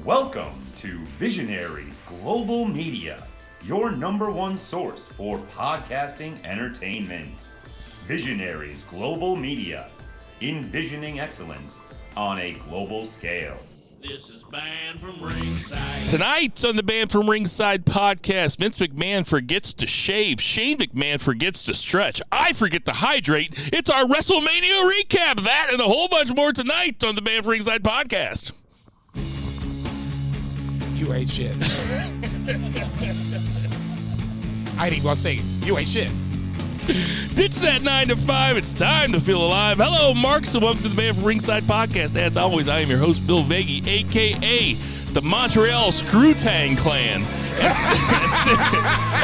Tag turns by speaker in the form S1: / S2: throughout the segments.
S1: Welcome to Visionaries Global Media, your number one source for podcasting entertainment. Visionaries Global Media, envisioning excellence on a global scale.
S2: This is Band from Ringside.
S3: Tonight on the Band from Ringside podcast, Vince McMahon forgets to shave. Shane McMahon forgets to stretch. I forget to hydrate. It's our WrestleMania recap. That and a whole bunch more tonight on the Band from Ringside podcast.
S4: You ain't shit. I ain't even gonna say it. You ain't shit.
S3: It's that 9 to 5. It's time to feel alive. Hello, Mark. So welcome to the Band from Ringside podcast. As always, I am your host, Bill Vagey, a.k.a. the Montreal Screwtang Clan.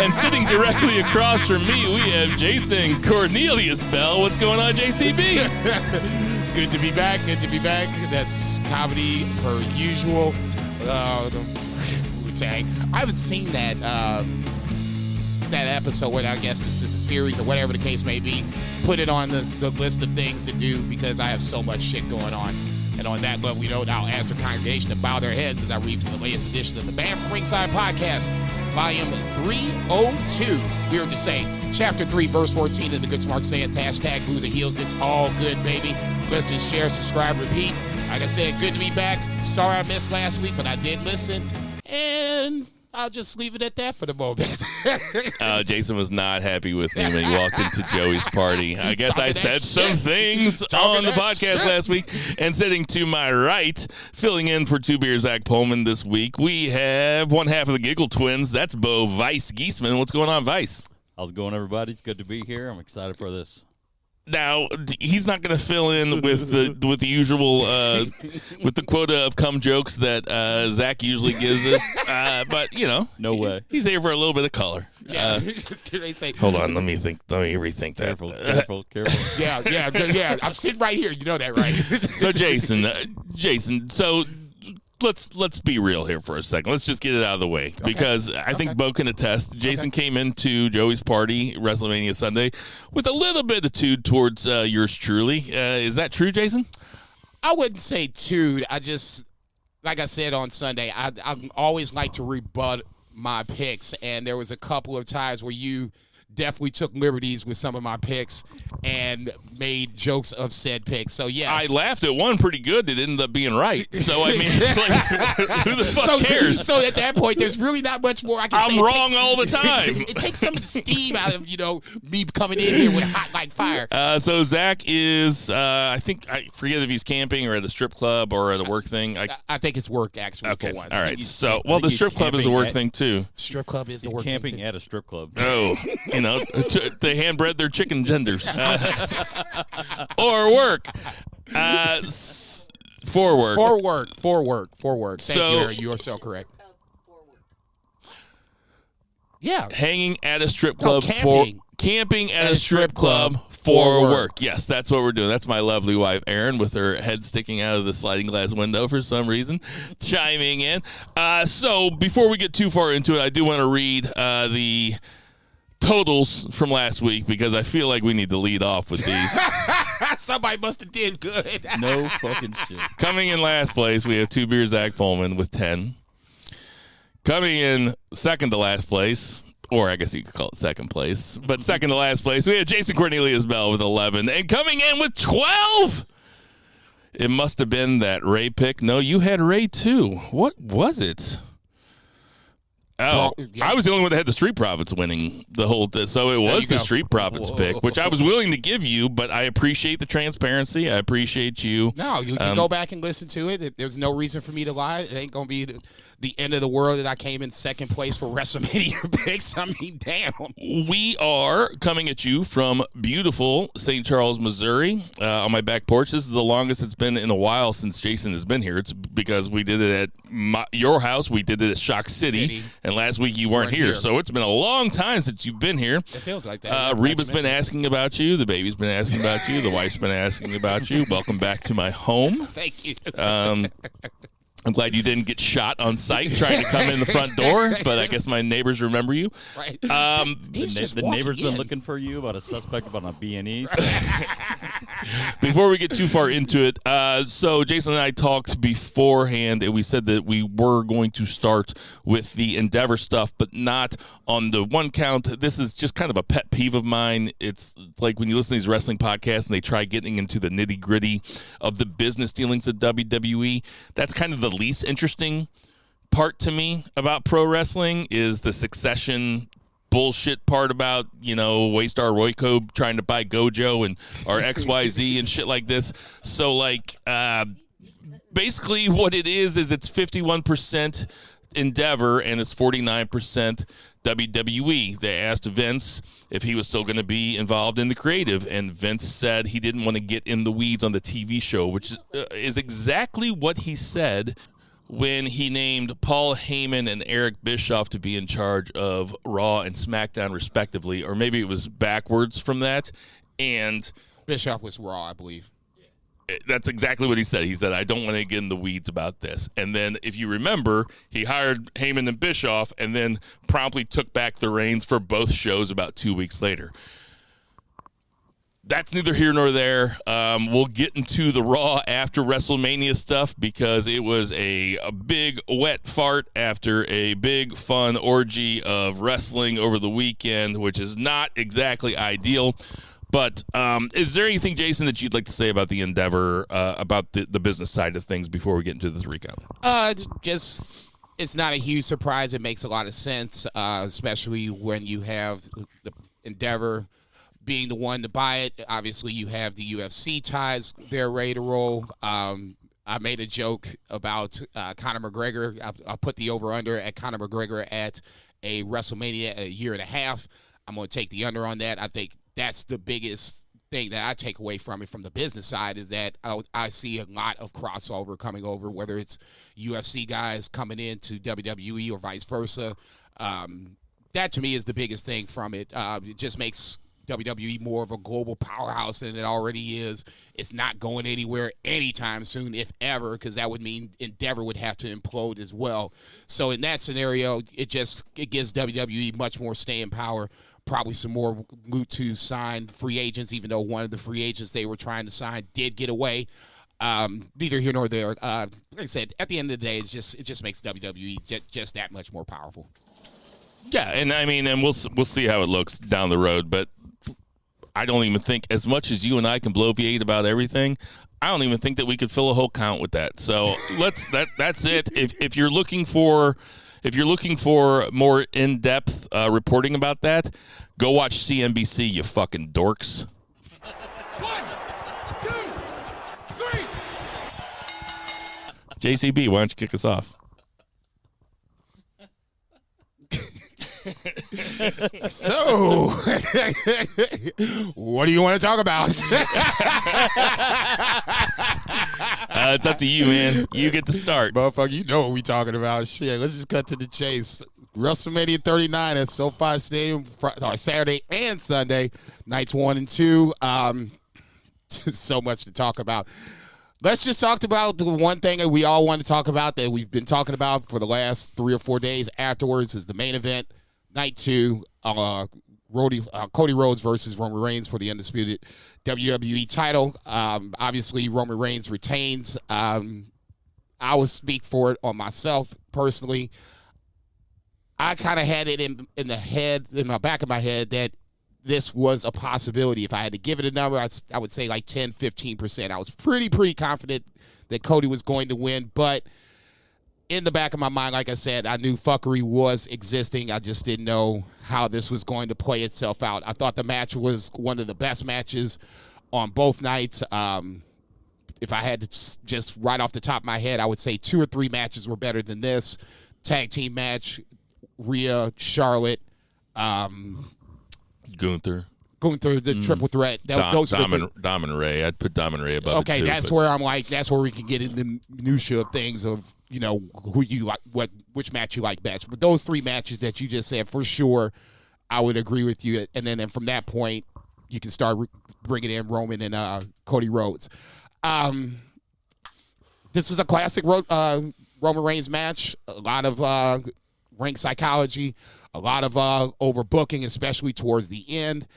S3: And sitting directly across from me, we have Jason Cornelius Bell. What's going on, JCB?
S4: Good to be back. Good to be back. That's comedy per usual. Wu-Tang. I haven't seen that episode. What I guess this is a series or whatever the case may be. Put it on the list of things to do because I have so much shit going on. And on that level, I'll ask the congregation to bow their heads as I read from the latest edition of the Band from Ringside podcast, volume 302. Weird to say, chapter 3, verse 14 of the Good Smart Saying, hashtag Boo the Heels. It's all good, baby. Listen, share, subscribe, repeat. Like I said, good to be back. Sorry I missed last week, but I did listen. And I'll just leave it at that for the moment.
S3: Jason was not happy with me when he walked into Joey's party. I guess I said some things on the podcast last week. And sitting to my right, filling in for Two Beer Zach Pullman this week, we have one half of the Giggle Twins. That's Bill Vice Geisman. What's going on, Vice?
S5: How's it going, everybody? It's good to be here. I'm excited for this.
S3: Now, he's not going to fill in with the usual with the quota of cum jokes that Zach usually gives us, but
S5: No way.
S3: He's here for a little bit of color.
S4: Yeah. They say,
S3: Hold on, let me rethink that.
S5: Careful.
S4: Yeah. I'm sitting right here. You know that, right?
S3: So, Jason. So let's be real here for a second. Let's just get it out of the way because I think Bo can attest. Jason came into Joey's party WrestleMania Sunday with a little bit of attitude towards yours truly. Is that true, Jason?
S4: I wouldn't say tude. I just, like I said on Sunday, I always like to rebut my picks, and there was a couple of times where you definitely took liberties with some of my picks and made jokes of said picks. So, yes.
S3: I laughed at one pretty good. It ended up being right. So, I mean, it's like, who the fuck cares?
S4: So, at that point, there's really not much more I can say.
S3: I'm wrong all the time.
S4: It takes some of the steam out of, me coming in here with hot like fire.
S3: So, Zach is, I forget if he's camping or at a strip club or at a work thing.
S4: I think it's work, actually,
S3: okay.
S4: for once.
S3: All right. So, the strip club is a work thing, too.
S4: Strip club is a work thing,
S5: camping at a strip club.
S3: Oh, they hand-bred their chicken genders. Or work. For work. Thank you, Aaron. You are so correct. Yeah. Hanging at a strip club camping at a strip club
S4: for
S3: work. Yes, that's what we're doing. That's my lovely wife, Erin, with her head sticking out of the sliding glass window for some reason, chiming in. So before we get too far into it, I do want to read the totals from last week because I feel like we need to lead off with these.
S4: Somebody must have did good.
S5: No fucking shit.
S3: Coming in last place, we have Two Beer Zach Pullman with 10. Coming in second to last place, or I guess you could call it second place, but second to last place, we have Jason Cornelius Bell with 11. And coming in with 12, it must have been that Ray pick. No, you had Ray too. What was it? Oh, I was the only one that had the Street Profits winning the whole so it was the Street Profits pick, which I was willing to give you, but I appreciate the transparency. I appreciate you.
S4: No, you can go back and listen to it. There's no reason for me to lie. It ain't going to be the end of the world that I came in second place for WrestleMania picks. I mean, damn.
S3: We are coming at you from beautiful St. Charles, Missouri, on my back porch. This is the longest it's been in a while since Jason has been here. It's because we did it at your house. We did it at Shock City. And last week you weren't here. So it's been a long time since you've been here.
S4: It feels like that.
S3: Reba's been asking about you. The baby's been asking about you. The wife's been asking about you. Welcome back to my home.
S4: Thank you.
S3: I'm glad you didn't get shot on sight trying to come in the front door, but I guess my neighbors remember you.
S4: Right.
S5: The neighbor's been looking for you about a suspect about a B&E.
S3: Before we get too far into it, so Jason and I talked beforehand, and we said that we were going to start with the Endeavor stuff, but not on the one count. This is just kind of a pet peeve of mine. It's like when you listen to these wrestling podcasts and they try getting into the nitty-gritty of the business dealings of WWE. That's kind of the least interesting part to me about pro wrestling is the succession bullshit part about, Waystar Royco trying to buy Gojo and our XYZ and shit like this. So basically what it is it's 51% Endeavor and it's 49% WWE. They asked Vince if he was still going to be involved in the creative, and Vince said he didn't want to get in the weeds on the TV show, which is exactly what he said when he named Paul Heyman and Eric Bischoff to be in charge of Raw and SmackDown, respectively, or maybe it was backwards from that. And
S4: Bischoff was Raw, I believe.
S3: That's exactly what he said. He said, I don't want to get in the weeds about this. And then, if you remember, he hired Heyman and Bischoff and then promptly took back the reins for both shows about 2 weeks later. That's neither here nor there. We'll get into the Raw after WrestleMania stuff because it was a big wet fart after a big fun orgy of wrestling over the weekend, which is not exactly ideal. But is there anything, Jason, that you'd like to say about the Endeavor, about the business side of things before we get into the 3 count?
S4: It's not a huge surprise. It makes a lot of sense, especially when you have the Endeavor being the one to buy it. Obviously, you have the UFC ties. They're ready to roll. I made a joke about Conor McGregor. I put the over-under at Conor McGregor at a WrestleMania a year and a half. I'm going to take the under on that. I think that's the biggest thing that I take away from it from the business side is that I see a lot of crossover coming over, whether it's UFC guys coming into WWE or vice versa. That, to me, is the biggest thing from it. It just makes WWE more of a global powerhouse than it already is. It's not going anywhere anytime soon, if ever, because that would mean Endeavor would have to implode as well. So in that scenario, it gives WWE much more staying power, probably some more loot to sign free agents, even though one of the free agents they were trying to sign did get away. Neither here nor there. Like I said, at the end of the day, it just makes WWE just that much more powerful.
S3: Yeah, and we'll see how it looks down the road, but I don't even think, as much as you and I can bloviate about everything, I don't even think that we could fill a whole count with that. So that's it. If you're looking for more in-depth reporting about that, go watch CNBC, you fucking dorks.
S2: 1, 2, 3.
S3: JCB, why don't you kick us off?
S4: So, what do you want to talk about?
S3: It's up to you, man. You get to start.
S4: Motherfucker, you know what we talking about. Shit, let's just cut to the chase. WrestleMania 39 at SoFi Stadium, Saturday and Sunday, nights 1 and 2. So much to talk about. Let's just talk about the one thing that we all want to talk about that we've been talking about for the last 3 or 4 days afterwards is the main event. Night 2, Cody Rhodes versus Roman Reigns for the undisputed WWE title. Obviously, Roman Reigns retains. I will speak for it on myself personally. I kind of had it in the back of my head that this was a possibility. If I had to give it a number, I would say like 10, 15%. I was pretty confident that Cody was going to win, but in the back of my mind, like I said, I knew fuckery was existing. I just didn't know how this was going to play itself out. I thought the match was one of the best matches on both nights. If I had to just right off the top of my head, I would say 2 or 3 matches were better than this. Tag team match, Rhea, Charlotte,
S3: Gunther,
S4: the triple threat.
S3: Dom and Ray. I'd put Dom and Ray above it too,
S4: where I'm like, that's where we can get into the minutia of things of, who you like, which match you like best. But those 3 matches that you just said, for sure, I would agree with you. And then from that point, you can start bringing in Roman and Cody Rhodes. This was a classic Roman Reigns match, a lot of ring psychology, a lot of overbooking, especially towards the end.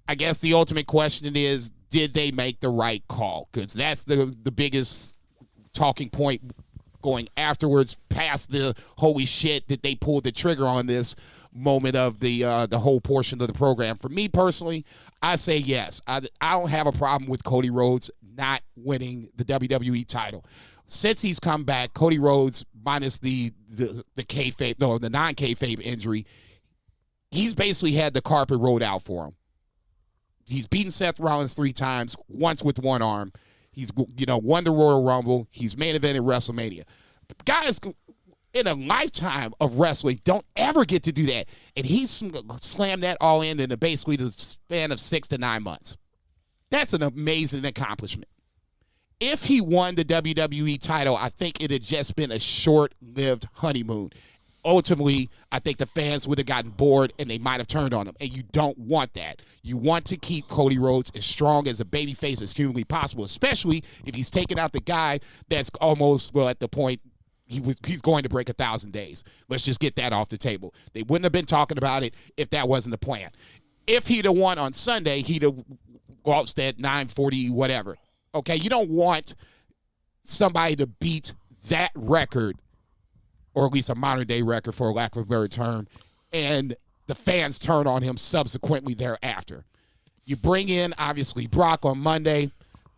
S4: I guess the ultimate question is, did they make the right call? Because that's the biggest talking point going afterwards, past the holy shit that they pulled the trigger on this moment of the whole portion of the program. For me personally, I say yes. I don't have a problem with Cody Rhodes not winning the WWE title. Since he's come back, Cody Rhodes, minus the kayfabe, no, the non-kayfabe injury, he's basically had the carpet rolled out for him. He's beaten Seth Rollins 3 times, once with one arm. He's, won the Royal Rumble. He's main evented WrestleMania. Guys in a lifetime of wrestling don't ever get to do that. And he's slammed that all in basically the span of 6 to 9 months. That's an amazing accomplishment. If he won the WWE title, I think it had just been a short-lived honeymoon. Ultimately, I think the fans would have gotten bored and they might have turned on him. And you don't want that. You want to keep Cody Rhodes as strong as a babyface as humanly possible, especially if he's taking out the guy that's almost, well, at the point he's going to break 1,000 days. Let's just get that off the table. They wouldn't have been talking about it if that wasn't the plan. If he'd have won on Sunday, he'd have lost at 940, whatever. Okay, you don't want somebody to beat that record, or at least a modern-day record, for lack of a better term, and the fans turn on him subsequently thereafter. You bring in, obviously, Brock on Monday,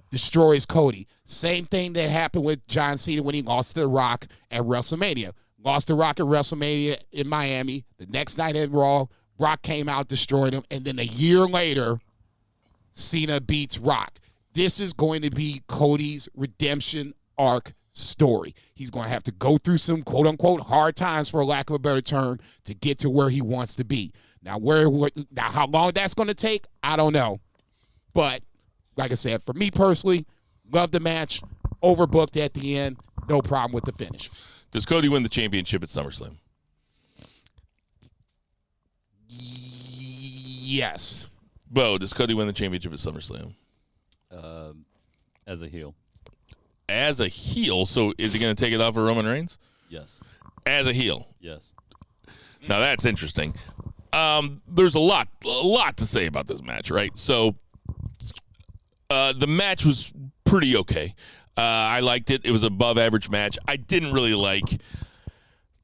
S4: destroys Cody. Same thing that happened with John Cena when he lost to The Rock at WrestleMania. Lost to Rock at WrestleMania in Miami. The next night at Raw, Brock came out, destroyed him, and then a year later, Cena beats Rock. This is going to be Cody's redemption arc story. He's going to have to go through some quote-unquote hard times, for lack of a better term, to get to where he wants to be. Now, how long that's going to take, I don't know. But, like I said, for me personally, love the match, overbooked at the end, no problem with the finish.
S3: Does Cody win the championship at SummerSlam?
S4: Yes.
S3: Bo, does Cody win the championship at SummerSlam?
S5: As a heel.
S3: As a heel, so is he going to take it off of Roman Reigns?
S5: Yes.
S3: As a heel?
S5: Yes.
S3: Now, that's interesting. There's a lot to say about this match, right? So, the match was pretty okay. I liked it. It was an above-average match. I didn't really like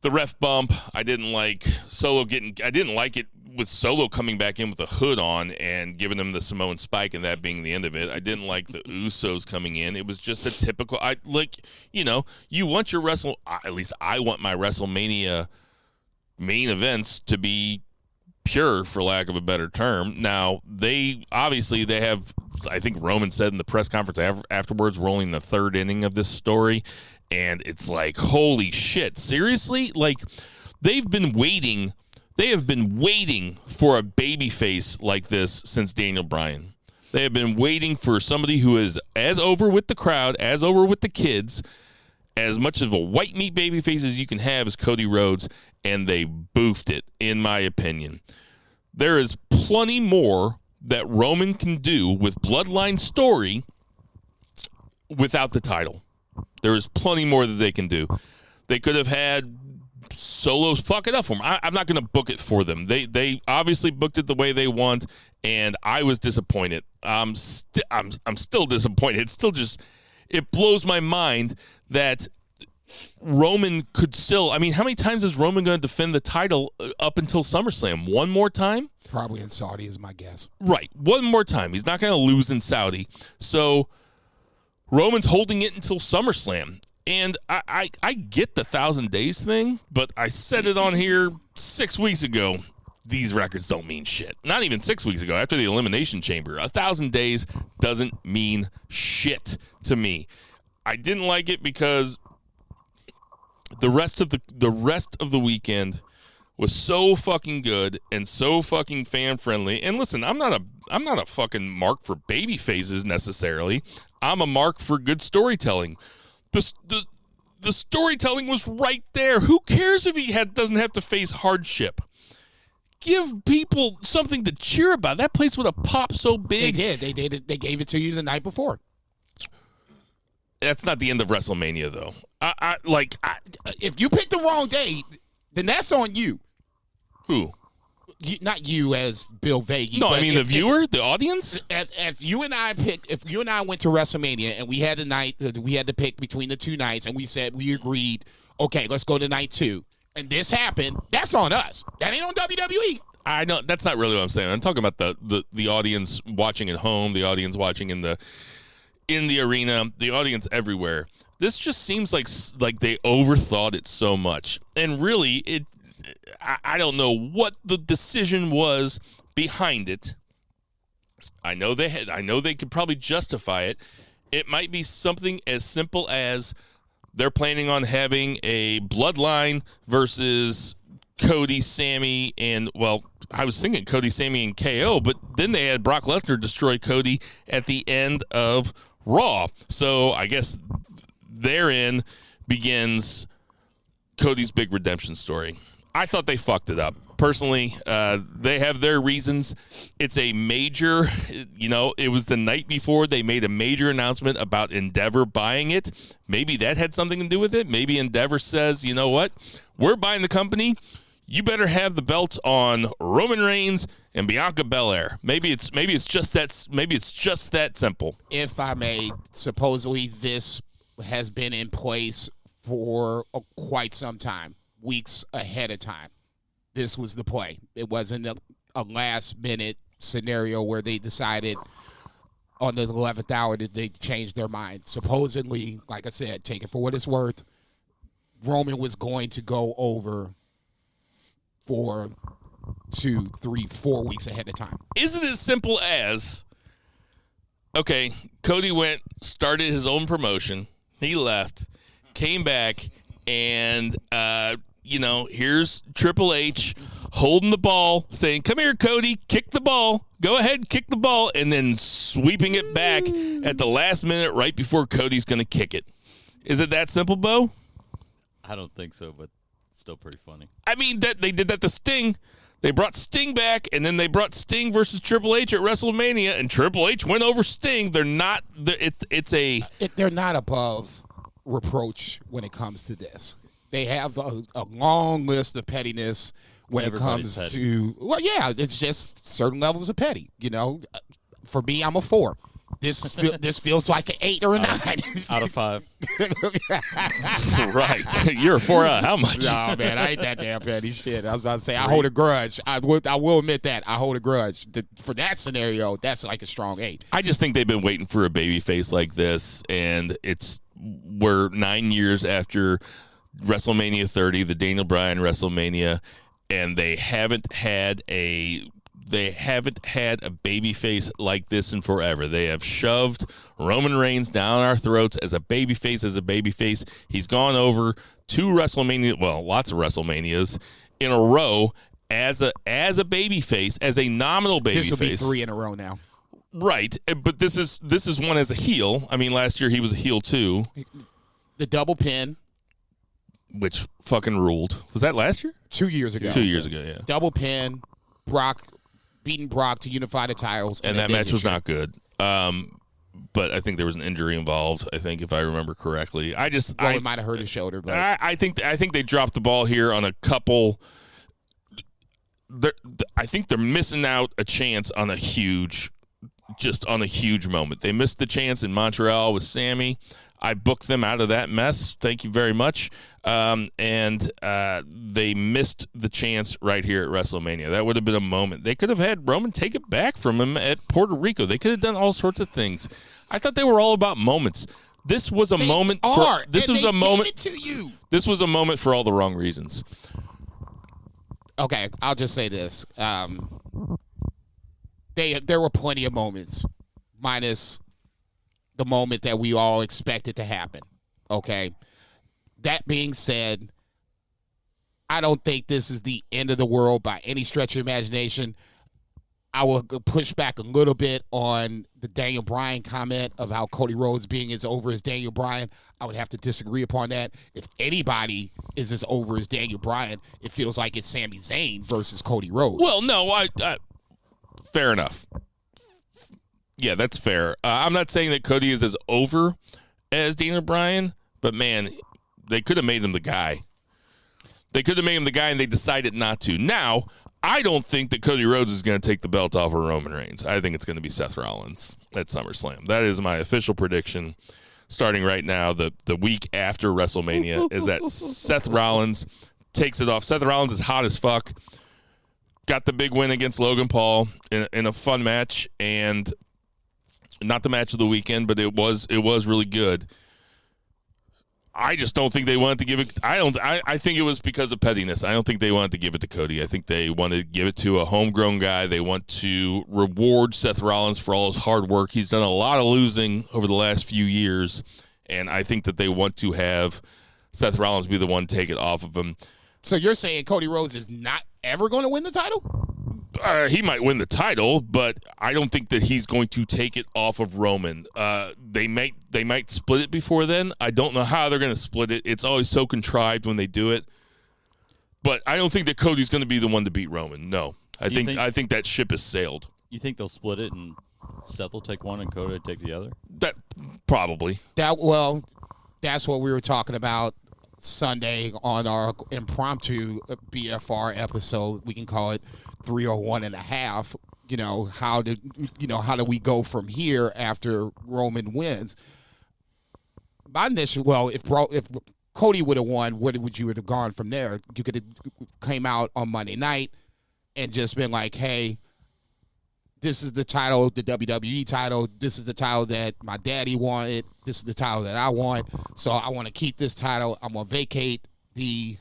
S3: the ref bump. I didn't like Solo I didn't like it with Solo coming back in with a hood on and giving him the Samoan spike and that being the end of it. I didn't like the Usos coming in. It was just a typical, you want your at least I want my WrestleMania main events to be pure, for lack of a better term. Now, they have, I think Roman said in the press conference afterwards, rolling the third inning of this story. And it's like, holy shit, seriously? Like, they have been waiting for a babyface like this since Daniel Bryan. They have been waiting for somebody who is as over with the crowd, as over with the kids, as much of a white meat babyface as you can have as Cody Rhodes, and they boofed it, in my opinion. There is plenty more that Roman can do with Bloodline story without the title. There is plenty more that they can do. They could have had Solos fuck it up for them. I'm not going to book it for them. They obviously booked it the way they want, and I was disappointed. I'm still disappointed. It's still just, it blows my mind that Roman could still, I mean, how many times is Roman going to defend the title up until SummerSlam? One more time?
S4: Probably in Saudi is my guess.
S3: Right. One more time. He's not going to lose in Saudi. So Roman's holding it until SummerSlam. And I get the 1,000 days thing, but I said it on here 6 weeks ago. These records don't mean shit. Not even 6 weeks ago, after the Elimination Chamber. 1,000 days doesn't mean shit to me. I didn't like it because the rest of the weekend was so fucking good and so fucking fan friendly. And listen, I'm not a fucking mark for baby faces necessarily. I'm a mark for good storytelling. The storytelling was right there. Who cares if he doesn't have to face hardship? Give people something to cheer about. That place would have popped so big.
S4: They did. They did it. They gave it to you the night before.
S3: that's not the end of WrestleMania, though.
S4: If you pick the wrong date, then that's on you.
S3: Who?
S4: Not you as Bill Vice.
S3: No, I mean the viewer, the audience.
S4: If you and I went to WrestleMania and we had a night, we had to pick between the two nights, and we agreed, okay, let's go to night 2, and this happened. That's on us. That ain't on WWE.
S3: I know that's not really what I'm saying. I'm talking about the audience watching at home, the audience watching in the arena, the audience everywhere. This just seems like they overthought it so much, and really I don't know what the decision was behind it. I know they could probably justify it. It might be something as simple as they're planning on having a bloodline versus Cody, Sammy, and, well, I was thinking Cody, Sammy, and KO, but then they had Brock Lesnar destroy Cody at the end of Raw. So I guess therein begins Cody's big redemption story. I thought they fucked it up. Personally, they have their reasons. It's a major, it was the night before they made a major announcement about Endeavor buying it. Maybe that had something to do with it. Maybe Endeavor says, you know what? We're buying the company. You better have the belts on Roman Reigns and Bianca Belair. Maybe it's just that simple.
S4: If I may, supposedly this has been in place for quite some time. Weeks ahead of time. This was the play. It wasn't a last-minute scenario where they decided on the 11th hour that they changed their mind. Supposedly, like I said, take it for what it's worth, Roman was going to go over for 2, 3, 4 weeks ahead of time.
S3: Is it as simple as, okay, Cody started his own promotion, he left, came back, and here's Triple H holding the ball, saying, come here, Cody, kick the ball. Go ahead, kick the ball, and then sweeping it back at the last minute right before Cody's going to kick it. Is it that simple, Bo?
S5: I don't think so, but it's still pretty funny.
S3: I mean, that they did that to Sting. They brought Sting back, and then they brought Sting versus Triple H at WrestleMania, and Triple H went over Sting. They're not
S4: they're not above reproach when it comes to this. They have a long list of pettiness when it comes to, well, yeah, it's just certain levels of petty. For me, I'm a 4. This feels like an 8 or a 9
S5: out of 5.
S3: Right, you're a 4 out. How much?
S4: No, man, I ain't that damn petty. Shit, I was about to say I hold a grudge. I will admit that I hold a grudge. For that scenario, that's like a strong 8.
S3: I just think they've been waiting for a baby face like this, and we're 9 years after WrestleMania 30, the Daniel Bryan WrestleMania, and they haven't had a baby face like this in forever. They have shoved Roman Reigns down our throats as a baby face. He's gone over 2 WrestleMania, well, lots of WrestleManias in a row as a baby face, as a nominal baby face.
S4: This will be 3 in a row now.
S3: Right, but this is one as a heel. I mean, last year he was a heel too.
S4: The double pin,
S3: which fucking ruled. Was that last year?
S4: 2 years ago.
S3: 2 years ago, yeah.
S4: Double pin, beating Brock to unify the titles.
S3: And that match was not good. But I think there was an injury involved, I think, if I remember correctly.
S4: It might have hurt his shoulder. But
S3: I think they dropped the ball here on a couple. I think they're missing out a chance on a huge moment. They missed the chance in Montreal with Sammy. I booked them out of that mess. Thank you very much. And they missed the chance right here at WrestleMania. That would have been a moment. They could have had Roman take it back from him at Puerto Rico. They could have done all sorts of things. I thought they were all about moments. This was a moment. This was a moment for all the wrong reasons.
S4: Okay, I'll just say this. There were plenty of moments, minus the moment that we all expected to happen, okay? That being said, I don't think this is the end of the world by any stretch of imagination. I will push back a little bit on the Daniel Bryan comment of how Cody Rhodes being as over as Daniel Bryan. I would have to disagree upon that. If anybody is as over as Daniel Bryan, it feels like it's Sami Zayn versus Cody Rhodes.
S3: Well, no, I fair enough. Yeah, that's fair. I'm not saying that Cody is as over as Daniel Bryan, but man, they could have made him the guy. They could have made him the guy, and they decided not to. Now, I don't think that Cody Rhodes is going to take the belt off of Roman Reigns. I think it's going to be Seth Rollins at SummerSlam. That is my official prediction starting right now. The week after WrestleMania is that Seth Rollins takes it off. Seth Rollins is hot as fuck. Got the big win against Logan Paul in a fun match, and not the match of the weekend, but it was really good. I just don't think they wanted to give it. I think it was because of pettiness. I don't think they wanted to give it to Cody. I think they wanted to give it to a homegrown guy. They want to reward Seth Rollins for all his hard work. He's done a lot of losing over the last few years, and I think that they want to have Seth Rollins be the one to take it off of him.
S4: So you're saying Cody Rhodes is not ever going to win the title?
S3: He might win the title, but I don't think that he's going to take it off of Roman. They might split it before then. I don't know how they're going to split it. It's always so contrived when they do it. But I don't think that Cody's going to be the one to beat Roman. No, I think that ship has sailed.
S5: You think they'll split it and Seth will take one and Cody will take the other?
S3: That probably.
S4: That's what we were talking about Sunday on our impromptu BFR episode. We can call it 301 and a half. How do we go from here after Roman wins? My initial, if Cody would have won, what would you have gone from there? You could have came out on Monday night and just been like, hey, this is the title, the WWE title. This is the title that my daddy wanted. This is the title that I want. So I want to keep this title. I'm going to vacate the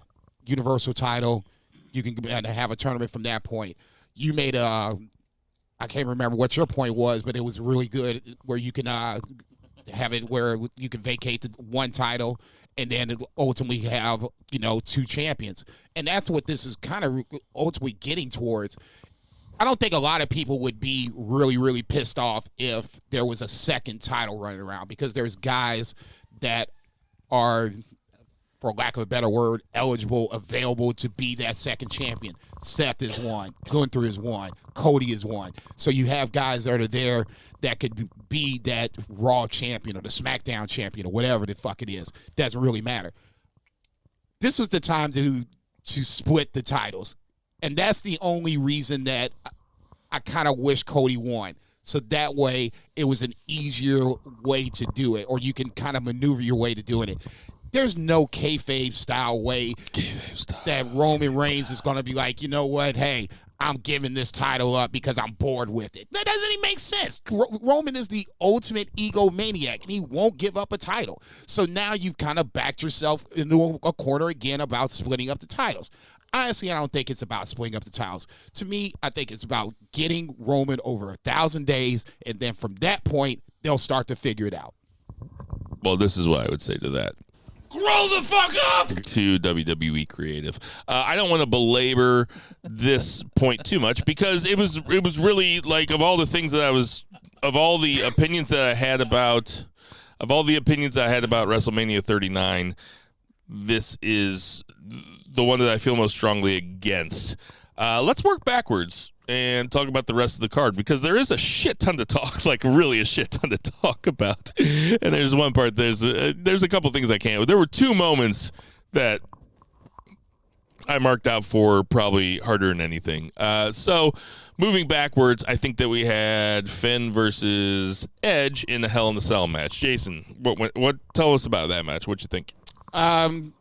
S4: Universal title. You can have a tournament from that point. You made I can't remember what your point was, but it was really good where you can have it where you can vacate the one title and then ultimately have, two champions. And that's what this is kind of ultimately getting towards. I don't think a lot of people would be really, really pissed off if there was a second title running around, because there's guys that are, for lack of a better word, eligible, available to be that second champion. Seth is one. Gunther is one. Cody is one. So you have guys that are there that could be that Raw champion or the SmackDown champion or whatever the fuck it is. Doesn't really matter. This was the time to split the titles. And that's the only reason that I kind of wish Cody won. So that way it was an easier way to do it, or you can kind of maneuver your way to doing it. There's no kayfabe style way that Roman Reigns is going to be like, you know what, hey, I'm giving this title up because I'm bored with it. That doesn't even make sense. Roman is the ultimate egomaniac, and he won't give up a title. So now you've kind of backed yourself into a corner again about splitting up the titles. Honestly, I don't think it's about splitting up the titles. To me, I think it's about getting Roman over 1,000 days, and then from that point, they'll start to figure it out.
S3: Well, this is what I would say to that.
S4: Grow the fuck up!
S3: To WWE Creative. I don't want to belabor this point too much, because it was really like, of all the opinions that I had about WrestleMania 39, this is the one that I feel most strongly against. Let's work backwards and talk about the rest of the card, because there is a shit ton to talk, like really a shit ton to talk about. And there's one part, there's a couple things I can't. There were two moments that I marked out for probably harder than anything. So moving backwards, I think that we had Finn versus Edge in the Hell in the Cell match. Jason, what tell us about that match? What you think?
S4: The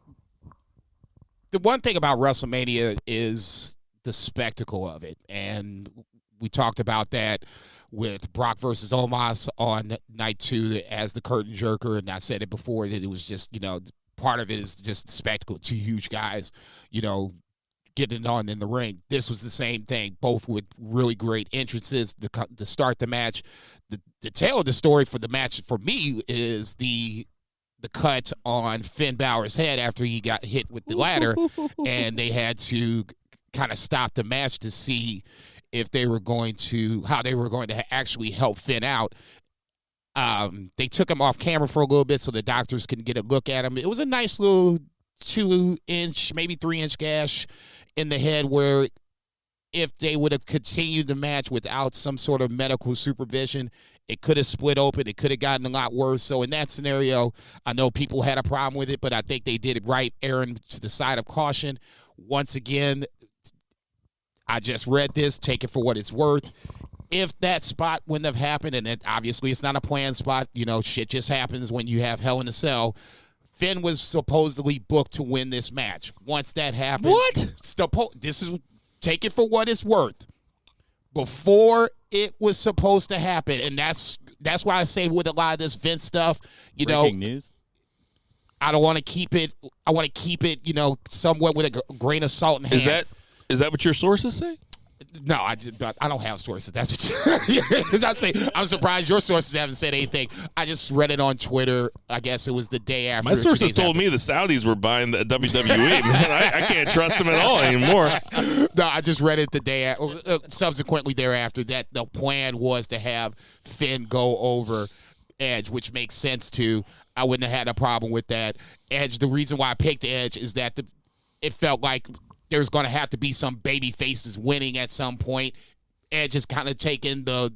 S4: one thing about WrestleMania is the spectacle of it. And we talked about that with Brock versus Omos on night 2 as the curtain jerker. And I said it before that it was just, part of it is just the spectacle. 2 huge guys, getting on in the ring. This was the same thing, both with really great entrances to start the match. The tail of the story for the match for me is the cut on Finn Balor's head after he got hit with the ladder, and they had to kind of stop the match to see how they were going to actually help Finn out. They took him off camera for a little bit so the doctors could get a look at him. It was a nice little 2-inch, maybe 3-inch gash in the head, where if they would have continued the match without some sort of medical supervision, It could have split open. It could have gotten a lot worse. So in that scenario, I know people had a problem with it, but I think they did it right, erring to the side of caution. Once again, I just read this. Take it for what it's worth. If that spot wouldn't have happened, and obviously it's not a planned spot, shit just happens when you have Hell in a Cell. Finn was supposedly booked to win this match. Once that happened, this is take it for what it's worth. Before it was supposed to happen, and that's why I say with a lot of this Vince stuff,
S5: Breaking news.
S4: I don't want to keep it. I want to keep it, somewhat with a grain of salt in hand.
S3: Is that what your sources say?
S4: No, I don't have sources. That's what you're not saying. I'm surprised your sources haven't said anything. I just read it on Twitter. I guess it was the day after.
S3: My sources told me the Saudis were buying the WWE. Man, I can't trust them at all anymore.
S4: No, I just read it the day subsequently thereafter that the plan was to have Finn go over Edge, which makes sense too. I wouldn't have had a problem with that. Edge, the reason why I picked Edge is that it felt like there's going to have to be some baby faces winning at some point. Edge has kind of taken the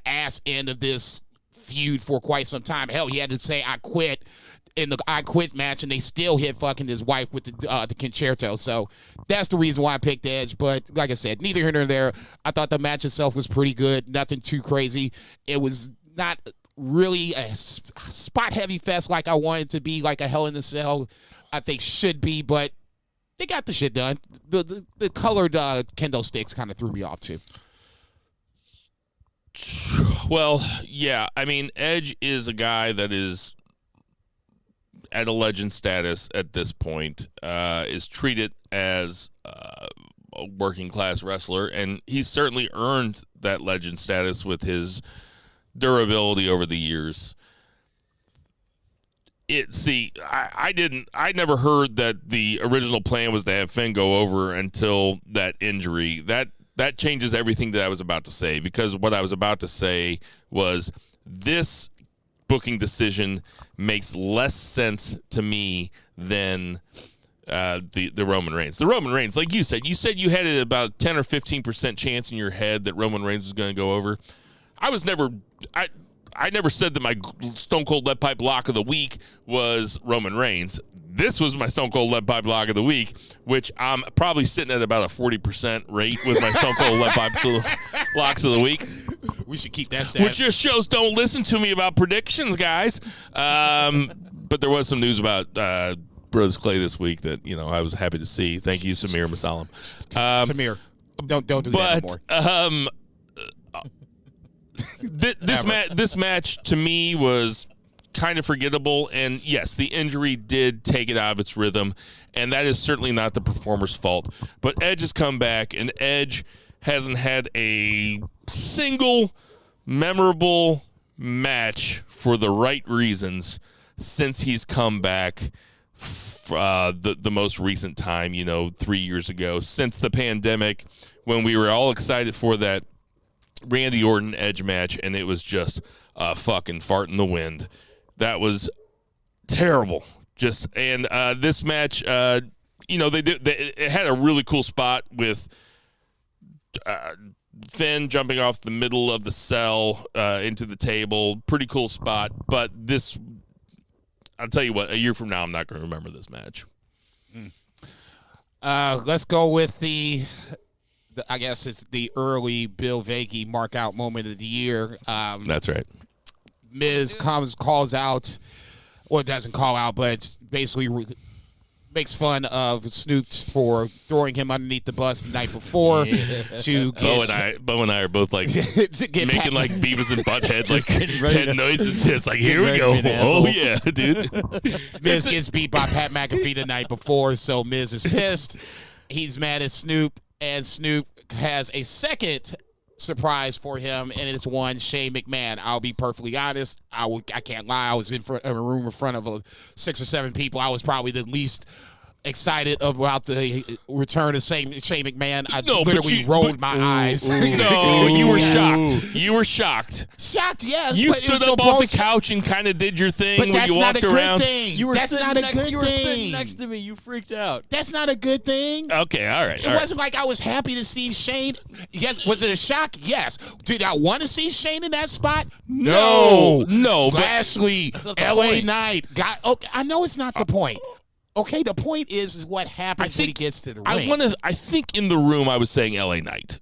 S4: ass end of this feud for quite some time. Hell, he had to say, I quit in the I quit match, and they still hit fucking his wife with the concerto. So that's the reason why I picked Edge. But like I said, neither here nor there. I thought the match itself was pretty good. Nothing too crazy. It was not really a spot-heavy fest like I wanted to be, like a Hell in a Cell I think should be, but they got the shit done. The colored kendo sticks kind of threw me off, too.
S3: Well, yeah. I mean, Edge is a guy that is at a legend status at this point, is treated as a working-class wrestler, and he's certainly earned that legend status with his durability over the years. I never heard that the original plan was to have Finn go over until that injury. That changes everything that I was about to say, because what I was about to say was this booking decision makes less sense to me than the Roman Reigns. The Roman Reigns, like you said you had it about 10 or 15% chance in your head that Roman Reigns was going to go over. I never said that my Stone Cold Lead Pipe lock of the week was Roman Reigns. This was my Stone Cold Lead Pipe lock of the week, which I'm probably sitting at about a 40% rate with my Stone Cold Lead Pipe locks of the week.
S4: We should keep that stat.
S3: Which just shows don't listen to me about predictions, guys. But there was some news about Brodus Clay this week that I was happy to see. Thank you, Samir Masalam.
S4: Samir, don't do that anymore.
S3: This match to me was kind of forgettable, and yes, the injury did take it out of its rhythm, and that is certainly not the performer's fault. But Edge has come back, and Edge hasn't had a single memorable match for the right reasons since he's come back. The most recent time, 3 years ago, since the pandemic, when we were all excited for that Randy Orton Edge match, and it was just a fucking fart in the wind. That was terrible. This match, it had a really cool spot with Finn jumping off the middle of the cell into the table. Pretty cool spot, but this, I'll tell you what, a year from now, I'm not going to remember this match.
S4: Let's go with I guess it's the early Bill Vicky mark out moment of the year.
S3: That's right.
S4: Miz calls out, or doesn't call out, but basically makes fun of Snoop for throwing him underneath the bus the night before to get...
S3: Bo and I are both like making like Beavis and Butthead like head noises. It's like, here we go. Oh, yeah, dude.
S4: Miz gets beat by Pat McAfee the night before, so Miz is pissed. He's mad at Snoop, and Snoop has a second surprise for him, and it's one Shane McMahon. I'll be perfectly honest. I can't lie. I was in front of a room in front of 6 or 7 people. I was probably the least excited about the return of Shane McMahon. I literally rolled my eyes.
S3: No, you were shocked. You were shocked.
S4: Shocked, yes.
S3: You stood up off the couch and kind of did your thing when you walked around.
S5: You were
S4: That's not a good thing.
S5: You were sitting next to me. You freaked out.
S4: That's not a good thing.
S3: Okay, all right.
S4: It wasn't like I was happy to see Shane. Yes, was it a shock? Yes. Did I want to see Shane in that spot? No. Lashley, LA Knight. Okay, I know it's not the point. Okay, the point is what happens when he gets to the ring.
S3: I think in the room I was saying LA Knight.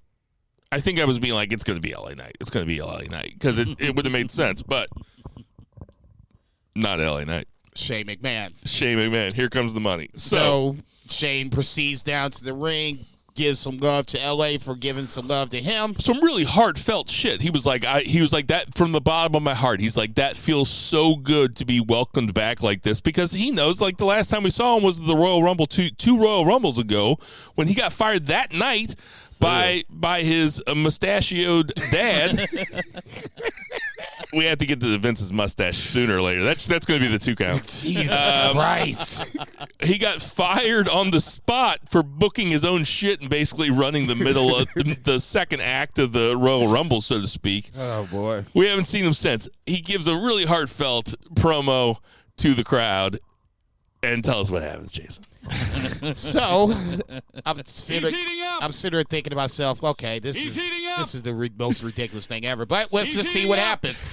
S3: I think I was being like, it's going to be LA Knight. It's going to be LA Knight because it would have made sense, but not LA Knight.
S4: Shane McMahon.
S3: Here comes the money.
S4: So Shane proceeds down to the ring, gives some love to LA for giving some love to him.
S3: Some really heartfelt shit. He was like that from the bottom of my heart. He's like, that feels so good to be welcomed back like this because he knows like the last time we saw him was the Royal Rumble two Royal Rumbles ago when he got fired that night by his mustachioed dad. We have to get to Vince's mustache sooner or later. That's going to be the 2 count.
S4: Jesus Christ.
S3: He got fired on the spot for booking his own shit and basically running the middle of the second act of the Royal Rumble, so to speak.
S4: Oh, boy.
S3: We haven't seen him since. He gives a really heartfelt promo to the crowd. And tell us what happens, Jason.
S4: So, I'm sitting there thinking to myself, okay, this is the most ridiculous thing ever. But let's just see what happens.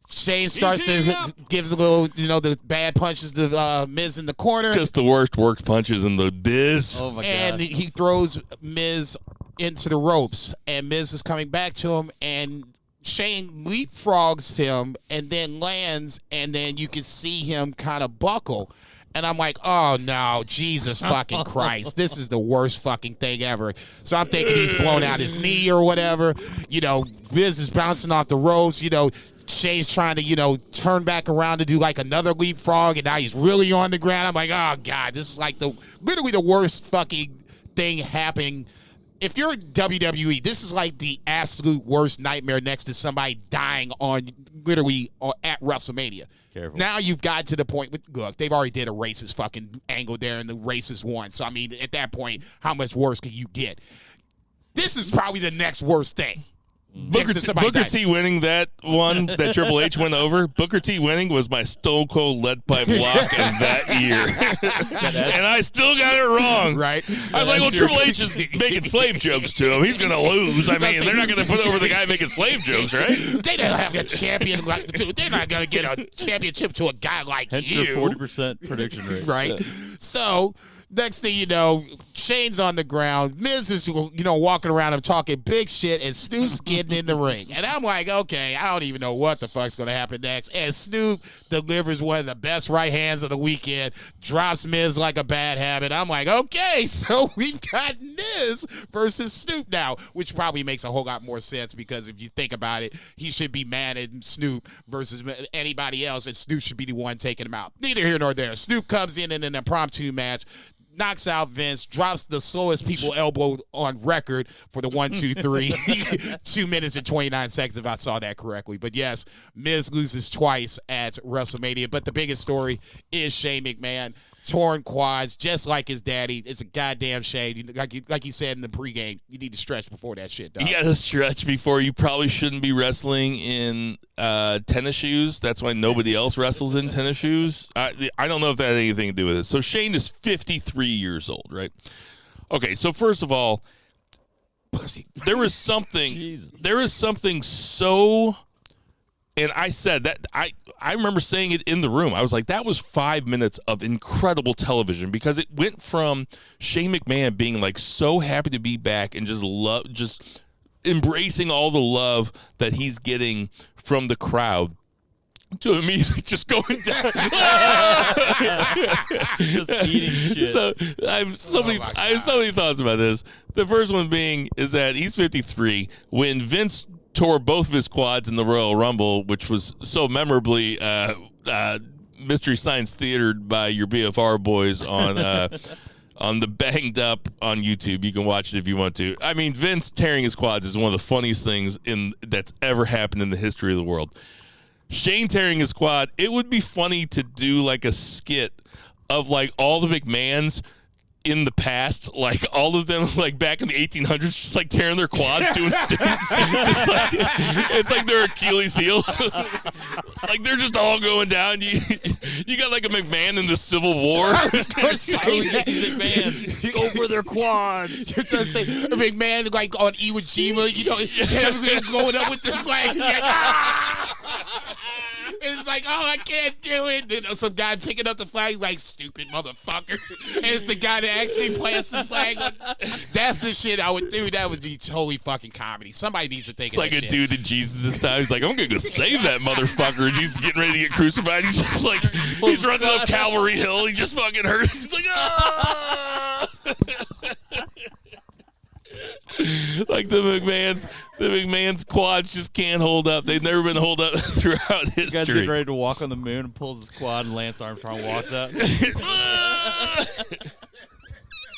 S4: Shane starts to gives a little, the bad punches to Miz in the corner.
S3: Just the worked punches in the biz.
S5: Oh, my God.
S4: And he throws Miz into the ropes. And Miz is coming back to him. And Shane leapfrogs him and then lands. And then you can see him kind of buckle. And I'm like, oh, no, Jesus fucking Christ. This is the worst fucking thing ever. So I'm thinking he's blown out his knee or whatever. Miz is bouncing off the ropes. Shane's trying to, turn back around to do like another leapfrog. And now he's really on the ground. I'm like, oh, God, this is like literally the worst fucking thing happening. If you're WWE, this is like the absolute worst nightmare next to somebody dying at WrestleMania.
S5: Careful.
S4: Now you've got to the point look, they've already did a racist fucking angle there and the racist won. So, I mean, at that point, how much worse can you get? This is probably the next worst thing.
S3: Booker T winning that one that Triple H went over. Booker T winning was my Stone Cold lead pipe lock of that year. And I still got it wrong.
S4: Right.
S3: I was like, well, Triple H is making slave jokes to him. He's going to lose. I mean, they're not going to put over the guy making slave jokes, right?
S4: They don't have a champion. They're not going to get a championship to a guy like
S5: Hence
S4: you.
S5: your 40% prediction rate.
S4: Right. So, next thing you know, Shane's on the ground. Miz is, walking around him talking big shit, and Snoop's getting in the ring. And I'm like, okay, I don't even know what the fuck's going to happen next. And Snoop delivers one of the best right hands of the weekend, drops Miz like a bad habit. I'm like, okay, so we've got Miz versus Snoop now, which probably makes a whole lot more sense because if you think about it, he should be mad at Snoop versus anybody else, and Snoop should be the one taking him out. Neither here nor there. Snoop comes in an impromptu match, knocks out Vince, drops the slowest people elbow on record for the 1, 2, 3. 2 minutes and 29 seconds, if I saw that correctly. But yes, Miz loses twice at WrestleMania. But the biggest story is Shane McMahon. Torn quads, just like his daddy. It's a goddamn shame. Like you said in the pregame, you need to stretch before that shit, dog.
S3: You got to stretch before. You probably shouldn't be wrestling in tennis shoes. That's why nobody else wrestles in tennis shoes. I don't know if that had anything to do with it. So Shane is 53 years old, right? Okay, so first of all, there is something so... And I said that I remember saying it in the room. I was like, that was 5 minutes of incredible television because it went from Shane McMahon being like so happy to be back and just embracing all the love that he's getting from the crowd to immediately just going down.
S5: Just eating shit.
S3: So I have so many thoughts about this. The first one being is that he's 53 when Vince tore both of his quads in the Royal Rumble, which was so memorably Mystery Science Theatered by your BFR boys on the Banged Up on YouTube. You can watch it if you want to. I mean, Vince tearing his quads is one of the funniest things that's ever happened in the history of the world. Shane tearing his quad, it would be funny to do like a skit of like all the McMahons in the past, like all of them, like back in the 1800s, just like tearing their quads doing stunts. Just like, it's like their Achilles heel. Like they're just all going down. You got like a McMahon in the Civil War.
S4: I was going to say
S5: McMahon go for their quads.
S4: You're just saying McMahon like on Iwo Jima, going up with the flag. Like, it's like, oh, I can't do it. Then some guy picking up the flag, like, stupid motherfucker. And it's the guy that actually plants the flag. That's the shit I would do. That would be totally fucking comedy. Somebody needs to think
S3: It's
S4: of
S3: like
S4: that
S3: a
S4: shit.
S3: dude in Jesus' time. He's like, I'm going to go save that motherfucker. And Jesus is getting ready to get crucified. He's just like, he's running up Calvary Hill. He just fucking hurt. He's like, ah! Like the McMahon's quads just can't hold up. They've never been hold up throughout
S5: The guy's
S3: history.
S5: getting ready to walk on the moon and pulls his quad, and Lance Armstrong walks out.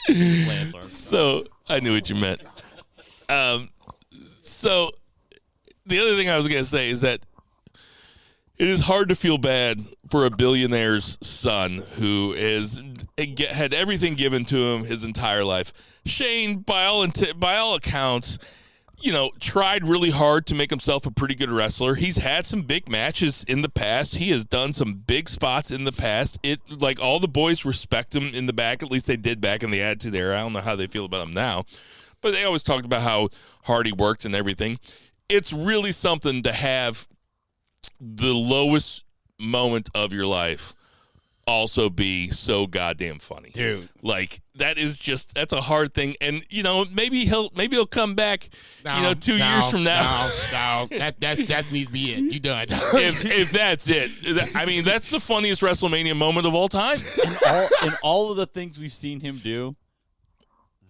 S5: Lance Armstrong.
S3: So I knew what you meant. So the other thing I was going to say is that it is hard to feel bad for a billionaire's son who had everything given to him his entire life. Shane, by all accounts, tried really hard to make himself a pretty good wrestler. He's had some big matches in the past. He has done some big spots in the past. Like all the boys respect him in the back. At least they did back in the Attitude Era. I don't know how they feel about him now, but they always talked about how hard he worked and everything. It's really something to have the lowest moment of your life also be so goddamn funny,
S4: Dude.
S3: Like that's a hard thing, and maybe he'll come back, 2 years from now.
S4: No, that needs to be it. You done?
S3: if that's it, I mean that's the funniest WrestleMania moment of all time.
S5: In all of the things we've seen him do,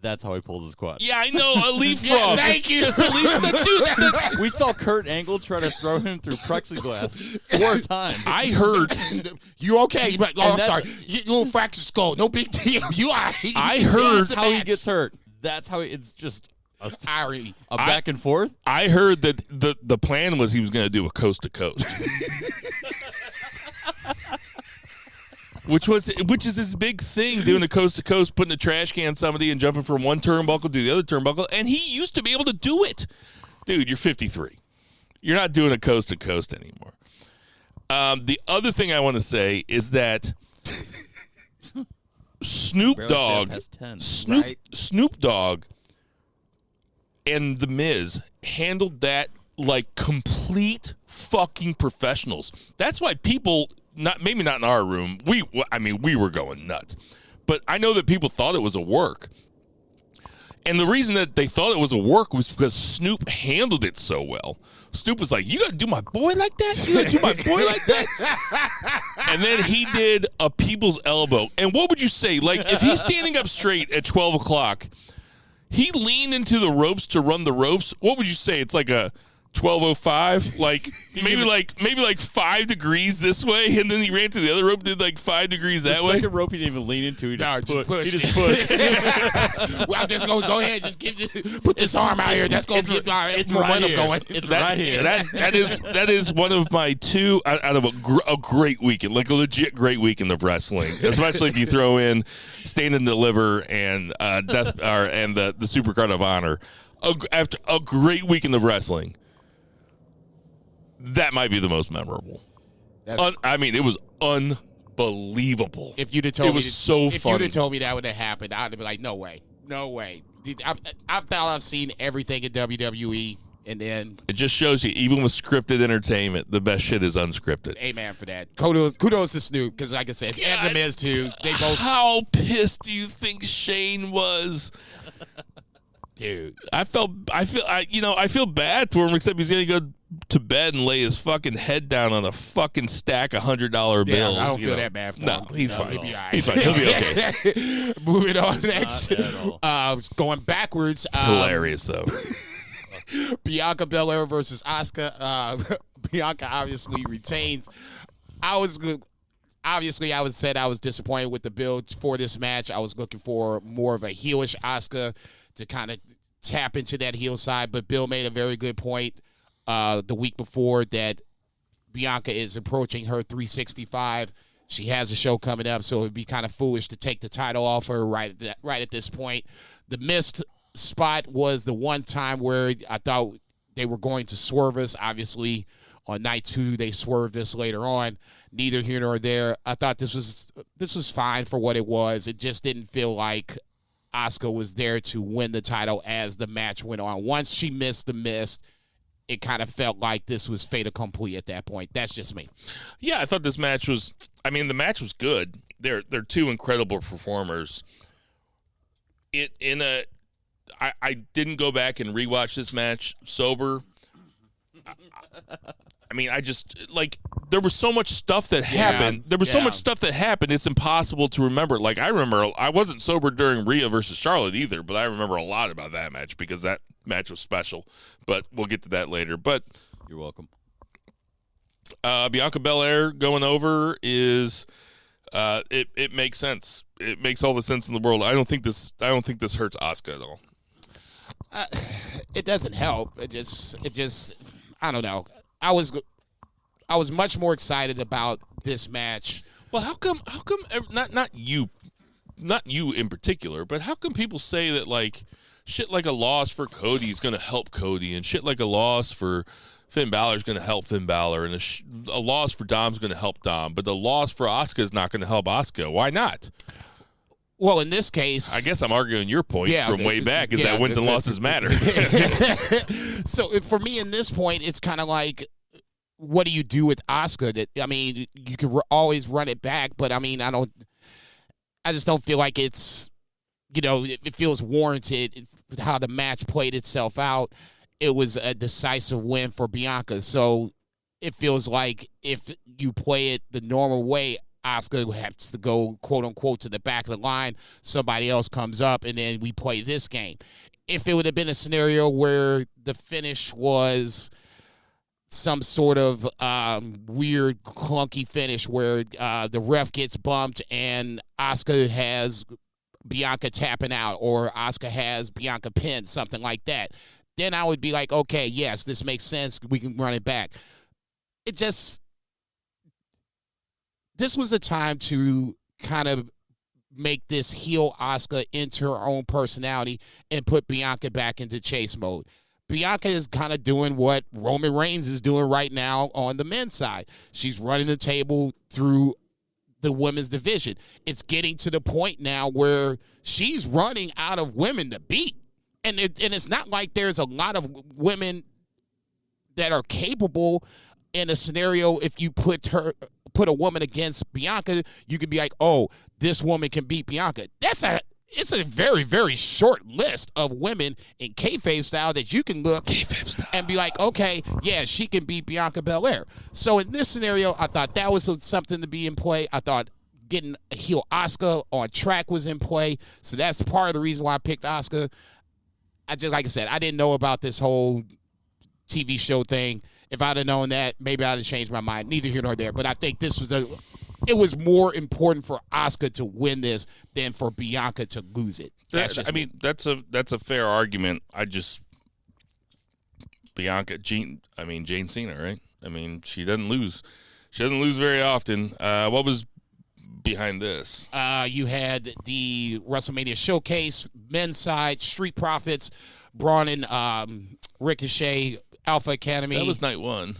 S5: that's how he pulls his quad.
S3: Yeah, I know, a leapfrog.
S4: Thank you.
S3: Just a leap.
S5: We saw Kurt Angle try to throw him through plexiglass 4 times.
S3: I heard.
S4: You okay? I'm
S5: that's-
S4: sorry. You fractured skull. No big deal. You are.
S3: I heard
S5: That's how he gets hurt. That's how it's just a back and forth.
S3: I heard that the plan was he was going to do a coast to coast. Which is his big thing, doing a coast to coast, putting a trash can on somebody and jumping from one turnbuckle to the other turnbuckle. And he used to be able to do it. Dude, you're 53. You're not doing a coast to coast anymore. The other thing I want to say is that Snoop
S5: Barely
S3: Dogg,
S5: past 10.
S3: Snoop Dogg and The Miz handled that like complete fucking professionals. That's why people, maybe not in our room, we were going nuts. But I know that people thought it was a work. And the reason that they thought it was a work was because Snoop handled it so well. Snoop was like, you got to do my boy like that? You got to do my boy like that? And then he did a people's elbow. And what would you say? Like, if he's standing up straight at 12 o'clock, he leaned into the ropes to run the ropes. What would you say? It's like a 12:05, maybe like 5 degrees this way, and then he ran to the other rope, did like 5 degrees that way.
S5: Second rope he didn't even lean into. He just pushed.
S4: He just pushed. Well, I'm just going to go ahead and just put this arm out here. That's going to get our momentum going.
S5: It's right here.
S3: That is one of my two out of a great weekend, like a legit great weekend of wrestling, especially if you throw in Stand and Deliver and and the SuperCard of Honor. After a great weekend of wrestling, that might be the most memorable. It was unbelievable.
S4: If you'd have told me,
S3: so
S4: if
S3: funny.
S4: you'd have told me that would have happened, I'd have been like, no way. I thought I've seen everything in WWE, and then
S3: It just shows you, even with scripted entertainment, the best shit is unscripted.
S4: amen for that. Kudos to Snoop, because like I said, and The Miz too. They both,
S3: How pissed do you think Shane was?
S4: dude.
S3: I feel bad for him, except he's gonna go to bed and lay his fucking head down on a fucking stack of $100 bills.
S4: I don't feel that bad for him.
S3: No, he's fine.
S4: He'll be all right.
S3: He's fine. He'll be okay.
S4: Moving on next.
S5: Not at
S4: Going backwards.
S3: Hilarious though.
S4: Bianca Belair versus Asuka. Bianca obviously retains. I was said I was disappointed with the build for this match. I was looking for more of a heelish Asuka to kind of tap into that heel side, but Bill made a very good point the week before that Bianca is approaching her 365. She has a show coming up, so it would be kind of foolish to take the title off her right at this point. The missed spot was the one time where I thought they were going to swerve us. Obviously, on night 2, they swerved us later on. Neither here nor there. I thought this was fine for what it was. It just didn't feel like Asuka was there to win the title as the match went on. Once she missed the mist, it kind of felt like this was fait accompli at that point. That's just me.
S3: Yeah, I thought this match was. I mean, the match was good. They're two incredible performers. I didn't go back and rewatch this match sober. I mean, I just, like, there was so much stuff that happened. There was so much stuff that happened, it's impossible to remember. Like, I remember, I wasn't sober during Rhea versus Charlotte either, but I remember a lot about that match because that match was special. But we'll get to that later. But
S5: you're welcome.
S3: Bianca Belair going over is, it makes sense. It makes all the sense in the world. I don't think this hurts Asuka at all.
S4: It doesn't help. It just, I don't know. I was much more excited about this match.
S3: Well, how come not you in particular, but how come people say that, like, shit like a loss for Cody is going to help Cody, and shit like a loss for Finn Balor is going to help Finn Balor, and a loss for Dom's going to help Dom, but the loss for Asuka is not going to help Asuka? Why not?
S4: Well, in this case,
S3: I guess I'm arguing your point from way back is that wins and losses matter.
S4: So for me, in this point, it's kind of like, what do you do with Asuka? I mean, you can always run it back, but I mean, I just don't feel like it's, it feels warranted how the match played itself out. It was a decisive win for Bianca, so it feels like if you play it the normal way, Asuka has to go, quote unquote, to the back of the line. Somebody else comes up, and then we play this game. If it would have been a scenario where the finish was some sort of weird, clunky finish where the ref gets bumped and Asuka has Bianca tapping out, or Asuka has Bianca pinned, something like that, then I would be like, okay, yes, this makes sense. We can run it back. This was a time to kind of make this heel Asuka into her own personality and put Bianca back into chase mode. Bianca is kind of doing what Roman Reigns is doing right now on the men's side. She's running the table through the women's division. It's getting to the point now where she's running out of women to beat. And it's not like there's a lot of women that are capable in a scenario. If you put a woman against Bianca, you could be like, oh, this woman can beat Bianca. It's a very, very short list of women in kayfabe style that you can look and be like, okay, yeah, she can beat Bianca Belair. So in this scenario, I thought that was something to be in play. I thought getting a heel Asuka on track was in play. So that's part of the reason why I picked Asuka. Like I said, I didn't know about this whole TV show thing. If I'd have known that, maybe I'd have changed my mind. Neither here nor there. But I think it was more important for Asuka to win this than for Bianca to lose it. That's a fair argument. Jane Cena, right? I mean, she doesn't lose. She doesn't lose very often. What was behind this? You had the WrestleMania Showcase, men's side, Street Profits, Braun and Ricochet, Alpha Academy.
S3: That was night 1.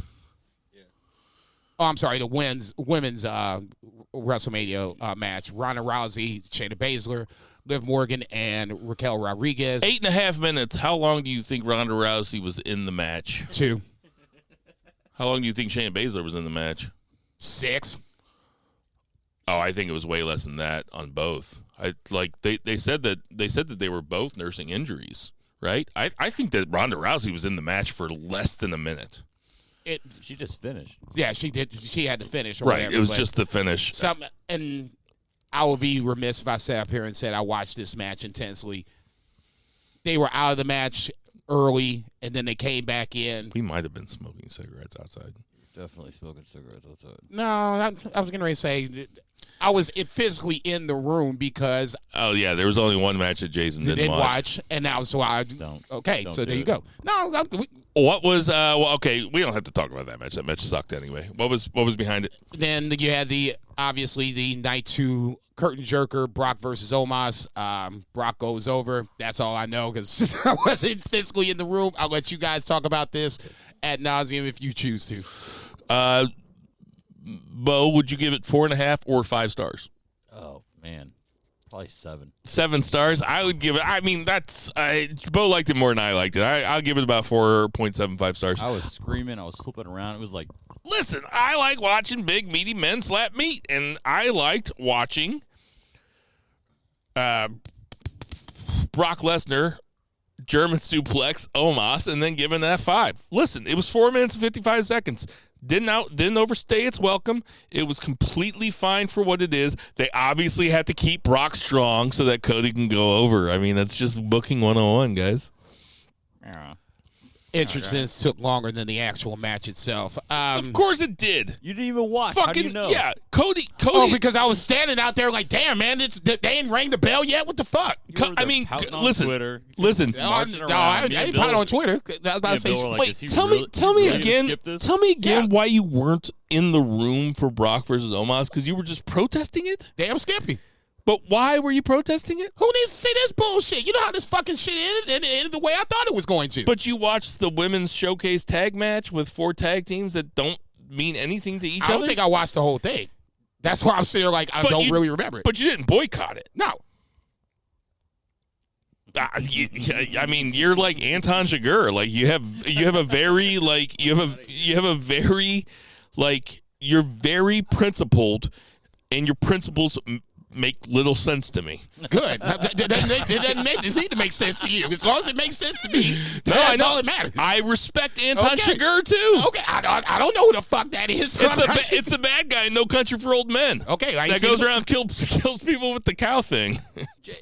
S4: Oh, I'm sorry, the women's WrestleMania match. Ronda Rousey, Shayna Baszler, Liv Morgan, and Raquel Rodriguez.
S3: 8.5 minutes. How long do you think Ronda Rousey was in the match?
S4: 2.
S3: How long do you think Shayna Baszler was in the match?
S4: 6.
S3: Oh, I think it was way less than that on both. They said that they were both nursing injuries, right? I think that Ronda Rousey was in the match for less than a minute.
S5: She just finished.
S4: Yeah, she did. She had to finish. Or
S3: right.
S4: whatever,
S3: it was just the finish.
S4: And I would be remiss if I sat up here and said I watched this match intensely. They were out of the match early, and then they came back in.
S3: We might have been smoking cigarettes outside.
S5: Definitely smoking cigarettes outside.
S4: No, I was going to say I was physically in the room because
S3: Oh yeah, there was only one match that Jason didn't watch.
S4: and now so I
S5: Don't.
S4: okay.
S5: Don't
S4: So
S5: do
S4: there you
S5: it.
S4: go. No,
S3: What was well? Okay, we don't have to talk about that match. That match sucked anyway. What was behind it?
S4: then you had obviously the night 2 curtain jerker, Brock versus Omos. Brock goes over. That's all I know because I wasn't physically in the room. I'll let you guys talk about this ad nauseum if you choose to.
S3: Bo, would you give it 4.5 or 5 stars?
S5: Oh man, probably 7.
S3: 7 stars. I would give it. I mean, Bo liked it more than I liked it. I'll give it about 4.75 stars.
S5: I was screaming. I was flipping around. It was like,
S3: Listen, I like watching big meaty men slap meat, and I liked watching Brock Lesnar German suplex Omos and then giving that 5. Listen, it was 4 minutes and 55 seconds. Didn't overstay its welcome. It was completely fine for what it is. They obviously had to keep Brock strong so that Cody can go over. I mean, that's just booking 101, guys.
S5: yeah.
S4: Entrances took longer than the actual match itself.
S3: Of course it did.
S5: You didn't even watch. How do you know?
S3: Yeah, Cody.
S4: Oh, because I was standing out there like, damn, man, they ain't rang the bell yet. What the fuck?
S5: You were there
S3: I mean,
S5: pouting on
S3: listen,
S5: Twitter.
S3: listen.
S4: No,
S5: Marching
S4: I
S5: around. Me and
S4: ain't
S5: Bill-
S4: pouting on Twitter. I was about to say,
S5: Bill were like,
S3: Wait,
S5: is he
S3: tell
S5: really-
S3: me
S5: really gonna
S3: again.
S5: skip this?
S3: Tell me again
S4: Yeah.
S3: why you weren't in the room for Brock versus Omos, because you were just protesting it.
S4: damn Skippy.
S3: But why were you protesting it?
S4: Who needs to see this bullshit? You know how this fucking shit ended? And it ended the way I thought it was going to.
S3: But you watched the women's showcase tag match with 4 tag teams that don't mean anything to each
S4: I
S3: other.
S4: don't think I watched the whole thing. That's why I'm sitting there like, I
S3: But
S4: don't
S3: you-
S4: really remember it.
S3: But you didn't boycott it.
S4: No.
S3: I mean, you're like Anton Chigurh. Like you have a very like you have a very like you're very principled, and your principles make little sense to me.
S4: Good. It need to make sense to you. As long as it makes sense to me,
S3: I
S4: that's
S3: know.
S4: all that matters.
S3: I respect Anton
S4: Okay.
S3: Chigurh too.
S4: Okay, I don't know who the fuck that is. So I'm not sure.
S3: It's a bad guy in No Country for Old Men.
S4: Okay, I ain't
S3: That
S4: seen
S3: goes
S4: him.
S3: around kills people with the cow thing.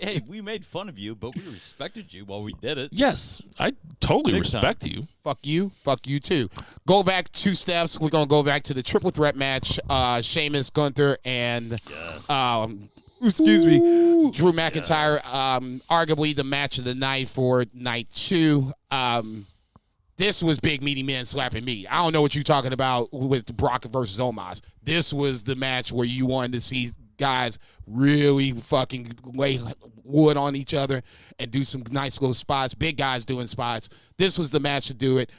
S5: Hey, we made fun of you, but we respected you while we did it.
S3: Yes, I totally
S5: Big
S3: respect you.
S4: Fuck you too. Go back 2 steps. We're gonna go back to the triple threat match. Sheamus, Gunther, and excuse me, Drew McIntyre. Arguably the match of the night for night 2. This was big meaty men slapping meat. I don't know what you're talking about with Brock versus Omos. This was the match where you wanted to see guys really fucking lay wood on each other and do some nice little spots. Big guys doing spots. This was the match to do it.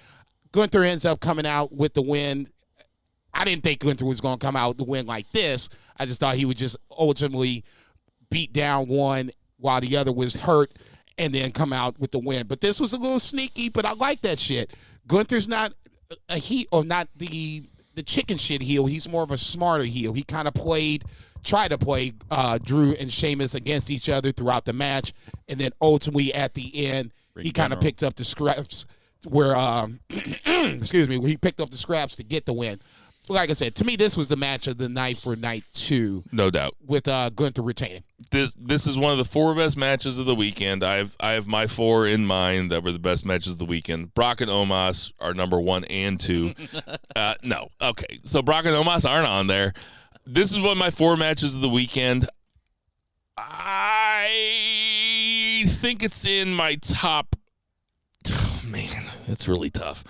S4: Gunther ends up coming out with the win. I didn't think Gunther was going to come out with the win like this. I just thought he would just ultimately beat down one while the other was hurt and then come out with the win. But this was a little sneaky, but I like that shit. Gunther's not a heel, or not the chicken shit heel. He's more of a smarter heel. He kind of tried to play Drew and Sheamus against each other throughout the match, and then ultimately at the end, he kind of picked up the scraps where, excuse me, where he picked up the scraps to get the win. Like I said, to me, this was the match of the night for night 2.
S3: No doubt.
S4: With Gunther retaining.
S3: This is one of the 4 best matches of the weekend. I have my 4 in mind that were the best matches of the weekend. Brock and Omos are number 1 and 2. No. Okay. So Brock and Omos aren't on there. This is one of my 4 matches of the weekend. I think it's in my top. Oh, man, it's really tough.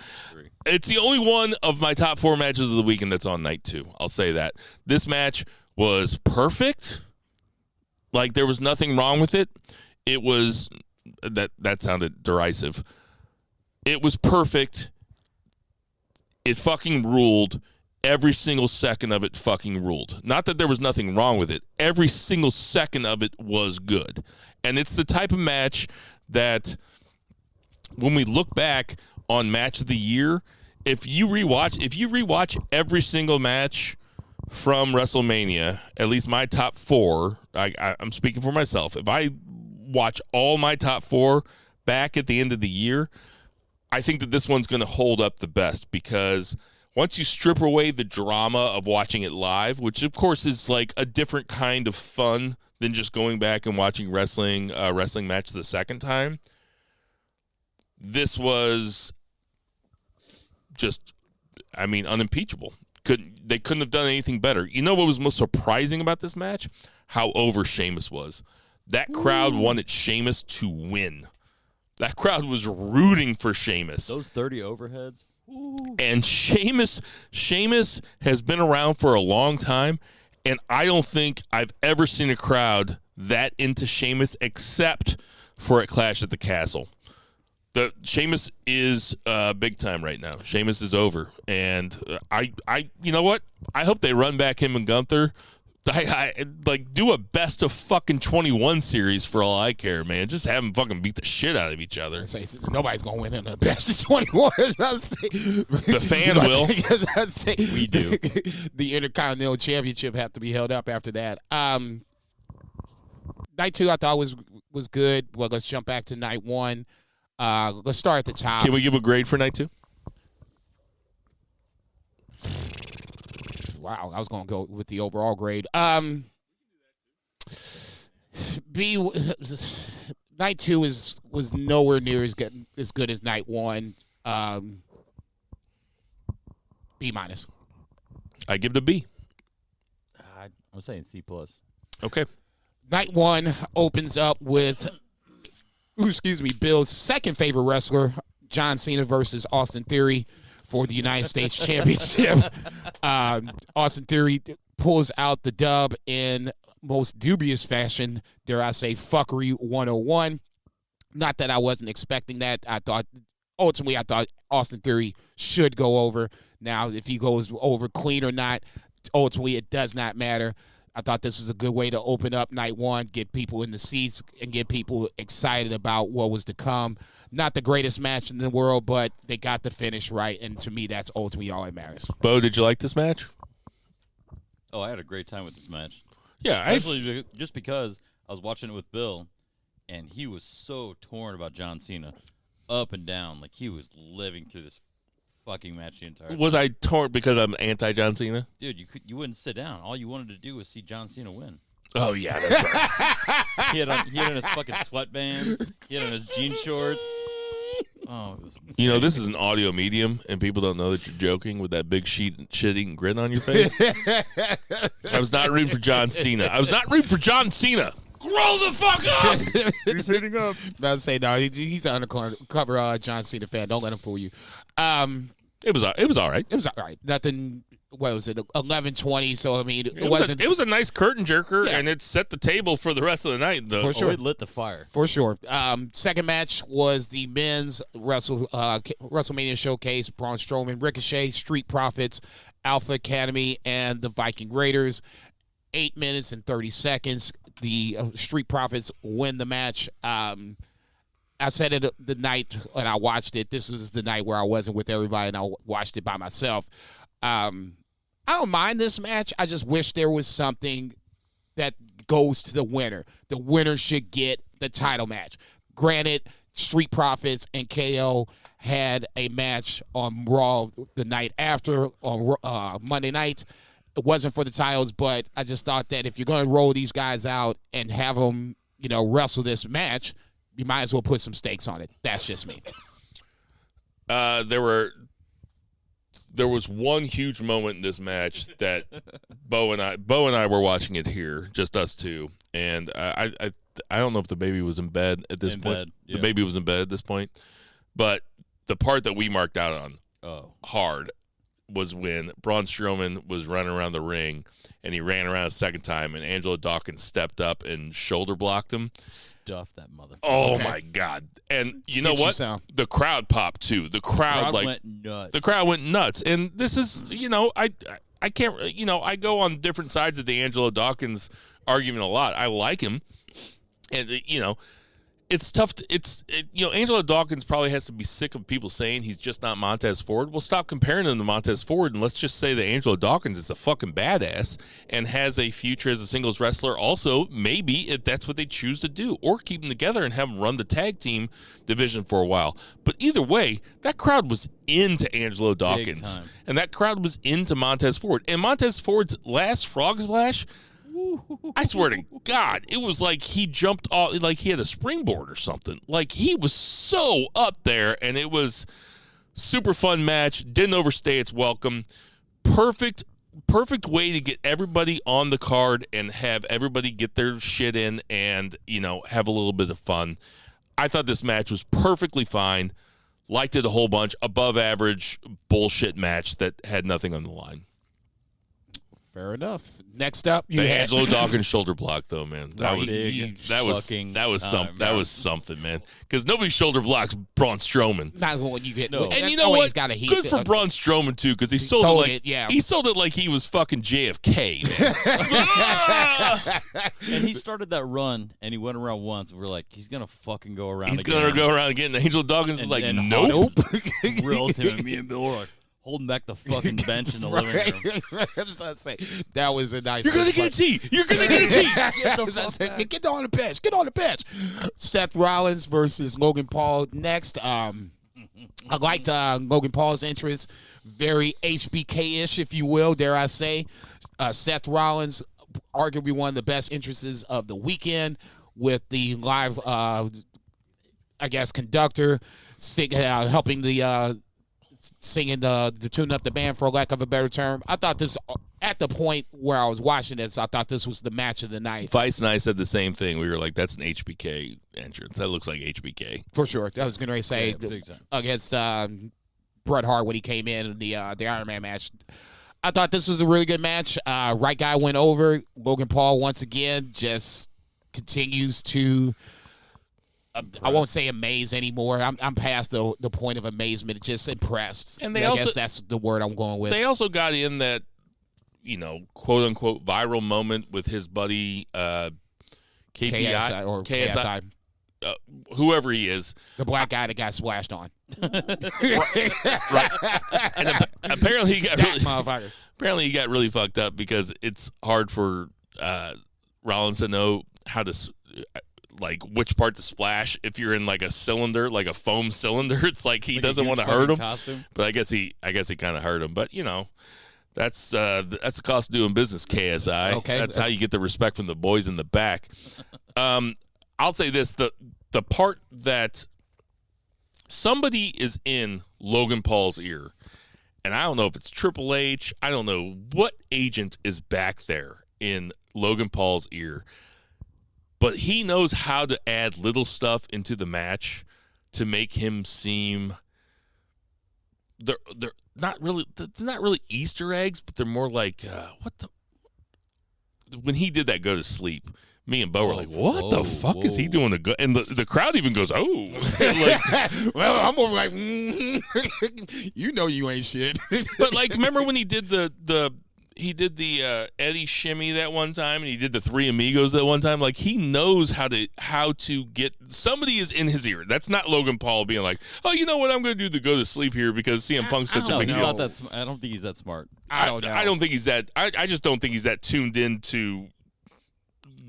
S3: It's the only one of my top 4 matches of the weekend that's on night 2. I'll say that. This match was perfect. Like, there was nothing wrong with it. It was that sounded derisive. It was perfect. It fucking ruled. Every single second of it fucking ruled. Not that there was nothing wrong with it. Every single second of it was good. And it's the type of match that when we look back on match of the year, if you rewatch every single match from WrestleMania, at least my top 4, I'm speaking for myself. If I watch all my top 4 back at the end of the year, I think that this one's going to hold up the best, because once you strip away the drama of watching it live, which of course is like a different kind of fun than just going back and watching wrestling match the second time, this was just I mean, unimpeachable. They couldn't have done anything better. You know what was most surprising about this match? How over Sheamus was. That crowd wanted Sheamus to win. That crowd was rooting for Sheamus.
S5: Those 30 overheads.
S3: And Sheamus has been around for a long time, and I don't think I've ever seen a crowd that into Sheamus except for at Clash at the Castle. The Sheamus is big time right now. Sheamus is over, and I you know what? I hope they run back him and Gunther. I like do a best of fucking 21 series for all I care, man. Just have them fucking beat the shit out of each other.
S4: Nobody's gonna win in the best of 21.
S3: The fan will.
S5: We do.
S4: The Intercontinental Championship have to be held up after that. Night 2 I thought was good. Well, let's jump back to night 1. Let's start at the top.
S3: Can we give a grade for night 2?
S4: Wow, I was going to go with the overall grade. Night 2 was nowhere near as good as night 1. B-.
S3: I give it a B.
S5: I'm saying C+.
S3: Okay.
S4: Night 1 opens up with, Bill's second favorite wrestler, John Cena versus Austin Theory for the United States Championship. Austin Theory pulls out the dub in most dubious fashion, dare I say, fuckery 101. Not that I wasn't expecting that. I thought Austin Theory should go over. Now, if he goes over clean or not, ultimately it does not matter. I thought this was a good way to open up night 1, get people in the seats, and get people excited about what was to come. Not the greatest match in the world, but they got the finish right, and to me, that's ultimately all that matters.
S3: Bo, did you like this match?
S5: Oh, I had a great time with this match.
S3: Yeah.
S5: Actually, just because I was watching it with Bill, and he was so torn about John Cena, up and down. Like, he was living through this fucking match the entire time.
S3: Was I torn because I'm anti-John Cena?
S5: Dude, you wouldn't sit down. All you wanted to do was see John Cena win.
S3: Oh, yeah, that's right.
S5: He had on his fucking sweatbands. He had on his jean shorts. Oh, it was insane.
S3: You know, this is an audio medium, and people don't know that you're joking with that big shit-eating grin on your face. I was not rooting for John Cena. Grow the fuck up!
S5: He's hitting up.
S4: I was say no. He's an undercover John Cena fan. Don't let him fool you.
S3: It was all right.
S4: It was all right. Nothing. What was it? 11:20. So I mean,
S3: It was a nice curtain jerker, and it set the table for the rest of the night.
S4: For sure,
S5: it lit the fire.
S4: For sure. Second match was the men's WrestleMania showcase. Braun Strowman, Ricochet, Street Profits, Alpha Academy, and the Viking Raiders. 8 minutes and 30 seconds. The Street Profits win the match. I said it the night when I watched it. This was the night where I wasn't with everybody and I watched it by myself. I don't mind this match. I just wish there was something that goes to the winner. The winner should get the title match. Granted, Street Profits and KO had a match on Raw the night after on Monday night. It wasn't for the titles, but I just thought that if you're going to roll these guys out and have them, wrestle this match, you might as well put some stakes on it. That's just me.
S3: There was one huge moment in this match that Bo and I were watching it here, just us two, and I don't know if the baby was in bed at this point.
S5: Yeah.
S3: The baby was in bed at this point, but the part that we marked out on hard was when Braun Strowman was running around the ring, and he ran around a second time, and Angelo Dawkins stepped up and shoulder blocked him.
S5: Stuff that motherfucker.
S3: Oh, my God. And you know what? The crowd popped, too. The crowd
S5: went nuts.
S3: The crowd went nuts. And this is, I can't, I go on different sides of the Angelo Dawkins argument a lot. I like him. And, it's tough. Angelo Dawkins probably has to be sick of people saying he's just not Montez Ford. Well, stop comparing him to Montez Ford, and let's just say that Angelo Dawkins is a fucking badass and has a future as a singles wrestler. Also, maybe if that's what they choose to do, or keep them together and have them run the tag team division for a while. But either way, that crowd was into Angelo Dawkins, and that crowd was into Montez Ford. And Montez Ford's last Frog Splash, I swear to God, it was like he jumped off, like he had a springboard or something. Like he was so up there, and it was Super fun match. Didn't overstay its welcome. Perfect way to get everybody on the card and have everybody get their shit in and, have a little bit of fun. I thought this match was perfectly fine. Liked it a whole bunch. Above average bullshit match that had nothing on the line.
S4: Fair enough. Next up,
S3: the Angelo Dawkins shoulder block, though, man. That was something, man. Because nobody shoulder blocks Braun Strowman.
S4: Not when you get.
S3: No. And you know what? Good for Braun Strowman too, because he sold it. He sold it like he was fucking JFK.
S5: And he started that run, and he went around once. And we're like, he's gonna fucking go around.
S3: He's gonna go around again. And Angelo Dawkins is like,
S5: nope. Grills him, and me and Bill were like, holding back the fucking bench in the living room.
S4: I was about to say, that was a nice.
S3: You're gonna get a tea. You're gonna get a tea.
S4: Get on the bench. Get on the bench. Seth Rollins versus Logan Paul next. I liked Logan Paul's entrance. Very HBK-ish, if you will, dare I say. Seth Rollins, arguably one of the best entrances of the weekend with the live, conductor helping the singing to tune up the band, for lack of a better term. I thought this, at the point where I was watching this, I thought this was the match of the night.
S3: Vice and I said the same thing. We were like, that's an HBK entrance. That looks like HBK.
S4: For sure. I was going to say against Bret Hart when he came in the Iron Man match. I thought this was a really good match. Right guy went over. Logan Paul, once again, just continues to... I won't say amaze anymore. I'm past the point of amazement. Just impressed. And I guess that's the word I'm going with.
S3: They also got in that, quote unquote viral moment with his buddy KSI, whoever he is,
S4: the black guy that got splashed on.
S3: Right. And apparently he got really fucked up because it's hard for Rollins to know how to. Like which part to splash if you're in like a cylinder, like a foam cylinder. It's like he doesn't want to hurt him. Costume. But I guess he kind of hurt him. But that's the cost of doing business, KSI. Okay. That's how you get the respect from the boys in the back. I'll say this, the part that somebody is in Logan Paul's ear, and I don't know if it's Triple H, I don't know what agent is back there in Logan Paul's ear. But he knows how to add little stuff into the match to make him seem they're not really Easter eggs, but they're more like when he did that go to sleep, me and Bo were like, what the fuck is he doing to go? And the crowd even goes, oh.
S4: Like, well, I'm over like, you ain't shit.
S3: But like, remember when he did the Eddie shimmy that one time, and he did the Three Amigos that one time. Like, he knows how to get somebody is in his ear. That's not Logan Paul being like, oh, you know what, I'm going to do the go to sleep here because CM Punk's such a big deal.
S5: I don't think he's that smart.
S3: I don't think he's that. I just don't think he's that tuned into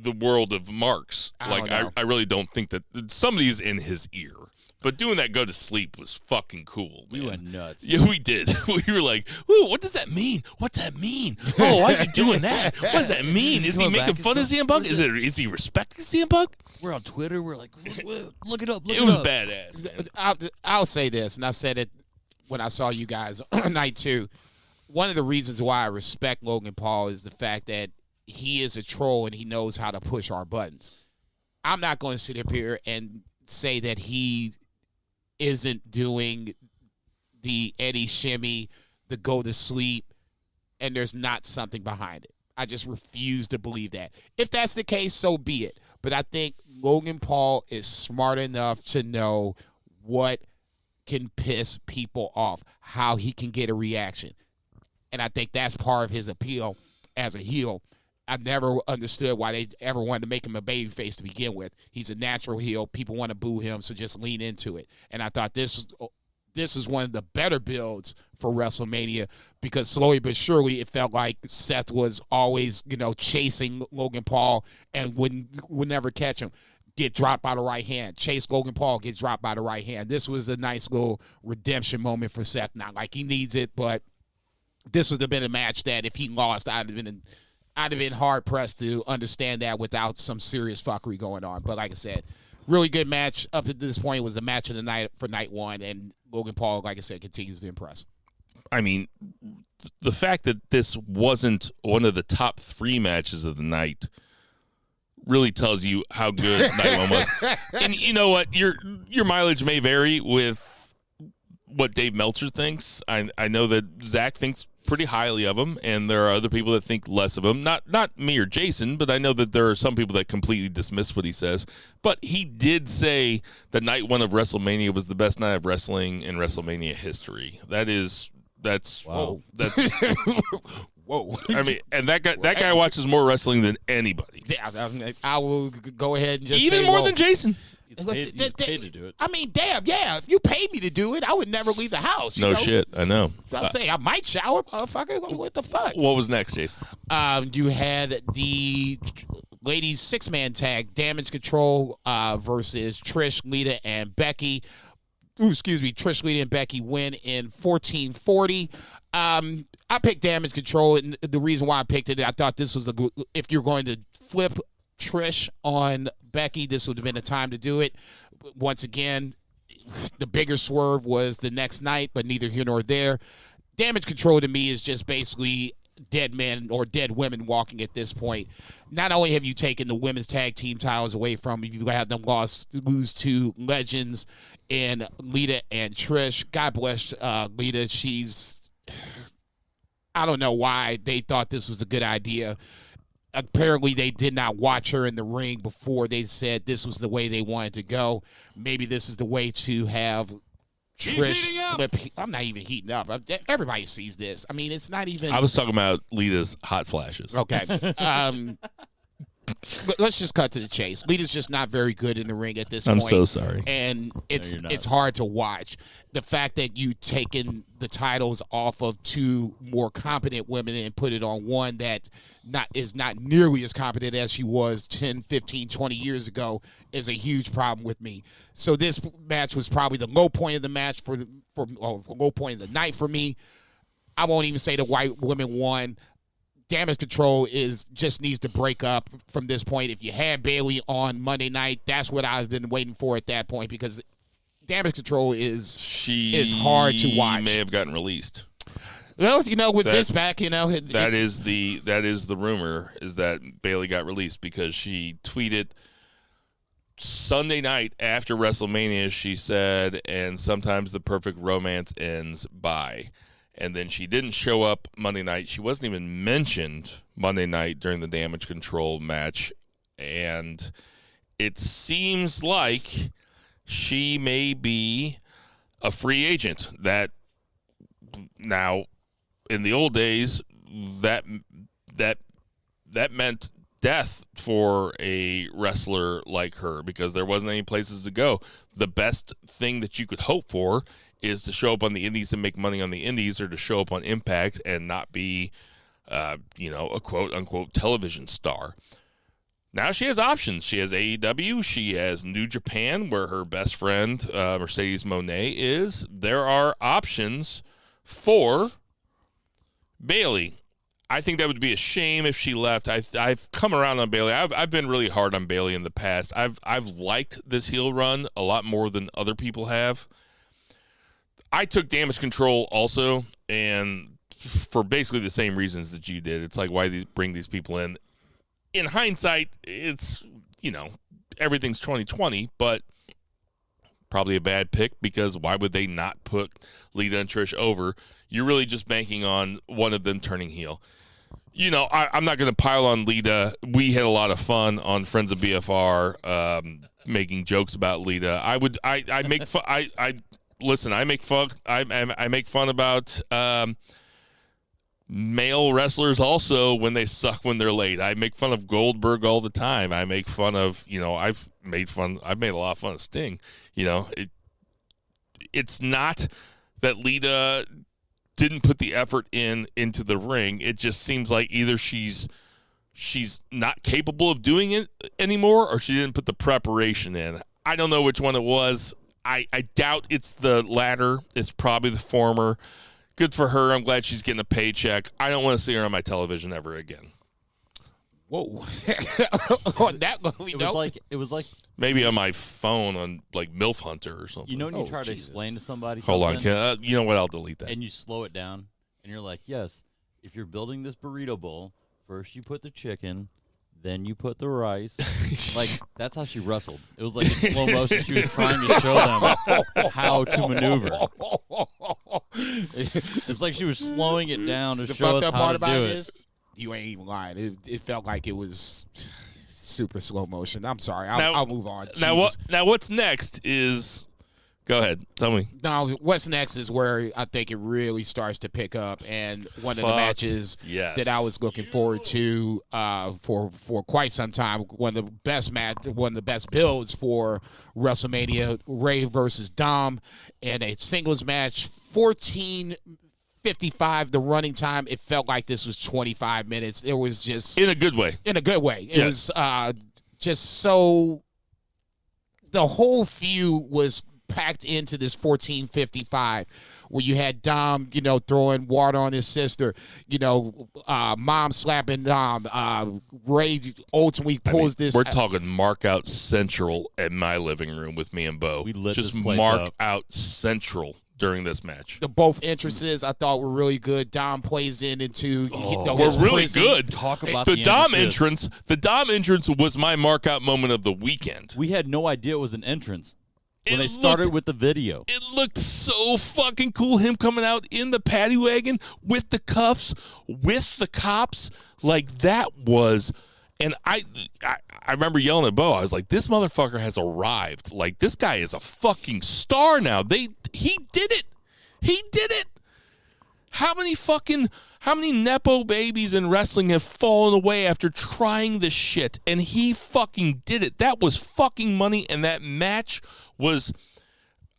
S3: the world of marks. I really don't think that somebody is in his ear. But doing that go to sleep was fucking cool, man.
S5: We went nuts.
S3: Yeah, we did. We were like, ooh, what does that mean? What's that mean? Oh, why is he doing that? What does that mean? Is he making fun of CM Punk? Is he respecting CM Punk?
S5: We're on Twitter. We're like, look it up.
S3: It was badass, man.
S4: I'll say this, and I said it when I saw you guys on night 2. One of the reasons why I respect Logan Paul is the fact that he is a troll and he knows how to push our buttons. I'm not going to sit up here and say that he isn't doing the Eddie shimmy, the go to sleep, and there's not something behind it. I just refuse to believe that. If that's the case, so be it. But I think Logan Paul is smart enough to know what can piss people off, how he can get a reaction. And I think that's part of his appeal as a heel. I've never understood why they ever wanted to make him a babyface to begin with. He's a natural heel. People want to boo him, so just lean into it. And I thought this is one of the better builds for WrestleMania because slowly but surely it felt like Seth was always, chasing Logan Paul and would never catch him. Get dropped by the right hand. Chase Logan Paul, gets dropped by the right hand. This was a nice little redemption moment for Seth. Not like he needs it, but this would have been a match that if he lost, I'd have been hard-pressed to understand that without some serious fuckery going on. But like I said, really good match up to this point. It was the match of the night for night one, and Logan Paul, like I said, continues to impress.
S3: I mean, the fact that this wasn't one of the top 3 matches of the night really tells you how good night one was. And you know what? Your mileage may vary with what Dave Meltzer thinks. I know that Zach thinks pretty highly of him, and there are other people that think less of him. Not me or Jason, but I know that there are some people that completely dismiss what he says. But he did say that night one of WrestleMania was the best night of wrestling in WrestleMania history. That's
S4: Whoa.
S3: That's
S4: Whoa.
S3: I mean, and that guy watches more wrestling than anybody.
S4: Yeah, I will go ahead and just
S3: even
S4: say,
S3: more
S4: whoa.
S3: than Jason.
S5: He's paid to do it.
S4: I mean, damn, yeah. If you paid me to do it, I would never leave the house. You
S3: No
S4: know?
S3: shit, I know.
S4: I'll say I might shower, motherfucker. What the fuck?
S3: What was next, Jason?
S4: You had the ladies 6-man tag, Damage Control versus Trish, Lita, and Becky. Trish, Lita, and Becky win in 1440. I picked Damage Control, and the reason why I picked it, I thought this was if you're going to flip Trish on Becky, this would have been the time to do it. Once again, the bigger swerve was the next night, but neither here nor there. Damage Control to me is just basically dead men or dead women walking at this point. Not only have you taken the women's tag team titles away from you, you have them lose to legends in Lita and Trish. God bless Lita. I don't know why they thought this was a good idea. Apparently, they did not watch her in the ring before they said this was the way they wanted to go. Maybe this is the way to have Trish flip. I'm not even heating up. Everybody sees this. I mean, it's not even.
S3: I was talking about Lita's hot flashes.
S4: Okay. Let's just cut to the chase. Lita's just not very good in the ring at this point.
S3: I'm so sorry.
S4: And it's
S5: you're not.
S4: it's hard to watch. The fact that you taken the titles off of 2 more competent women and put it on one that is not nearly as competent as she was 10, 15, 20 years ago is a huge problem with me. So this match was probably the low point of the match low point of the night for me. I won't even say the white women won. Damage Control just needs to break up from this point. If you had Bayley on Monday night, that's what I've been waiting for at that point, because Damage Control is hard to watch.
S3: She may have gotten released.
S4: Well, with this back,
S3: that is the rumor, is that Bayley got released because she tweeted Sunday night after WrestleMania. She said, "And sometimes the perfect romance ends by." And then she didn't show up Monday night. She wasn't even mentioned Monday night during the Damage Control match. And it seems like she may be a free agent. That now, in the old days, that meant death for a wrestler like her, because there wasn't any places to go. The best thing that you could hope for is to show up on the indies and make money on the indies, or to show up on Impact and not be, a quote-unquote television star. Now she has options. She has AEW. She has New Japan, where her best friend, Mercedes Moné, is. There are options for Bayley. I think that would be a shame if she left. I've come around on Bayley. I've been really hard on Bayley in the past. I've liked this heel run a lot more than other people have. I took Damage Control also, and for basically the same reasons that you did. It's like, why bring these people in? In hindsight, it's, everything's 2020, but probably a bad pick, because why would they not put Lita and Trish over? You're really just banking on one of them turning heel. I'm not going to pile on Lita. We had a lot of fun on Friends of BFR, making jokes about Lita. I make fun. I make fun about male wrestlers also when they suck when they're late. I make fun of Goldberg all the time. I make fun of, I've made a lot of fun of Sting. It's not that Lita didn't put the effort into the ring. It just seems like either she's not capable of doing it anymore, or she didn't put the preparation in. I don't know which one it was. I doubt it's the latter. It's probably the former. Good for her. I'm glad she's getting a paycheck. I don't want to see her on my television ever again.
S4: Whoa. On that movie,
S5: It was like
S3: Maybe on my phone on like MILF Hunter or something.
S5: you know when you try to
S4: Jesus.
S5: explain to somebody.
S3: Hold on,
S5: something,
S3: you know what? I'll delete that.
S5: and you slow it down, and you're like, yes, if you're building this burrito bowl, first you put the chicken, then you put the rice. Like, that's how she wrestled. It was like in slow motion. She was trying to show them how to maneuver. It's like she was slowing it down to
S4: The
S5: show
S4: fucked
S5: us
S4: up
S5: how
S4: part
S5: to
S4: about
S5: do
S4: it
S5: it.
S4: is, you ain't even lying. It felt like it was super slow motion. I'm sorry. I'll move on. Jesus.
S3: Now what's next is. Go ahead. Tell me.
S4: Now, what's next is where I think it really starts to pick up, and one of the matches that I was looking forward to for quite some time. One of the best builds for WrestleMania: Ray versus Dom, in a singles match. 14:55 the running time. It felt like this was 25 minutes. It was just
S3: In a good way.
S4: in a good way. It
S3: Yes.
S4: was just so. The whole feud was packed into this 14:55, where you had Dom, throwing water on his sister, mom slapping Dom. Ray ultimately pulls this.
S3: We're talking mark out central at my living room with me and Bo.
S5: We lit
S3: Just
S5: this place
S3: mark
S5: up.
S3: out central during this match.
S4: Both entrances I thought were really good. Dom plays into.
S3: We're really good.
S5: Talk about
S3: The Dom
S5: entrances.
S3: entrance. The Dom entrance was my mark out moment of the weekend.
S5: We had no idea it was an entrance when
S3: It
S5: they started
S3: looked-
S5: with the video.
S3: It looked so fucking cool. Him coming out in the paddy wagon with the cuffs, with the cops. Like, that was. And I remember yelling at Bo. I was like, this motherfucker has arrived. Like, this guy is a fucking star now. He did it. He did it. How many Nepo babies in wrestling have fallen away after trying this shit? And he fucking did it. That was fucking money. And that match was,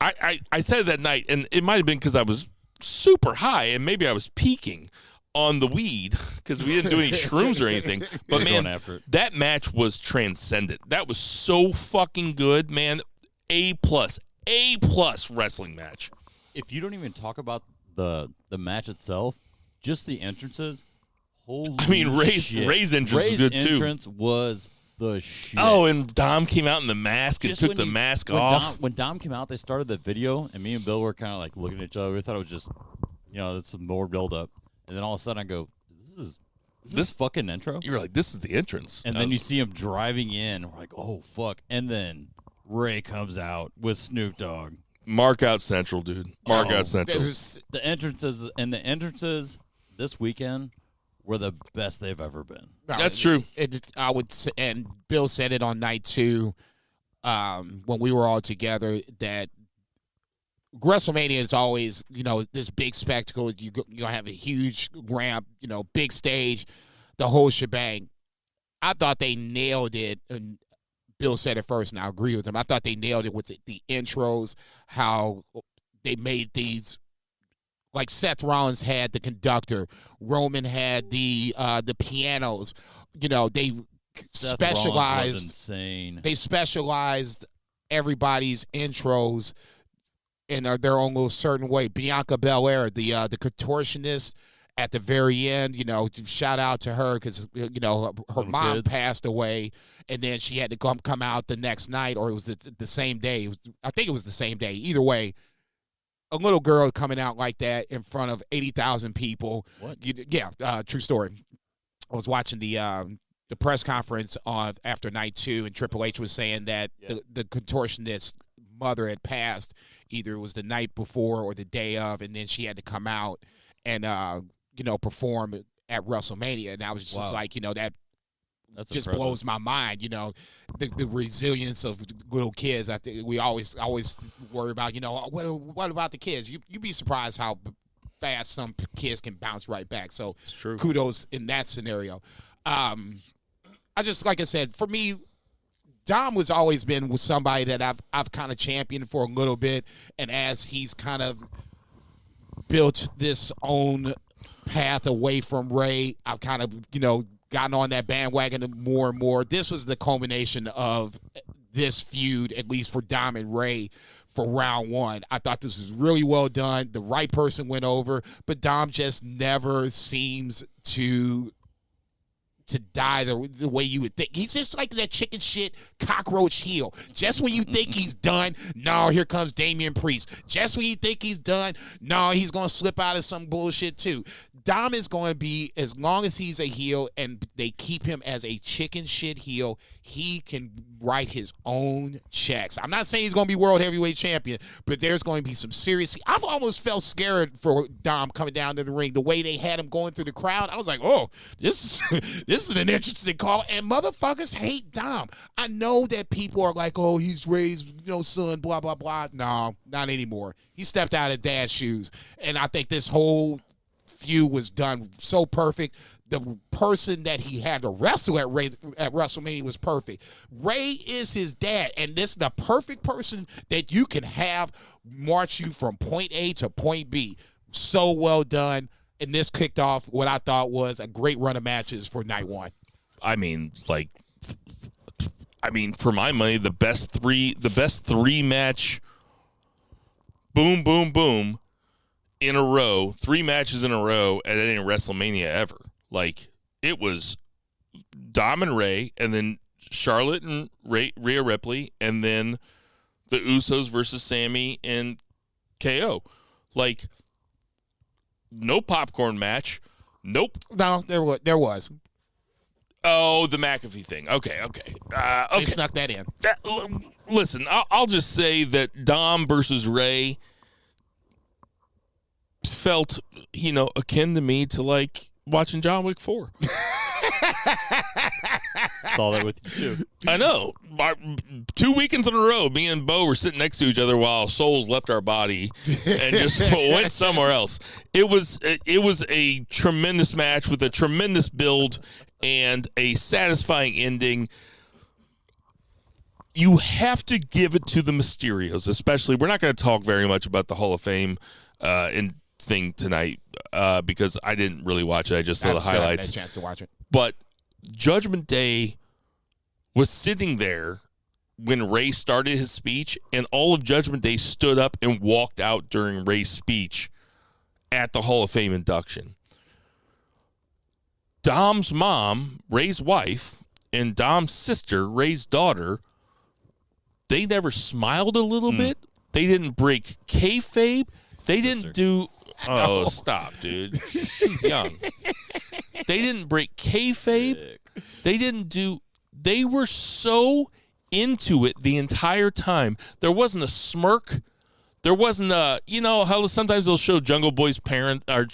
S3: I said it that night, and it might have been because I was super high and maybe I was peaking on the weed because we didn't do any shrooms or anything. But man,
S5: after it.
S3: that match was transcendent. That was so fucking good, man. A+ wrestling match.
S5: If you don't even talk about the match itself, just the entrances. Holy shit.
S3: Ray's entrance was good too.
S5: entrance was the shit.
S3: Oh, and Dom came out in the mask and
S5: Just
S3: took
S5: when
S3: the
S5: you-
S3: mask
S5: when
S3: off.
S5: When Dom came out, they started the video, and me and Bill were kind of like looking at each other. We thought it was just, it's some more build up, and then all of a sudden I go, "Is this fucking intro?"
S3: You were like, this is the entrance.
S5: And then you see him driving in. We're like, "Oh fuck!" And then Ray comes out with Snoop Dogg.
S3: Mark out Central, dude. Mark out
S4: There
S3: Central.
S4: was-
S5: The entrances this weekend were the best they've ever been.
S3: That's true.
S4: I would say, and Bill said it on night 2 when we were all together, that WrestleMania is always, this big spectacle. You have a huge ramp, big stage, the whole shebang. I thought they nailed it, and Bill said it first, and I agree with him. I thought they nailed it with the intros, how they made these. Like Seth Rollins had the conductor, Roman had the pianos. They
S5: Seth Rollins was
S4: specialized.
S5: insane.
S4: They specialized everybody's intros in their own little certain way. Bianca Belair, the contortionist at the very end, shout out to her because her mom
S5: kids.
S4: passed away, and then she had to come out the next night, or it was the same day. I think it was the same day. Either way. A little girl coming out like that in front of 80,000 people.
S5: What?
S4: True story. I was watching the press conference after night 2, and Triple H was saying that the contortionist's mother had passed. Either it was the night before or the day of, and then she had to come out and perform at WrestleMania. And I was just
S5: Wow.
S4: like, that
S5: That's
S4: just
S5: impressive.
S4: blows my mind. The resilience of little kids. I think we always worry about, what about the kids? You be surprised how fast some kids can bounce right back. So
S3: It's true.
S4: kudos in that scenario. I just, like I said, for me, Dom was always been with somebody that I've kind of championed for a little bit, and as he's kind of built this own path away from Ray, I've kind of gotten on that bandwagon more and more. This was the culmination of this feud, at least for Dom and Ray, for round 1. I thought this was really well done. The right person went over, but Dom just never seems to to die the way you would think. He's just like that chicken shit cockroach heel. Just when you think he's done, no, here comes Damian Priest. Just when you think he's done, no, he's going to slip out of some bullshit too. Dom is going to be, as long as he's a heel and they keep him as a chicken shit heel, he can write his own checks. I'm not saying he's going to be world heavyweight champion, but there's going to be some serious. I've almost felt scared for Dom coming down to the ring. The way they had him going through the crowd, I was like, oh, this is an interesting call. And motherfuckers hate Dom. I know that people are like, oh, he's Ray's, son, blah, blah, blah. No, not anymore. He stepped out of Dad's shoes. And I think this whole feud was done so perfect. The person that he had to wrestle at WrestleMania was perfect. Ray is his dad, and this is the perfect person that you can have march you from point A to point B. So well done. And this kicked off what I thought was a great run of matches for night one.
S3: I mean, for my money, the best three match, boom, boom, boom, in a row, 3 matches in a row at any WrestleMania ever. Like, it was Dom and Ray, and then Charlotte and Rhea Ripley, and then the Usos versus Sammy and KO. Like, no popcorn match. Nope.
S4: No, there was.
S3: Oh, the McAfee thing. Okay.
S4: They snuck that in.
S3: Listen, I'll just say that Dom versus Ray felt, akin to me to, like, watching John Wick 4.
S5: Saw that with you, too.
S3: I know. 2 weekends in a row, me and Bo were sitting next to each other while souls left our body and just went somewhere else. It was a tremendous match with a tremendous build and a satisfying ending. You have to give it to the Mysterios, especially. We're not going to talk very much about the Hall of Fame thing tonight because I didn't really watch it. I just saw the highlights.
S4: I had a chance to watch it.
S3: But Judgment Day was sitting there when Ray started his speech, and all of Judgment Day stood up and walked out during Ray's speech at the Hall of Fame induction. Dom's mom, Ray's wife, and Dom's sister, Ray's daughter, they never smiled a little bit. They didn't break kayfabe. They didn't do... Oh, stop, dude. She's young. They didn't break kayfabe. They didn't do... They were so into it the entire time. There wasn't a smirk. There wasn't a... how sometimes they'll show Jungle Boy's parent... Or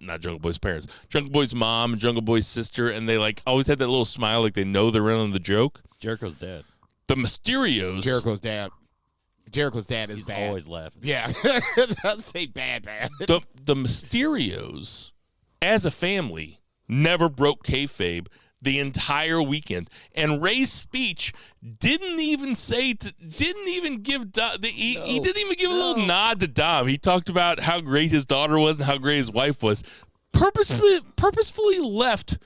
S3: not Jungle Boy's parents. Jungle Boy's mom and Jungle Boy's sister, and they, like, always had that little smile like they know they're in on the joke.
S5: Jericho's dad.
S3: The Mysterios...
S4: Jericho's dad is
S5: He's
S4: bad.
S5: always laughing.
S4: Yeah. I'll say bad.
S3: The Mysterios, as a family, never broke kayfabe the entire weekend. And Ray's speech didn't even give Dom, he didn't even give a little nod to Dom. He talked about how great his daughter was and how great his wife was. Purposefully left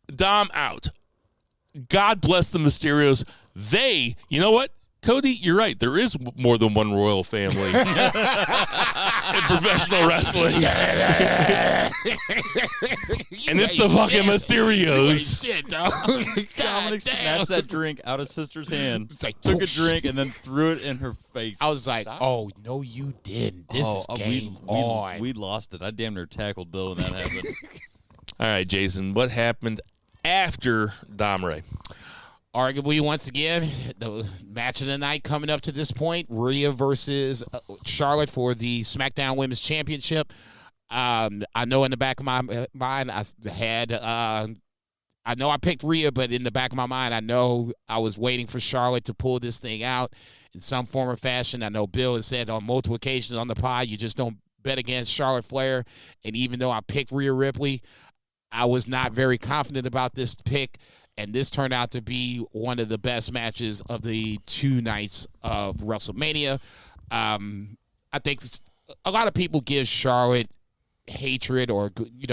S3: Dom out. God bless the Mysterios. You know what? Cody, you're right. There is more than one royal family in professional wrestling. And it's the fucking Mysterios.
S4: Shit, dog.
S5: Dominic snatched that drink out of sister's hand,
S4: like,
S5: took a drink, and then threw it in her face.
S4: I was like, oh, no, you didn't. This is game on.
S5: We lost it. I damn near tackled Bill when that happened.
S3: All right, Jason, what happened after Dom Ray?
S4: Arguably, once again, the match of the night coming up to this point, Rhea versus Charlotte for the SmackDown Women's Championship. I know in the back of my mind, I know I picked Rhea, but in the back of my mind, I know I was waiting for Charlotte to pull this thing out in some form or fashion. I know Bill has said on multiple occasions on the pod, you just don't bet against Charlotte Flair. And even though I picked Rhea Ripley, I was not very confident about this pick. And this turned out to be one of the best matches of the 2 nights of WrestleMania. I think a lot of people give Charlotte hatred or,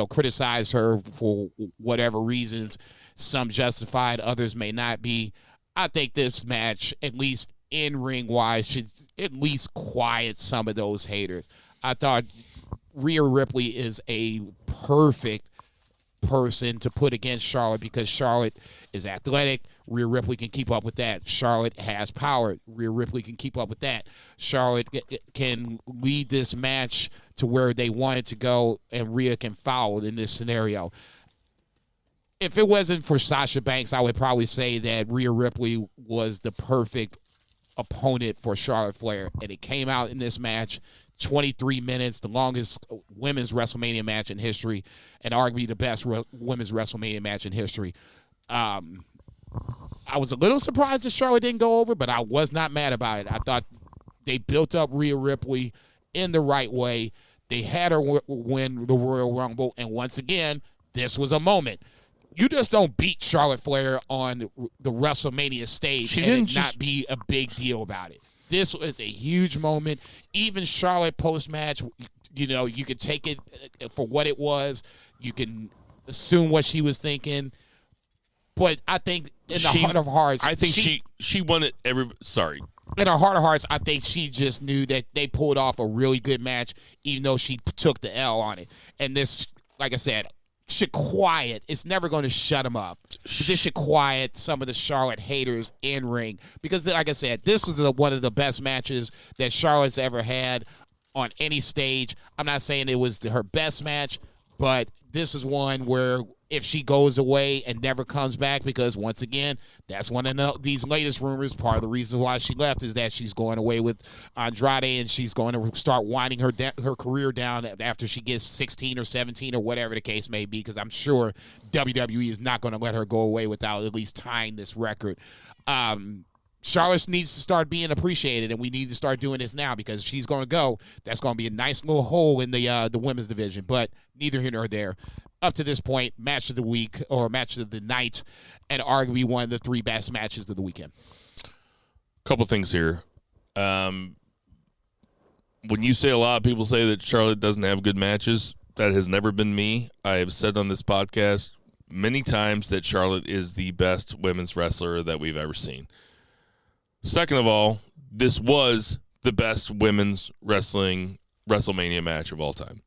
S4: criticize her for whatever reasons. Some justified, others may not be. I think this match, at least in-ring wise, should at least quiet some of those haters. I thought Rhea Ripley is a perfect person to put against Charlotte because Charlotte is athletic. Rhea Ripley can keep up with that. Charlotte has power. Rhea Ripley can keep up with that. Charlotte can lead this match to where they want it to go, and Rhea can foul in this scenario. If it wasn't for Sasha Banks, I would probably say that Rhea Ripley was the perfect opponent for Charlotte Flair, and it came out in this match. 23 minutes, the longest women's WrestleMania match in history, and arguably the best women's WrestleMania match in history. I was a little surprised that Charlotte didn't go over, but I was not mad about it. I thought they built up Rhea Ripley in the right way. They had her win the Royal Rumble, and once again, this was a moment. You just don't beat Charlotte Flair on the WrestleMania stage not be a big deal about it. This was a huge moment. Even Charlotte post-match, you could take it for what it was. You can assume what she was thinking. But I think in the heart of hearts,
S3: I think she wanted sorry.
S4: In her heart of hearts, I think she just knew that they pulled off a really good match, even though she took the L on it. And this, like I said, should quiet. It's never going to shut them up. But this should quiet some of the Charlotte haters in ring because, like I said, this was one of the best matches that Charlotte's ever had on any stage. I'm not saying it was her best match, but this is one where if she goes away and never comes back, because once again, that's one of these latest rumors. Part of the reason why she left is that she's going away with Andrade and she's going to start winding her career down after she gets 16 or 17 or whatever the case may be, because I'm sure WWE is not going to let her go away without at least tying this record. Charlotte needs to start being appreciated, and we need to start doing this now because she's going to go. That's going to be a nice little hole in the women's division, but neither here nor there. Up to this point, match of the week or match of the night, and arguably one of the three best matches of the weekend.
S3: Couple things here. When you say a lot of people say that Charlotte doesn't have good matches, that has never been me. I have said on this podcast many times that Charlotte is the best women's wrestler that we've ever seen. Second of all, this was the best women's wrestling WrestleMania match of all time.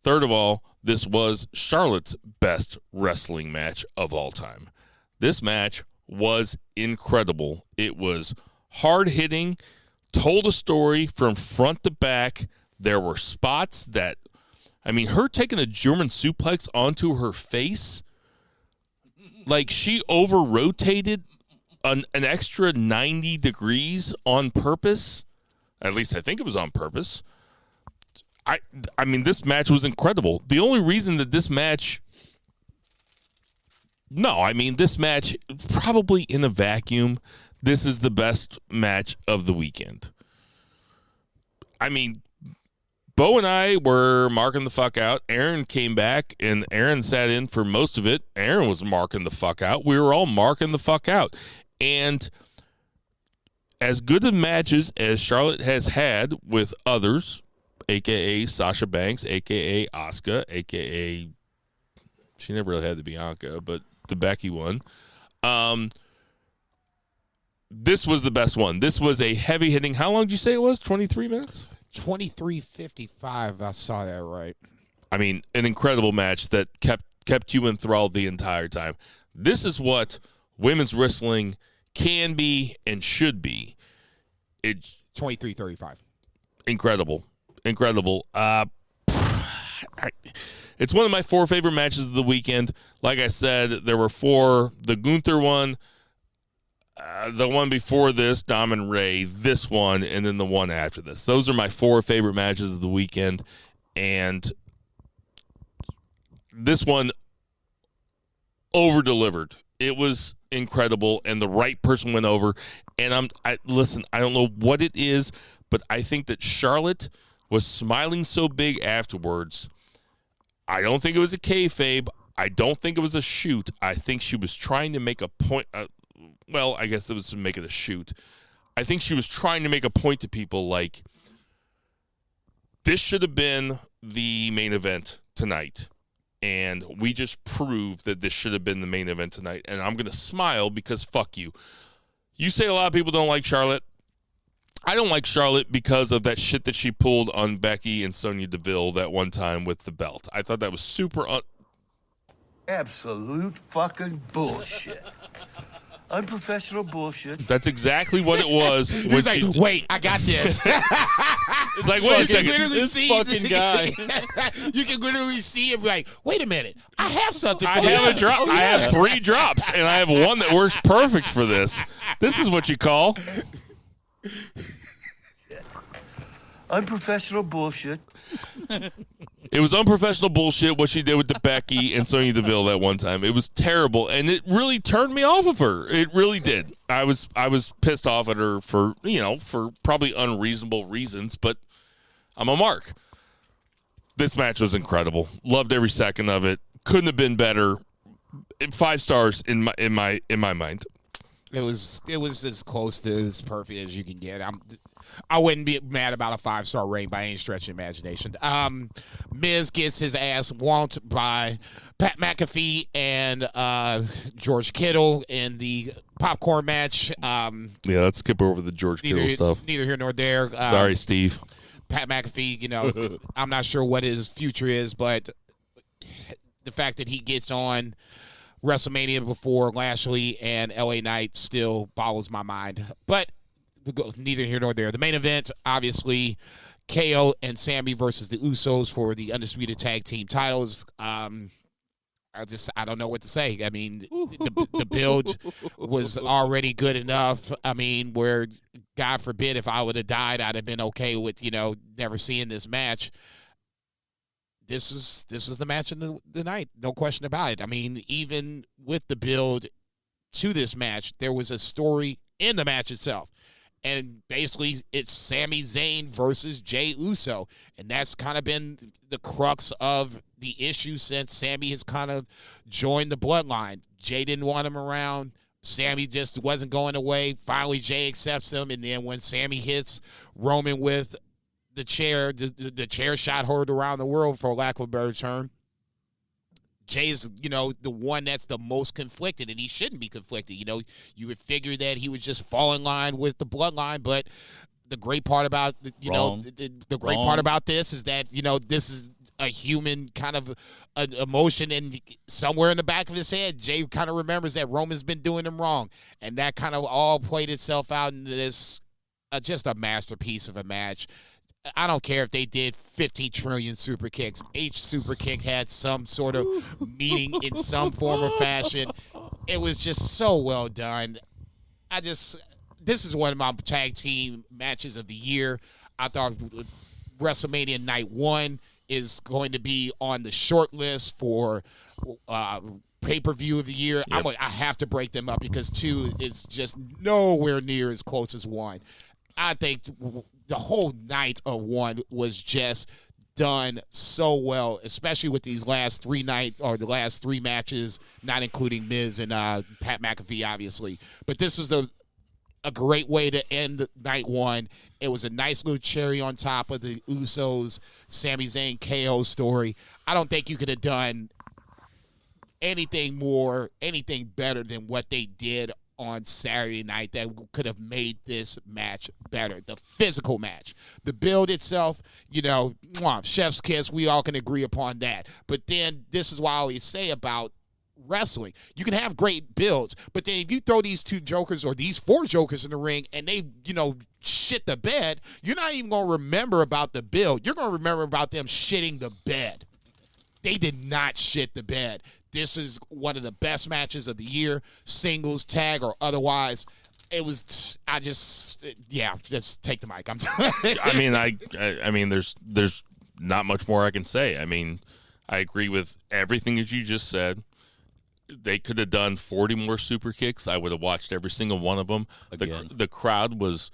S3: Third of all, this was Charlotte's best wrestling match of all time. This match was incredible. It was hard-hitting, told a story from front to back. There were spots that, her taking a German suplex onto her face, like she over-rotated an extra 90 degrees on purpose. At least I think it was on purpose. This match was incredible. The only reason that this match probably in a vacuum, this is the best match of the weekend. Bo and I were marking the fuck out. Aaron came back, and Aaron sat in for most of it. Aaron was marking the fuck out. We were all marking the fuck out. And as good of matches as Charlotte has had with others, a.k.a. Sasha Banks, a.k.a. Asuka, a.k.a. she never really had the Bianca, but the Becky one. This was the best one. This was a heavy-hitting. How long did you say it was? 23 minutes?
S4: 23:55. I saw that right.
S3: An incredible match that kept you enthralled the entire time. This is what women's wrestling can be and should be. It's
S4: 23:35.
S3: Incredible. It's one of my four favorite matches of the weekend. Like I said, there were four. The Gunther one, the one before this, Dom and Ray, this one, and then the one after this. Those are my four favorite matches of the weekend. And this one over-delivered. It was incredible, and the right person went over. And listen, I don't know what it is, but I think that Charlotte was smiling so big afterwards. I don't think it was a kayfabe. I don't think it was a shoot. I think she was trying to make a point. I guess it was to make it a shoot. I think she was trying to make a point to people like, this should have been the main event tonight. And we just proved that this should have been the main event tonight. And I'm going to smile because fuck you. You say a lot of people don't like Charlotte. I don't like Charlotte because of that shit that she pulled on Becky and Sonya Deville that one time with the belt. I thought that was super
S6: Absolute fucking bullshit. Unprofessional bullshit.
S3: That's exactly what it was.
S4: He's like, wait, I got this.
S3: It's like, wait a second.
S5: This fucking guy.
S4: You can literally see him like, wait a minute, I have something.
S3: I have a drop. I have 3 drops, and I have one that works perfect for this. This is what you call
S6: Unprofessional bullshit.
S3: It was unprofessional bullshit what she did with the Becky and Sonya Deville that one time. It was terrible, and it really turned me off of her. It really did. I was pissed off at her for probably unreasonable reasons, but I'm a mark. This match was incredible. Loved every second of it. Couldn't have been better. 5 stars in my mind.
S4: It was as close to as perfect as you can get. I wouldn't be mad about a 5-star rating by any stretch of imagination. Miz gets his ass whomped by Pat McAfee and George Kittle in the popcorn match.
S3: Yeah, let's skip over the George Kittle stuff.
S4: Neither here nor there.
S3: Sorry, Steve.
S4: Pat McAfee, I'm not sure what his future is, but the fact that he gets on WrestleMania before Lashley and LA Knight still boggles my mind. But neither here nor there. The main event, obviously, KO and Sammy versus the Usos for the Undisputed Tag Team titles. I don't know what to say. I mean, the build was already good enough. I mean, where, God forbid, if I would have died, I'd have been okay with, never seeing this match. This was the match of the night, no question about it. I mean, even with the build to this match, there was a story in the match itself. And basically, it's Sami Zayn versus Jey Uso. And that's kind of been the crux of the issue since Sami has kind of joined the bloodline. Jey didn't want him around. Sami just wasn't going away. Finally, Jey accepts him. And then when Sami hits Roman with the chair, the chair shot heard around the world, for lack of a better term, Jay's, the one that's the most conflicted, and he shouldn't be conflicted. You would figure that he would just fall in line with the bloodline, but the great part about, the great part about this is that, this is a human kind of emotion, and somewhere in the back of his head, Jay kind of remembers that Roman's been doing him wrong, and that kind of all played itself out into this, just a masterpiece of a match. I don't care if they did 15 trillion super kicks. Each super kick had some sort of meaning in some form or fashion. It was just so well done. This is one of my tag team matches of the year. I thought WrestleMania Night 1 is going to be on the short list for pay-per-view of the year. Yep. I have to break them up because 2 is just nowhere near as close as 1. I think the whole night of 1 was just done so well, especially with these last 3 nights, or the last 3 matches, not including Miz and Pat McAfee, obviously. But this was a great way to end night 1. It was a nice little cherry on top of the Usos, Sami Zayn, KO story. I don't think you could have done anything better than what they did on Saturday night that could have made this match better. The physical match. The build itself, chef's kiss, we all can agree upon that. But then this is what I always say about wrestling. You can have great builds, but then if you throw these 2 jokers or these 4 jokers in the ring and they, shit the bed, you're not even going to remember about the build. You're going to remember about them shitting the bed. They did not shit the bed. This is one of the best matches of the year, singles, tag, or otherwise. It was, just take the mic. I'm
S3: I mean, there's not much more I can say. I mean, I agree with everything that you just said. They could have done 40 more super kicks. I would have watched every single one of them. The crowd was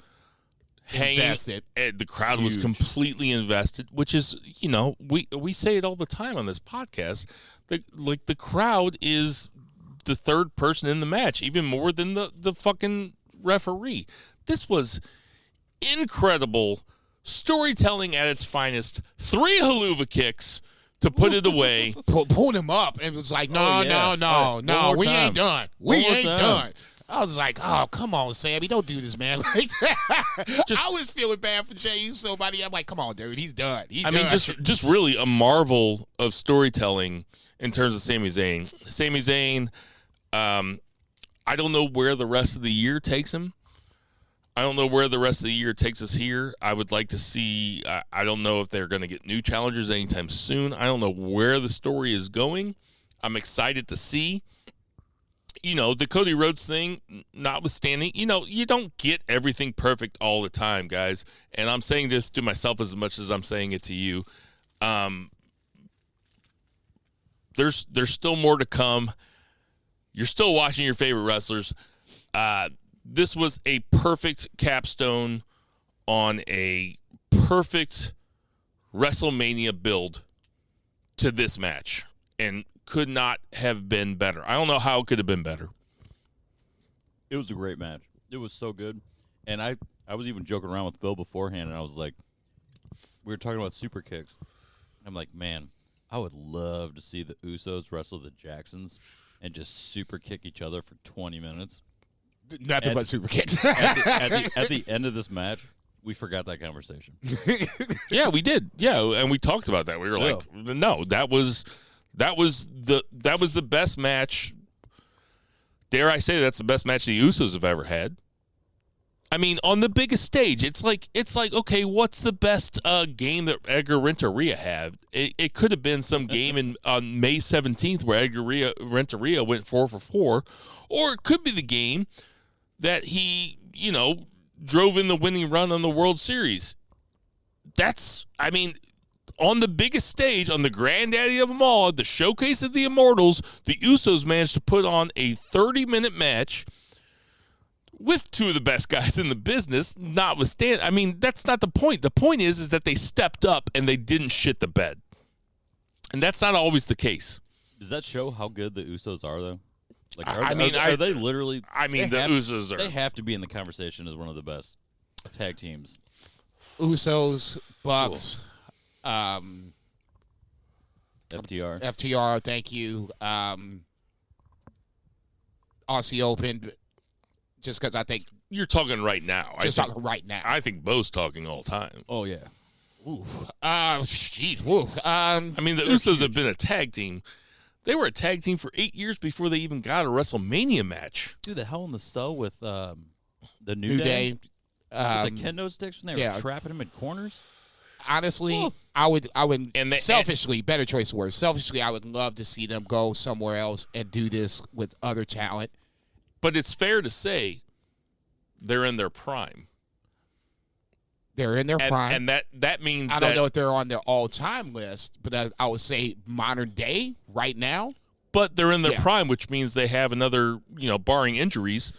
S3: invested. The crowd was completely invested, which is, we say it all the time on this podcast. The crowd is the third person in the match, even more than the fucking referee. This was incredible storytelling at its finest. 3 haluva kicks to put it away.
S4: Pulled him up and was like, no, we ain't done. We ain't done. I was like, oh, come on, Sammy, don't do this, man. Like that. I was feeling bad for Jey Uso, buddy. I'm like, come on, dude, he's done. I
S3: mean, just really a marvel of storytelling in terms of Sami Zayn. Sami Zayn, I don't know where the rest of the year takes him. I don't know where the rest of the year takes us here. I would like to see, I don't know if they're going to get new challengers anytime soon. I don't know where the story is going. I'm excited to see. You know, the Cody Rhodes thing, notwithstanding, you know, you don't get everything perfect all the time, guys. And I'm saying this to myself as much as I'm saying it to you. There's still more to come. You're still watching your favorite wrestlers. This was a perfect capstone on a perfect WrestleMania build to this match. And could not have been better. I don't know how it could have been better.
S5: It was a great match. It was so good. And I was even joking around with Bill beforehand, and I was like, we were talking about super kicks. I'm like, man, I would love to see the Usos wrestle the Jacksons and just super kick each other for 20 minutes.
S4: Nothing but super kicks.
S5: At the end of this match, we forgot that conversation.
S3: Yeah, we did. Yeah, and we talked about that. We were like, no, that was the best match. Dare I say that's the best match the Usos have ever had. I mean, on the biggest stage, it's like okay, what's the best game that Edgar Renteria had? It could have been some game on May 17th where Edgar Renteria went 4 for 4, or it could be the game that he, you know, drove in the winning run on the World Series. I mean, on the biggest stage, on the granddaddy of them all, the showcase of the Immortals, the Usos managed to put on a 30-minute match with two of the best guys in the business, notwithstanding. I mean, that's not the point. The point is that they stepped up and they didn't shit the bed. And that's not always the case.
S5: Does that show how good the Usos are, though? Like,
S3: are
S5: they literally...
S3: I mean, the Usos are...
S5: They have to be in the conversation as one of the best tag teams.
S4: Usos, Bucks...
S5: FTR,
S4: thank you. Aussie Open, just because I think
S3: you're talking right now.
S4: Talking right now.
S3: I think Bo's talking all time.
S5: Oh yeah.
S4: Ooh. Jeez. Woo.
S3: I mean, the Usos have been a tag team. They were a tag team for 8 years before they even got a WrestleMania match.
S5: Dude, the Hell in the Cell with the New
S4: Day.
S5: With the kendo sticks when they were trapping him in corners.
S4: Honestly, I would selfishly, better choice of words. Selfishly, I would love to see them go somewhere else and do this with other talent.
S3: But it's fair to say they're in their prime.
S4: They're in their prime.
S3: And that means
S4: I don't know if they're on their all-time list, but I would say modern day right now.
S3: But they're in their prime, which means they have another, barring injuries,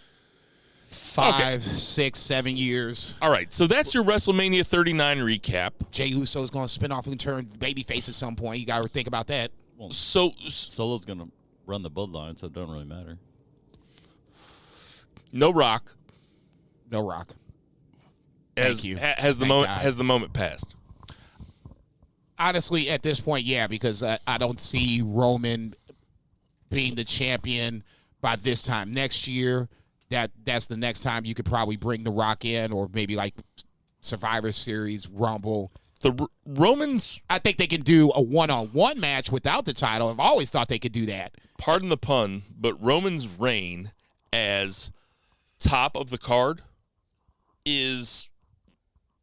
S4: 5, 6, 7 years.
S3: All right, so that's your WrestleMania 39 recap.
S4: Jey Uso's going to spin off and turn babyface at some point. You got to think about that.
S5: Well, Solo's going to run the bloodline, so it doesn't really matter.
S3: No Rock.
S4: Thank you.
S3: Has the moment passed?
S4: Honestly, at this point, yeah, because I don't see Roman being the champion by this time next year. That's the next time you could probably bring The Rock in, or maybe like Survivor Series, Rumble.
S3: The Romans...
S4: I think they can do a one-on-one match without the title. I've always thought they could do that.
S3: Pardon the pun, but Roman's reign as top of the card is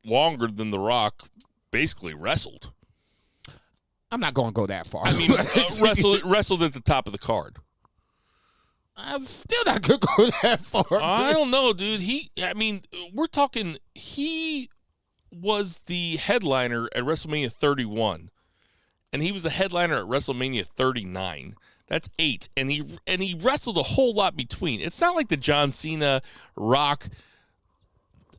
S3: longer than The Rock basically wrestled.
S4: I'm not going to go that far.
S3: I mean, wrestled at the top of the card.
S4: I'm still not going to go that far.
S3: I don't know, dude. We're talking, he was the headliner at WrestleMania 31, and he was the headliner at WrestleMania 39. That's 8, and he wrestled a whole lot between. It's not like the John Cena, Rock,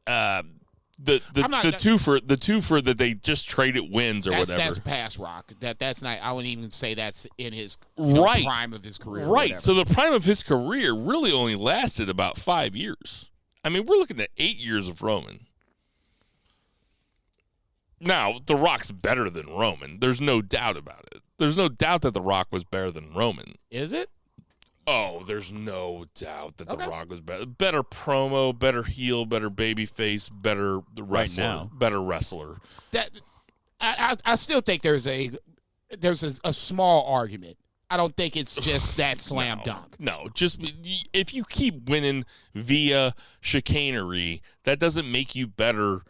S3: the twofer that they just traded wins or whatever.
S4: That's past Rock. That's not. I wouldn't even say that's in his prime of his career.
S3: Right. So the prime of his career really only lasted about 5 years. I mean, we're looking at 8 years of Roman. Now, The Rock's better than Roman. There's no doubt about it. There's no doubt that The Rock was better than Roman.
S4: Is it?
S3: Oh, there's no doubt that The Rock was better. Better promo, better heel, better babyface, better wrestler,
S5: now.
S3: better wrestler.
S4: That I still think there's a small argument. I don't think it's just that slam dunk.
S3: No, just if you keep winning via chicanery, that doesn't make you better.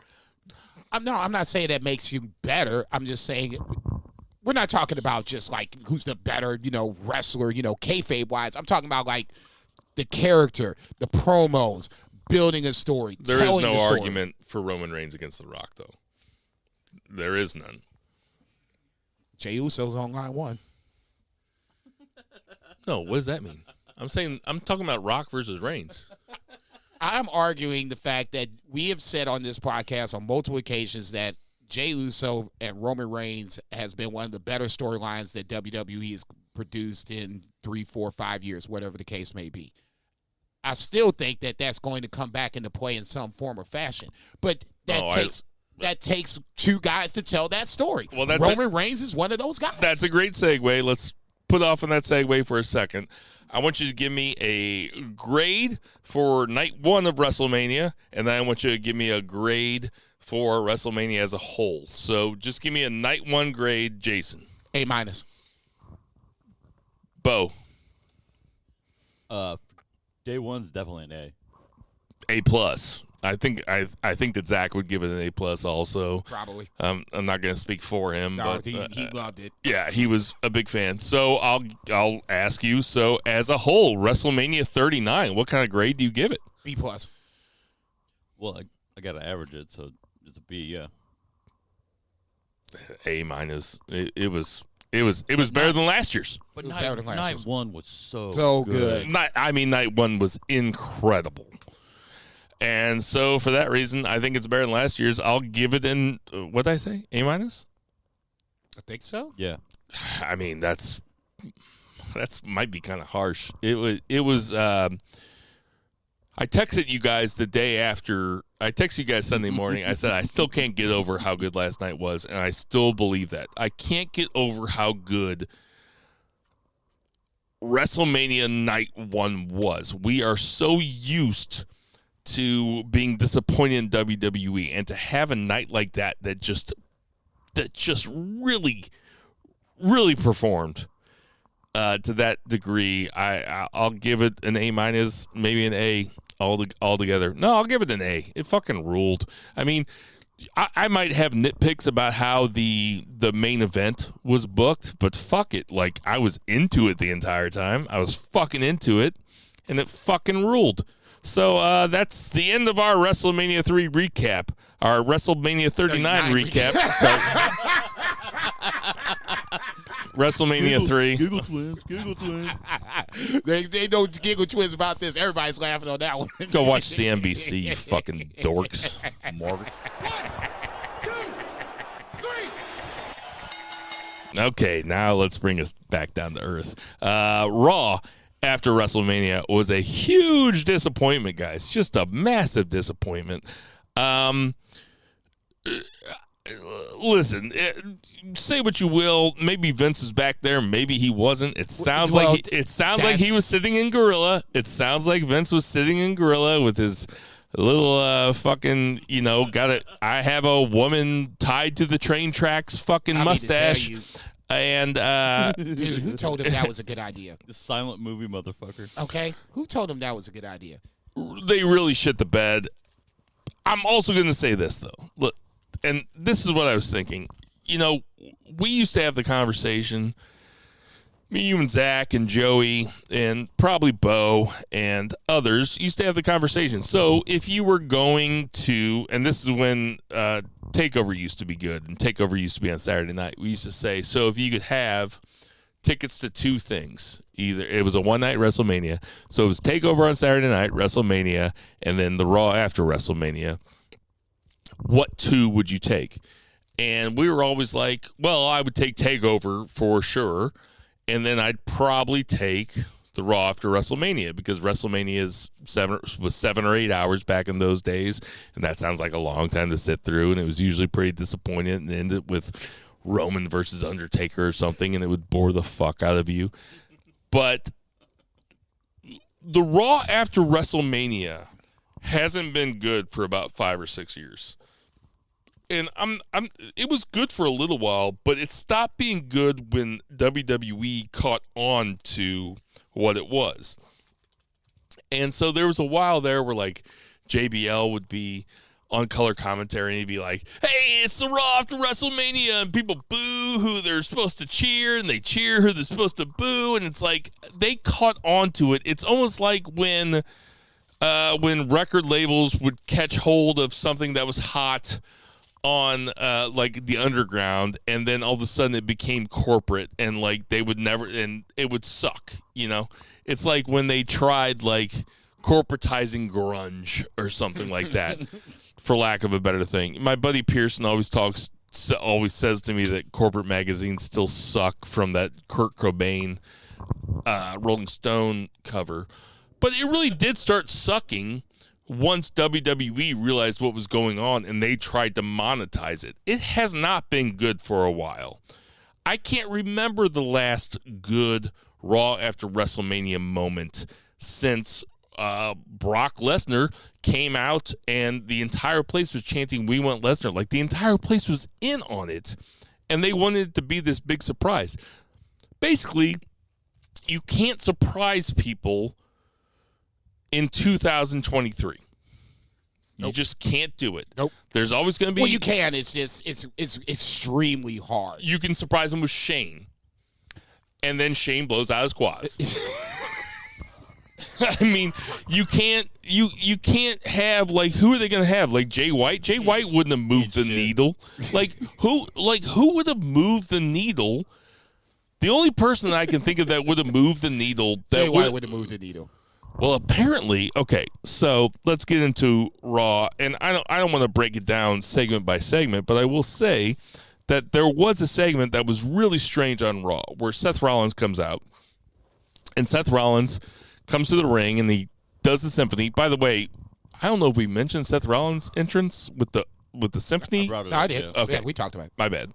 S4: I'm not saying that makes you better. I'm just saying we're not talking about just like who's the better, wrestler, kayfabe wise. I'm talking about like the character, the promos, building a story.
S3: There is
S4: telling
S3: no
S4: the story.
S3: argument for Roman Reigns against The Rock, though. There is none.
S4: Jey Uso's on line one.
S3: No, what does that mean? I'm talking about Rock versus Reigns.
S4: I'm arguing the fact that we have said on this podcast on multiple occasions that Jey Uso and Roman Reigns has been one of the better storylines that WWE has produced in 3, 4, 5 years, whatever the case may be. I still think that that's going to come back into play in some form or fashion. But that takes two guys to tell that story.
S3: Well,
S4: Roman Reigns is one of those guys.
S3: That's a great segue. Let's put off on that segue for a second. I want you to give me a grade for night 1 of WrestleMania, and then I want you to give me a grade for WrestleMania as a whole. So just give me a night 1 grade, Jason.
S4: A-.
S3: Bo.
S5: Day one's definitely an A.
S3: A+. I think that Zach would give it an A+ also.
S4: Probably.
S3: I'm not going to speak for him,
S4: No,
S3: but
S4: he loved it.
S3: yeah, he was a big fan. So I'll ask you. So as a whole, WrestleMania 39, what kind of grade do you give it?
S4: B+.
S5: Well, I got to average it, so it's a B, yeah.
S3: A-. It was better than last year's.
S5: But
S4: It was better than last
S5: night
S4: year's.
S5: one was so
S4: good.
S3: Night 1 was incredible. And so for that reason, I think it's better than last year's. I'll give it an, what did I say? A-?
S4: I think so.
S5: Yeah.
S3: I mean, that's might be kind of harsh. It was I texted you guys the day after. I texted you guys Sunday morning. I said I still can't get over how good last night was, and I still believe that. I can't get over how good WrestleMania night 1 was. We are so used to being disappointed in WWE, and to have a night like that just really, really performed to that degree. I'll give it an A-, maybe an A altogether. No, I'll give it an A. It fucking ruled. I mean, I might have nitpicks about how the main event was booked, but fuck it. Like, I was into it the entire time. I was fucking into it, and it fucking ruled. So that's the end of our WrestleMania 3 recap, our WrestleMania 39 recap. WrestleMania 3.
S5: Giggle twins.
S4: They know Giggle Twins about this. Everybody's laughing on that one.
S3: Go watch CNBC, you fucking dorks.
S5: Morgans.
S2: 1, 2, 3.
S3: Okay, now let's bring us back down to earth. Raw after WrestleMania was a huge disappointment, guys. Just a massive disappointment. Listen, say what you will. Maybe Vince is back there. Maybe he wasn't. It sounds like he was sitting in Gorilla. It sounds like Vince was sitting in Gorilla with his little fucking, I have a woman tied to the train tracks fucking mustache. And
S4: dude, who told him that was a good idea?
S5: The silent movie motherfucker.
S4: Okay, who told him that was a good idea?
S3: they really shit the bed. I'm also going to say this, though. Look, and this is what I was thinking. You know, we used to have the conversation, me, you, and Zach, and Joey, and probably Bo, and others used to have the conversation. So if you were going to, and this is when TakeOver used to be good, and TakeOver used to be on Saturday night, we used to say, so if you could have tickets to two things, either it was a one-night WrestleMania, so it was TakeOver on Saturday night, WrestleMania, and then the Raw after WrestleMania, what two would you take? And we were always like, well, I would take TakeOver for sure, and then I'd probably take the Raw after WrestleMania, because WrestleMania was 7 or 8 hours back in those days, and that sounds like a long time to sit through, and it was usually pretty disappointing, and ended with Roman versus Undertaker or something, and it would bore the fuck out of you. But the Raw after WrestleMania hasn't been good for about 5 or 6 years. And it was good for a little while, but it stopped being good when WWE caught on to what it was. And so there was a while there where like JBL would be on color commentary and he'd be like, hey, it's the Raw after WrestleMania, and people boo who they're supposed to cheer and they cheer who they're supposed to boo, and it's like they caught on to it. It's almost like when record labels would catch hold of something that was hot on like the underground, and then all of a sudden it became corporate, and like they would never, and it would suck, you know? It's like when they tried like corporatizing grunge or something like that, for lack of a better thing. My buddy Pearson always says to me that corporate magazines still suck from that Kurt Cobain Rolling Stone cover. But it really did start sucking once WWE realized what was going on and they tried to monetize it. It has not been good for a while. I can't remember the last good Raw after WrestleMania moment since Brock Lesnar came out and the entire place was chanting, "We want Lesnar." Like the entire place was in on it, and they wanted it to be this big surprise. Basically, you can't surprise people in 2023. You
S4: Nope.
S3: just can't do it.
S4: Nope.
S3: There's always going to be.
S4: Well, you can. It's just it's extremely hard.
S3: You can surprise them with Shane, and then Shane blows out his quads. I mean, you can't have like, who are they going to have? Like Jay White? Jay White wouldn't have moved the needle. Like who would have moved the needle? The only person that I can think of that would have moved the needle
S4: Jay White would have moved the needle.
S3: Well, apparently, okay, so let's get into Raw, and I don't want to break it down segment by segment, but I will say that there was a segment that was really strange on Raw where Seth Rollins comes out, and Seth Rollins comes to the ring and he does the symphony. By the way, I don't know if we mentioned Seth Rollins' entrance with the symphony.
S4: I did.
S3: Okay,
S4: Yeah, we talked about it.
S3: My bad.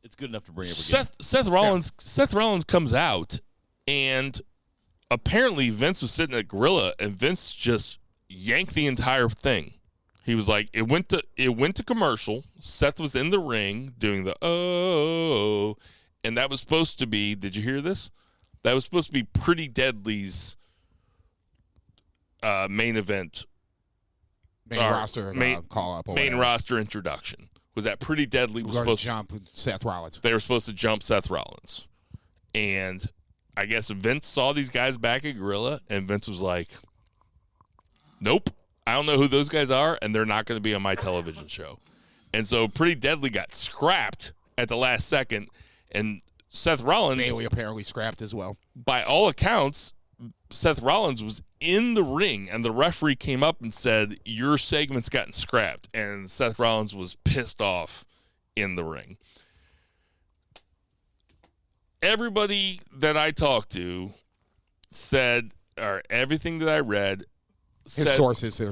S5: It's good enough to bring up again.
S3: Seth Rollins comes out, and apparently Vince was sitting at Gorilla, and Vince just yanked the entire thing. He was like, it went to commercial. Seth was in the ring doing the oh, and that was supposed to be, did you hear this? That was supposed to be Pretty Deadly's main event.
S4: Main roster call up.
S3: Main roster introduction. Was that Pretty Deadly was supposed to
S4: jump Seth Rollins.
S3: They were supposed to jump Seth Rollins. And I guess Vince saw these guys back at Gorilla, and Vince was like, nope, I don't know who those guys are, and they're not going to be on my television show. And so Pretty Deadly got scrapped at the last second, and Seth Rollins,
S4: Bailey apparently scrapped as well.
S3: by all accounts, Seth Rollins was in the ring, and the referee came up and said, your segment's gotten scrapped. And Seth Rollins was pissed off in the ring. Everybody that I talked to said, or everything that I read,
S4: His sources.
S3: I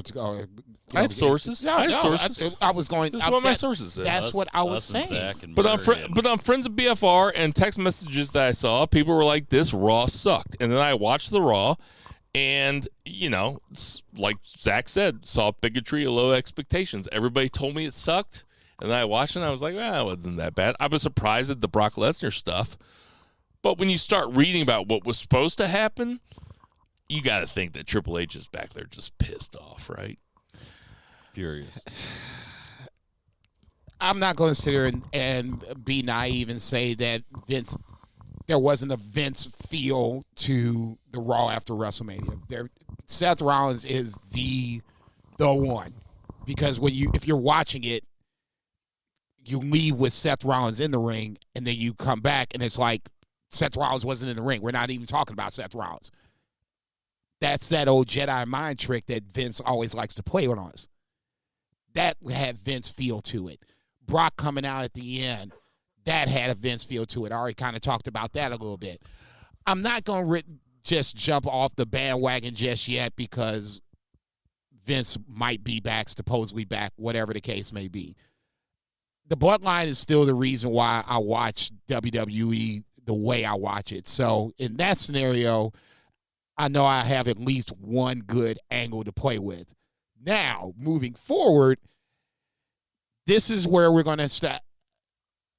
S3: have sources. I have sources.
S4: I was going.
S3: This is what my sources said.
S4: That's what I was
S5: Us and
S4: saying.
S5: Zach and
S3: But
S5: Murray
S3: on Friends of BFR and text messages that I saw, people were like, this Raw sucked. And then I watched the Raw, and, you know, like Zach said, saw bigotry, low expectations. Everybody told me it sucked, and then I watched it, and I was like, it wasn't that bad. I was surprised at the Brock Lesnar stuff. But when you start reading about what was supposed to happen, you got to think that Triple H is back there just pissed off, right?
S5: Furious.
S4: I'm not going to sit here and be naive and say that there wasn't a Vince feel to the Raw after WrestleMania. Seth Rollins is the one, because if you're watching it, you leave with Seth Rollins in the ring, and then you come back, and it's like Seth Rollins wasn't in the ring. We're not even talking about Seth Rollins. That's that old Jedi mind trick that Vince always likes to play on us. That had Vince feel to it. Brock coming out at the end, that had a Vince feel to it. I already kind of talked about that a little bit. I'm not going to just jump off the bandwagon just yet because Vince might be back, supposedly back, whatever the case may be. The bloodline is still the reason why I watch WWE the way I watch it. So in that scenario, I know I have at least one good angle to play with. Now, moving forward, this is where we're going to start.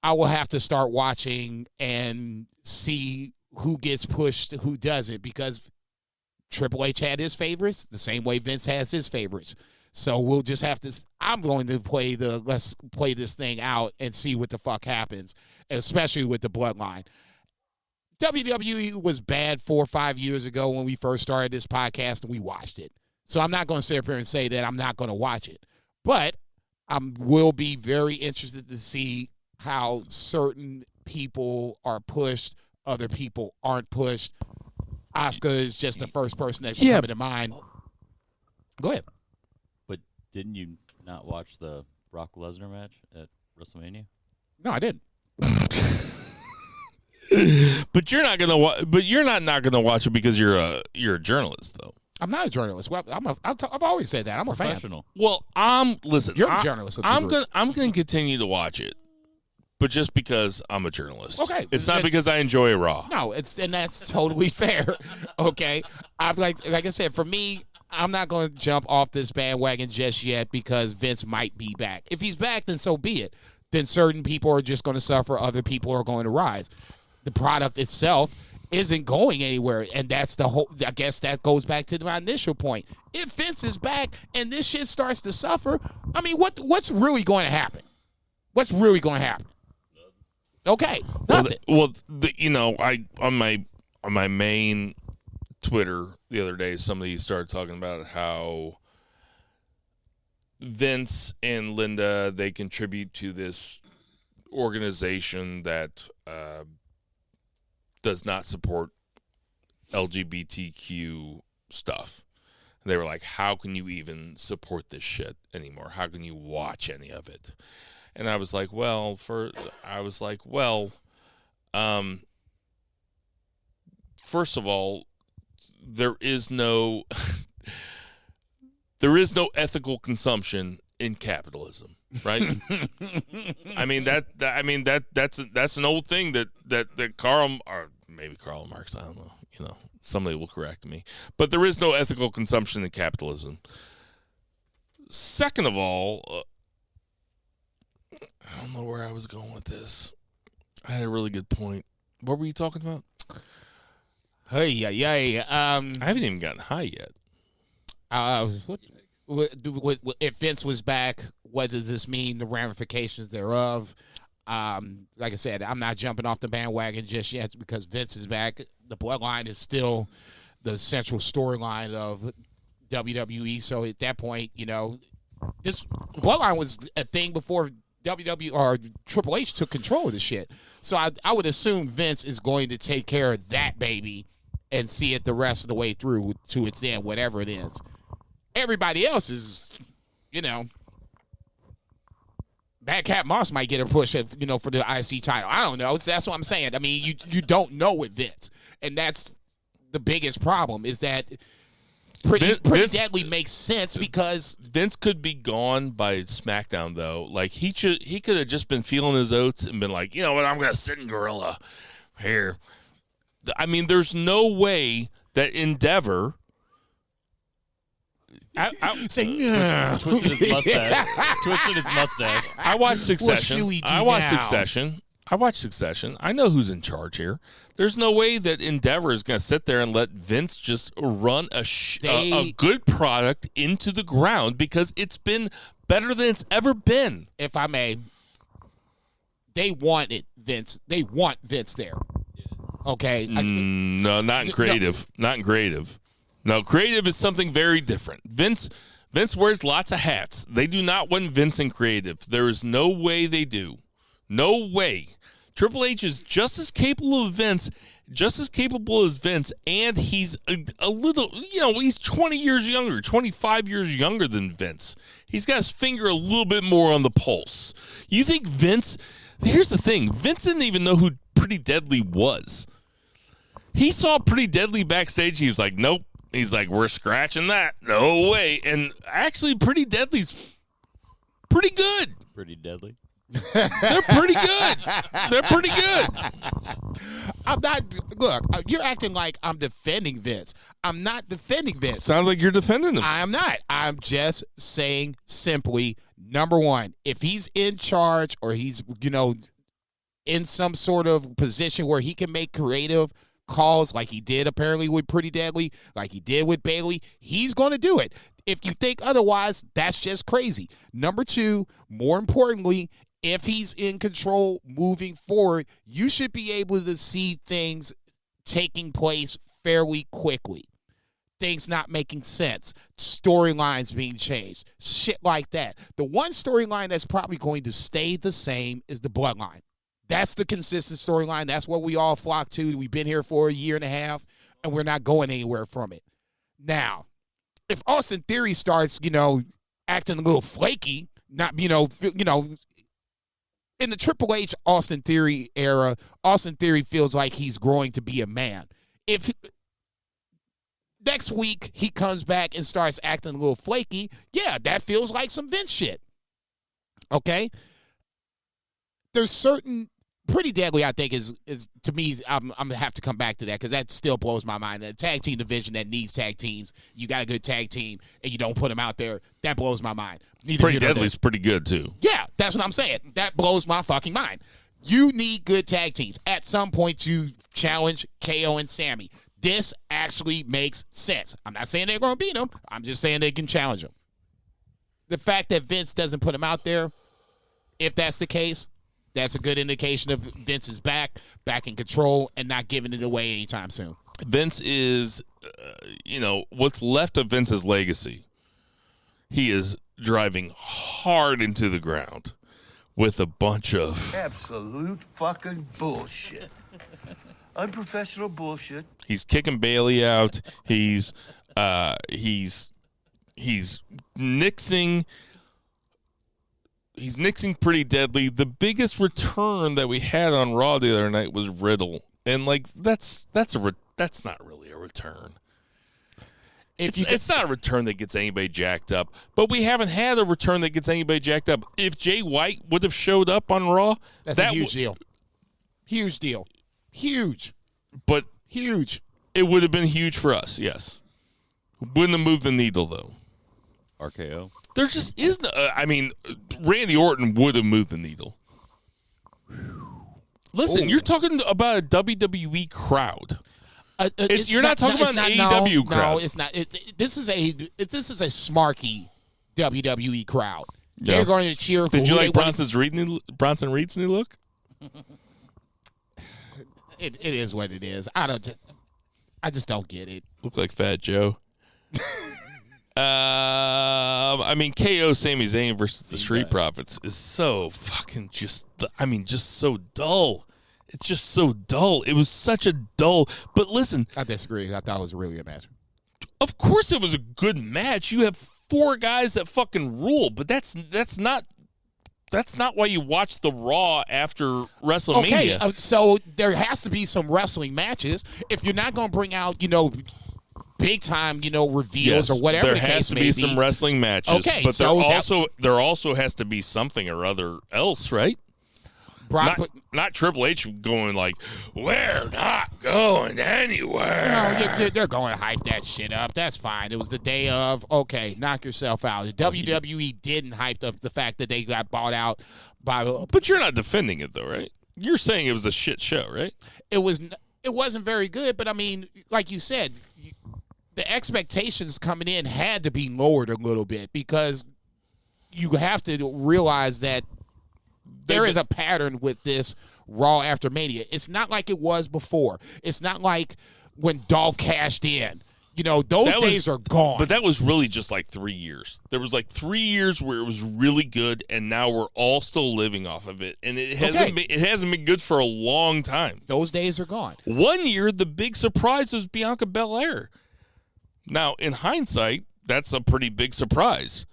S4: I will have to start watching and see who gets pushed, who doesn't, because Triple H had his favorites the same way Vince has his favorites. So we'll just have to. I'm going to let's play this thing out and see what the fuck happens, especially with the bloodline. WWE was bad 4 or 5 years ago when we first started this podcast and we watched it. So I'm not going to sit up here and say that I'm not going to watch it. But I will be very interested to see how certain people are pushed, other people aren't pushed. Asuka is just the first person that's coming to mind. Go ahead.
S5: But didn't you not watch the Brock Lesnar match at WrestleMania?
S4: No, I didn't.
S3: But you're not gonna. But you're not gonna watch it because you're a journalist, though.
S4: I'm not a journalist. Well, I've always said that. I'm a fan.
S5: Professional.
S3: Well, listen.
S4: You're a journalist.
S3: I'm gonna continue to watch it, but just because I'm a journalist.
S4: Okay.
S3: It's not because I enjoy Raw.
S4: No, and that's totally fair. Okay. I'm like I said, for me, I'm not going to jump off this bandwagon just yet because Vince might be back. If he's back, then so be it. Then certain people are just going to suffer. Other people are going to rise. The product itself isn't going anywhere, and that's the whole. I guess that goes back to my initial point. If Vince is back and this shit starts to suffer, I mean, what's really going to happen? What's really going to happen? Okay, nothing.
S3: I on my main Twitter the other day, somebody started talking about how Vince and Linda, they contribute to this organization that does not support LGBTQ stuff. And they were like, how can you even support this shit anymore? How can you watch any of it? And I was like, first of all, there is no ethical consumption in capitalism, right? I mean that's an old thing that Karl, or maybe Karl Marx, I don't know, somebody will correct me, but there is no ethical consumption in capitalism. Second of all, I don't know where I was going with this. I had a really good point. What were you talking about?
S4: Hey.
S3: I haven't even gotten high yet.
S4: If Vince was back, what does this mean? The ramifications thereof. Like I said, I'm not jumping off the bandwagon just yet because Vince is back. The bloodline is still the central storyline of WWE. So at that point, this bloodline was a thing before WWE or Triple H took control of the shit. So I would assume Vince is going to take care of that baby and see it the rest of the way through to its end, whatever it is. Everybody else is, Bad Cat Moss might get a push, for the IC title. I don't know. That's what I'm saying. I mean, you don't know with Vince, and that's the biggest problem. Is that Pretty Deadly makes sense because
S3: Vince could be gone by SmackDown though. Like he could have just been feeling his oats and been like, you know what, I'm gonna sit in Gorilla here. I mean, there's no way that Endeavor.
S5: Twisted his mustache.
S3: I watched Succession.
S4: What should we do
S3: I watched
S4: now?
S3: Succession. I know who's in charge here. There's no way that Endeavor is going to sit there and let Vince just run a good product into the ground because it's been better than it's ever been.
S4: if I may, they wanted Vince. They want Vince there. Okay.
S3: No, not in creative. Not in creative. No, creative is something very different. Vince wears lots of hats. They do not want Vince in creative. There is no way they do. No way. Triple H is just as capable as Vince, and he's a little, he's 20 years younger, 25 years younger than Vince. He's got his finger a little bit more on the pulse. You think Vince, here's the thing, Vince didn't even know who Pretty Deadly was. He saw Pretty Deadly backstage, he was like, nope. He's like, we're scratching that. No way. And actually, Pretty Deadly's pretty good.
S5: Pretty Deadly.
S3: They're pretty good. They're pretty good.
S4: I'm not. Look, you're acting like I'm defending Vince. I'm not defending Vince.
S3: Sounds like you're defending him.
S4: I am not. I'm just saying simply, number one, if he's in charge or he's, in some sort of position where he can make creative calls like he did apparently with Pretty Deadly, like he did with Bayley, he's going to do it. If you think otherwise, that's just crazy. Number two, more importantly, if he's in control moving forward, you should be able to see things taking place fairly quickly. Things not making sense, storylines being changed, shit like that. The one storyline that's probably going to stay the same is the Bloodline. That's the consistent storyline. That's what we all flock to. We've been here for a year and a half, and we're not going anywhere from it. Now, if Austin Theory starts, acting a little flaky, not, in the Triple H Austin Theory era, Austin Theory feels like he's growing to be a man. If next week he comes back and starts acting a little flaky, yeah, that feels like some Vince shit. Okay? There's certain Pretty Deadly, I think, is to me, I'm going to have to come back to that because that still blows my mind. The tag team division that needs tag teams, you got a good tag team, and you don't put them out there, that blows my mind.
S3: Pretty Deadly's pretty good, too.
S4: Yeah, that's what I'm saying. That blows my fucking mind. You need good tag teams. At some point, you challenge KO and Sammy. This actually makes sense. I'm not saying they're going to beat them. I'm just saying they can challenge them. The fact that Vince doesn't put them out there, if that's the case, that's a good indication of Vince is back in control, and not giving it away anytime soon.
S3: Vince is, what's left of Vince's legacy. He is driving hard into the ground with a bunch of
S6: Absolute fucking bullshit. Unprofessional bullshit.
S3: He's kicking Bayley out. He's nixing. He's nixing Pretty Deadly. The biggest return that we had on Raw the other night was Riddle, and that's not really a return. It's not a return that gets anybody jacked up, but we haven't had a return that gets anybody jacked up. If Jay White would have showed up on Raw,
S4: that's a huge deal. Huge deal. Huge.
S3: But
S4: huge.
S3: It would have been huge for us, yes. Wouldn't have moved the needle, though.
S5: RKO.
S3: There just is no. Randy Orton would have moved the needle. Listen, you're talking about a WWE crowd. You're not talking about an AEW crowd.
S4: No, it's not. This is a smarky WWE crowd.
S3: Yeah.
S4: They're going to cheer for.
S3: Did you like Bronson Reed's new look?
S4: It is what it is. I just don't get it.
S3: Look like Fat Joe. KO Sami Zayn versus the Street Profits is so fucking just so dull. It's just so dull. It was such a dull. But listen,
S4: I disagree. I thought it was really a match.
S3: Of course, it was a good match. You have 4 guys that fucking rule, but that's not why you watch the Raw after WrestleMania.
S4: Okay, so there has to be some wrestling matches. If you're not going to bring out, big time, reveals or whatever.
S3: There has to be some wrestling matches.
S4: Okay,
S3: but there also has to be something or other else, right? Not Triple H going like, we're not going anywhere.
S4: No, they're going to hype that shit up. That's fine. It was the day of, okay, knock yourself out. The WWE didn't hype up the fact that they got bought out by.
S3: But you're not defending it though, right? You're saying it was a shit show, right?
S4: It wasn't very good, but like you said, the expectations coming in had to be lowered a little bit because you have to realize that there is a pattern with this Raw after Mania. It's not like it was before. It's not like when Dolph cashed in. Those days are gone.
S3: But that was really just like 3 years. There was like 3 years where it was really good, and now we're all still living off of it. And it hasn't been good for a long time.
S4: Those days are gone.
S3: 1 year, the big surprise was Bianca Belair. Now, in hindsight, that's a pretty big surprise.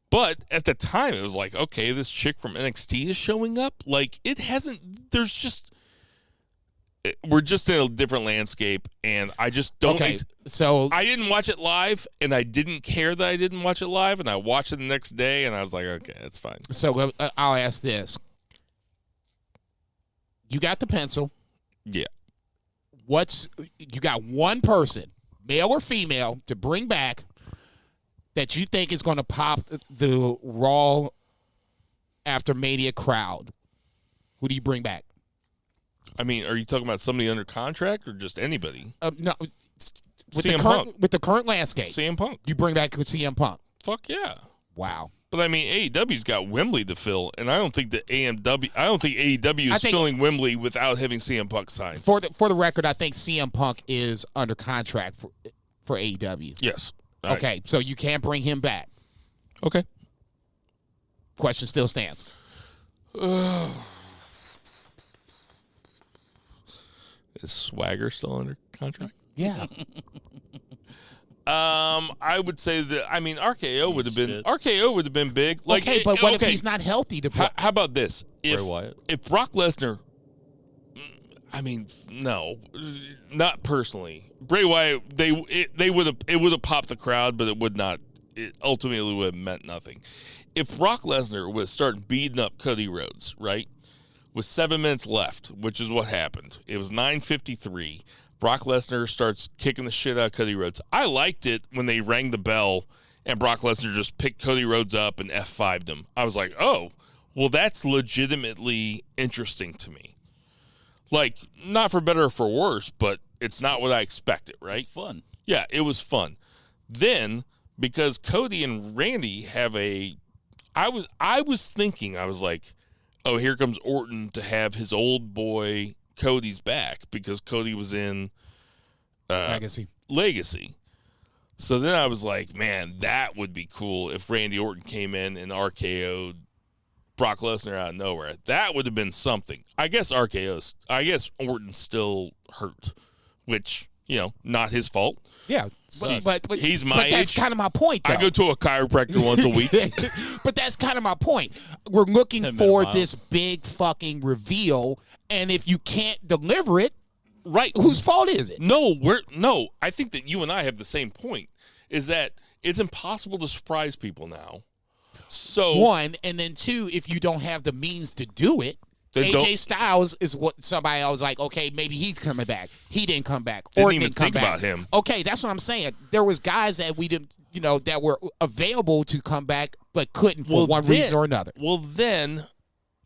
S3: But at the time, it was like, okay, this chick from NXT is showing up. Like, we're just in a different landscape, and I just don't.
S4: Okay, so
S3: I didn't watch it live, and I didn't care that I didn't watch it live, and I watched it the next day, and I was like, okay, that's fine.
S4: So I'll ask this. You got the pencil.
S3: Yeah.
S4: You got one person, male or female, to bring back that you think is going to pop the Raw after Mania crowd. Who do you bring back?
S3: I mean, are you talking about somebody under contract or just anybody?
S4: No,
S3: CM Punk.
S4: With the current landscape,
S3: CM Punk.
S4: you bring back CM Punk.
S3: Fuck yeah.
S4: Wow.
S3: But I mean, AEW's got Wembley to fill, and I don't think that AEW is filling Wembley without having CM Punk signed.
S4: For the record, I think CM Punk is under contract for AEW.
S3: Yes.
S4: Okay, so you can't bring him back.
S3: Okay.
S4: Question still stands.
S3: Is Swagger still under contract?
S4: Yeah.
S3: I would say that. I mean, RKO would have been big. Like,
S4: okay, but what if he's not healthy?
S3: How about this?
S5: Bray Wyatt.
S3: If Brock Lesnar, I mean, no, not personally. Bray Wyatt, it would have popped the crowd, but it would not. It ultimately would have meant nothing. If Brock Lesnar was starting beating up Cody Rhodes, right, with 7 minutes left, which is what happened. It was 9:53. Brock Lesnar starts kicking the shit out of Cody Rhodes. I liked it when they rang the bell and Brock Lesnar just picked Cody Rhodes up and F5'd him. I was like, oh, well, that's legitimately interesting to me. Like, not for better or for worse, but it's not what I expected, right?
S5: It's fun.
S3: Yeah, it was fun. Then, because Cody and Randy have I was thinking, I was like, oh, here comes Orton to have his old boy Cody's back because Cody was in Legacy. So then I was like, man, that would be cool if Randy Orton came in and RKO'd Brock Lesnar out of nowhere. That would have been something. I guess Orton's still hurt, which, not his fault.
S4: Yeah, but
S3: he's my age.
S4: That's kind of my point, though.
S3: I go to a chiropractor once a week.
S4: But that's kind of my point. We're looking for this big fucking reveal, and if you can't deliver it,
S3: right?
S4: Whose fault is it?
S3: No. I think that you and I have the same point. Is that it's impossible to surprise people now. So
S4: one, and then two, if you don't have the means to do it. AJ Styles is what somebody else was like, okay, maybe he's coming back. He didn't come back.
S3: Didn't even think about him.
S4: Okay, that's what I'm saying. There was guys that we didn't, that were available to come back but couldn't for one reason or another.
S3: Well, then,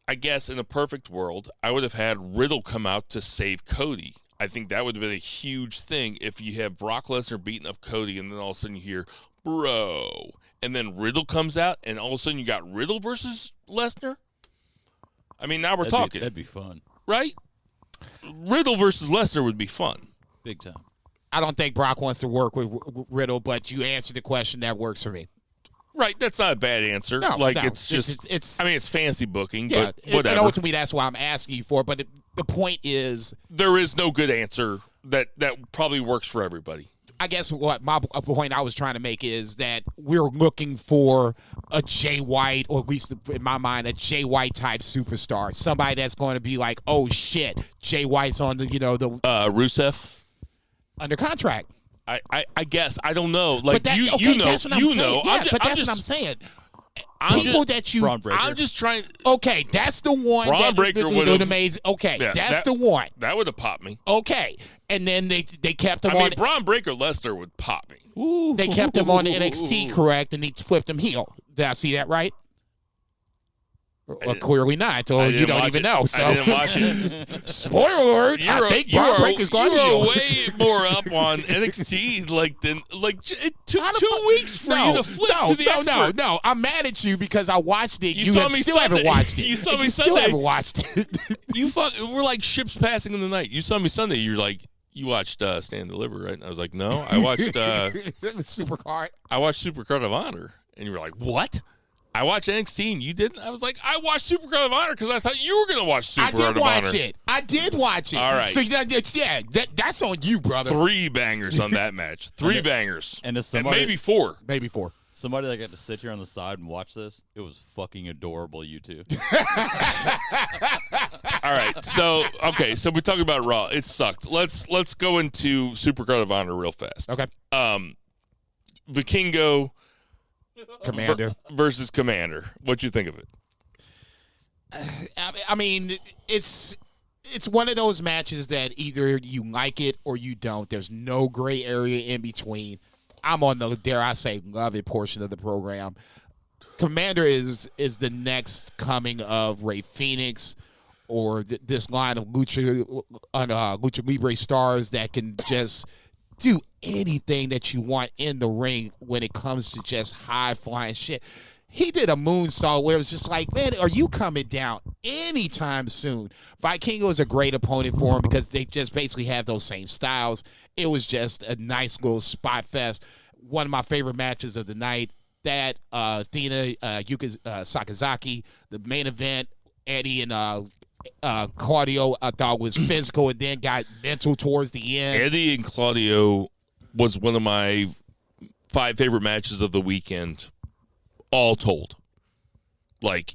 S3: I guess in a perfect world, I would have had Riddle come out to save Cody. I think that would have been a huge thing if you have Brock Lesnar beating up Cody and then all of a sudden you hear, bro, and then Riddle comes out and all of a sudden you got Riddle versus Lesnar. I mean, now we're talking.
S5: That'd be fun.
S3: Right? Riddle versus Lesnar would be fun.
S5: Big time.
S4: I don't think Brock wants to work with Riddle, but you answered the question. That works for me.
S3: Right. That's not a bad answer. It's just, it's fancy booking, but whatever.
S4: And ultimately, that's why I'm asking you for. But the point is,
S3: there is no good answer that probably works for everybody.
S4: I guess what my point I was trying to make is that we're looking for a Jay White, or at least in my mind, a Jay White type superstar. Somebody that's going to be like, oh shit, Jay White's on the
S3: Rusev
S4: under contract.
S3: I guess I don't know. Like
S4: that's what I'm saying. Yeah, that's what I'm saying.
S3: I'm just trying.
S4: Okay, that's the one.
S3: Braun Breaker would have
S4: amazing. Okay, yeah, that's the one.
S3: That would have popped me.
S4: Okay, and then they kept him on.
S3: Braun Breaker Lesnar would pop me.
S4: Ooh. They kept him on NXT, correct, and he flipped him heel. Did I see that right? Well, clearly not. So you don't even know. So
S3: I didn't watch it.
S4: Spoiler alert! I think Braun Breaker's going to
S3: heel.
S4: You
S3: are way more up on NXT. It took 2 weeks for you to flip to the expert.
S4: No. I'm mad at you because I watched it.
S3: You still
S4: haven't watched it.
S3: You saw me Sunday.
S4: Still haven't watched it.
S3: We're like ships passing in the night. You saw me Sunday. You're like, you watched Stand and Deliver, right? And I was like, no, I watched
S4: SuperCard.
S3: I watched SuperCard of Honor, and you were like, what? I watched NXT and you didn't? I was like, I watched SuperCard of Honor because I thought you were going to watch SuperCard of Honor.
S4: I did watch it.
S3: All right.
S4: So, that's on you, brother.
S3: 3 bangers on that match. 3 bangers.
S5: And
S3: maybe 4.
S4: Maybe 4.
S5: Somebody that got to sit here on the side and watch this, it was fucking adorable, you two.
S3: All right. So we're talking about Raw. It sucked. Let's go into SuperCard of Honor real fast.
S4: Okay.
S3: Vikingo
S4: Commander
S3: versus Commander. What'd you think of it?
S4: I mean, it's it's one of those matches that either you like it or you don't. There's no gray area in between. I'm on the, dare I say, love it portion of the program. Commander is the next coming of Rey Fenix, or this line of Lucha Libre stars that can just do anything that you want in the ring when it comes to just high-flying shit. He did a moonsault where it was just like, man, are you coming down anytime soon? Vikingo is a great opponent for him because they just basically have those same styles. It was just a nice little spot fest. One of my favorite matches of the night, that Athena, Yuka Sakazaki, the main event, Eddie and Claudio, I thought was physical and then got mental towards the end.
S3: Eddie and Claudio was one of my 5 favorite matches of the weekend, all told. Like,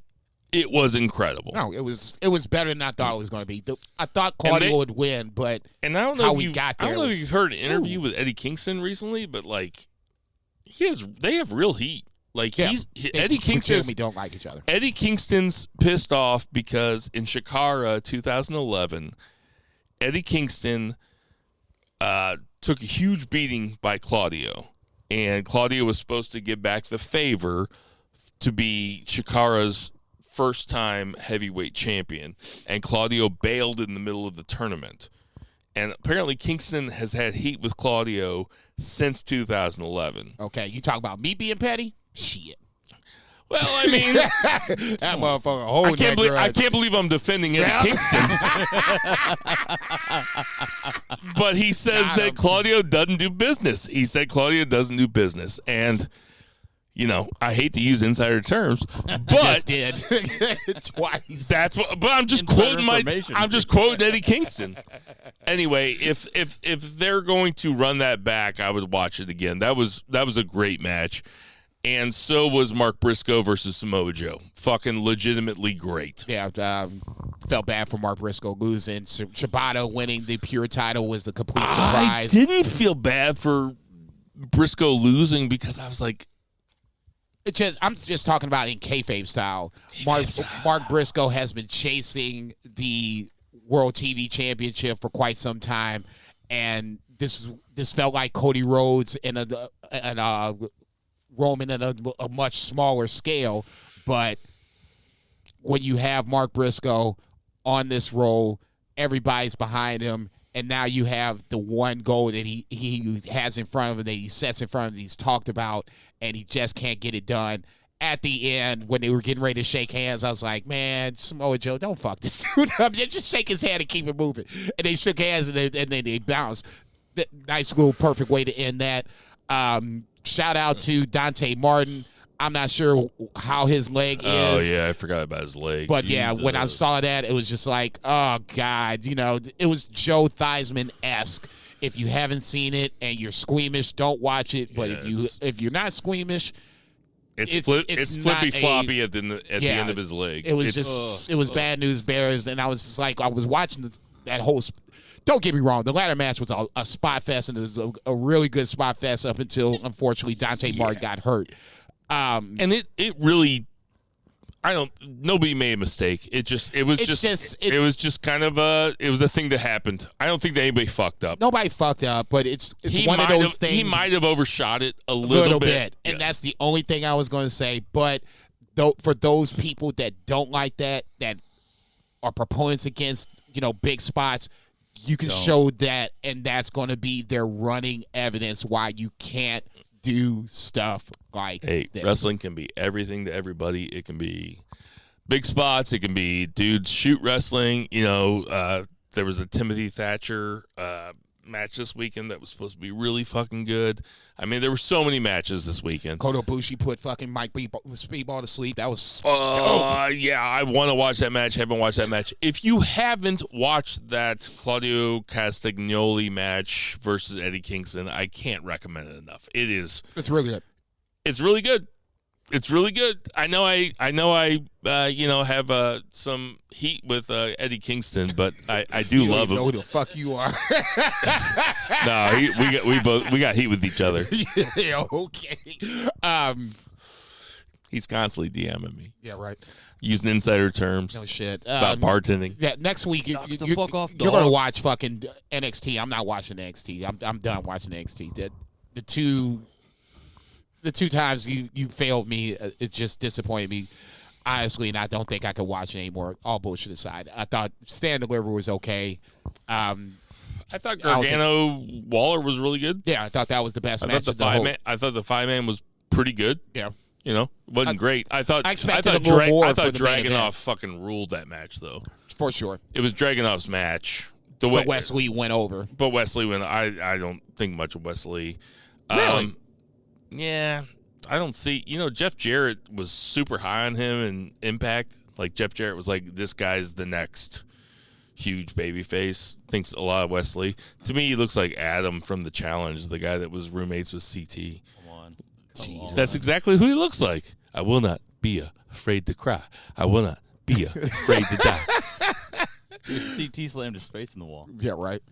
S3: it was incredible.
S4: No, it was better than I thought it was going to be. I thought Claudio would win, but
S3: and I don't know
S4: how
S3: if
S4: we got there.
S3: I don't know if you've heard an interview with Eddie Kingston recently, but like, they have real heat. Like, Eddie Kingston
S4: don't like each other.
S3: Eddie Kingston's pissed off because in Shikara 2011, Eddie Kingston took a huge beating by Claudio, and Claudio was supposed to give back the favor to be Shikara's first-time heavyweight champion, and Claudio bailed in the middle of the tournament. And apparently Kingston has had heat with Claudio since 2011.
S4: Okay, you talk about me being petty? Shit.
S3: Well, I mean,
S4: that motherfucker holding
S3: I can't believe I'm defending Eddie Kingston. But he says that Claudio doesn't do business. He said Claudio doesn't do business. And, you know, I hate to use insider terms, but
S4: just did twice.
S3: That's what. But I'm just quoting Eddie Kingston. Anyway, if they're going to run that back, I would watch it again. That was a great match. And so was Mark Briscoe versus Samoa Joe. Fucking legitimately great.
S4: Yeah, felt bad for Mark Briscoe losing. Shibata winning the pure title was the complete surprise.
S3: I didn't feel bad for Briscoe losing because I was like,
S4: I'm just talking about in kayfabe style. Mark Briscoe has been chasing the World TV Championship for quite some time, and this felt like Cody Rhodes and Roman at a much smaller scale. But when you have Mark Briscoe on this role, everybody's behind him, and now you have the one goal that he has in front of him, that he sets in front of him, that he's talked about, and he just can't get it done. At the end, when they were getting ready to shake hands, I was like, man, Samoa Joe, don't fuck this dude up. Just shake his hand and keep it moving. And they shook hands, and then they bounced. Nice little perfect way to end that. Shout out to Dante Martin. I'm not sure how his leg is.
S3: Oh, yeah, I forgot about his leg.
S4: But, yeah, when I saw that, it was just like, oh, God. You know, it was Joe Theismann-esque. If you haven't seen it and you're squeamish, don't watch it. But if you're not squeamish,
S3: it's flippy floppy at the end of his leg.
S4: It was it was bad news bears. And I was just like, I was watching that whole don't get me wrong, the ladder match was a spot fest, and it was a really good spot fest up until, unfortunately, Dante Martin got hurt.
S3: And it really, nobody made a mistake. It was just kind of it was a thing that happened. I don't think that anybody fucked up.
S4: Nobody fucked up, but it's one of those things.
S3: He might have overshot it a little bit.
S4: And that's the only thing I was going to say. But for those people that don't like that are proponents against, big spots, you can show that, and that's going to be their running evidence why you can't do stuff like this.
S3: Wrestling can be everything to everybody. It can be big spots. It can be dudes shoot wrestling. There was a Timothy Thatcher match this weekend that was supposed to be really fucking good. I mean, there were so many matches this weekend.
S4: Kota Ibushi put fucking Mike Speedball to sleep. That was
S3: yeah, I want to watch that match. Haven't watched that match. If you haven't watched that Claudio Castagnoli match versus Eddie Kingston, I can't recommend it enough.
S4: It's really good.
S3: It's really good. It's really good. I know I have some heat with Eddie Kingston, but I do love him.
S4: Know who the fuck you are?
S3: No, we got heat with each other.
S4: Yeah, okay.
S3: He's constantly DMing me.
S4: Yeah, right.
S3: using insider terms.
S4: No shit.
S3: About bartending.
S4: Yeah, next week
S5: Knock the fuck off,
S4: you're
S5: dog.
S4: gonna watch fucking NXT. I'm not watching NXT. I'm done watching NXT. The two times you failed me, it just disappointed me. Honestly, and I don't think I could watch it anymore. All bullshit aside, I thought Stand and Deliver was okay.
S3: I thought Gargano Waller was really good.
S4: Yeah, I thought that was the best
S3: I
S4: match.
S3: thought the 5-man was pretty good.
S4: Yeah.
S3: You know, wasn't great. I thought
S4: expected a little more for the main
S3: Dragunov
S4: event.
S3: fucking ruled that match though.
S4: For sure.
S3: It was Dragunov's match.
S4: But Wesley went over.
S3: But Wesley went. I don't think much of Wesley.
S4: Really?
S3: Yeah. I don't see. You know, Jeff Jarrett was super high on him in Impact. Like Jeff Jarrett was like, this guy's the next huge babyface. Thinks a lot of Wesley. To me, he looks like Adam from The Challenge, the guy that was roommates with CT.
S5: Come on.
S3: That's exactly who he looks like. I will not be afraid to cry. I will not be afraid to die.
S5: CT slammed his face in the wall.
S4: Yeah, right.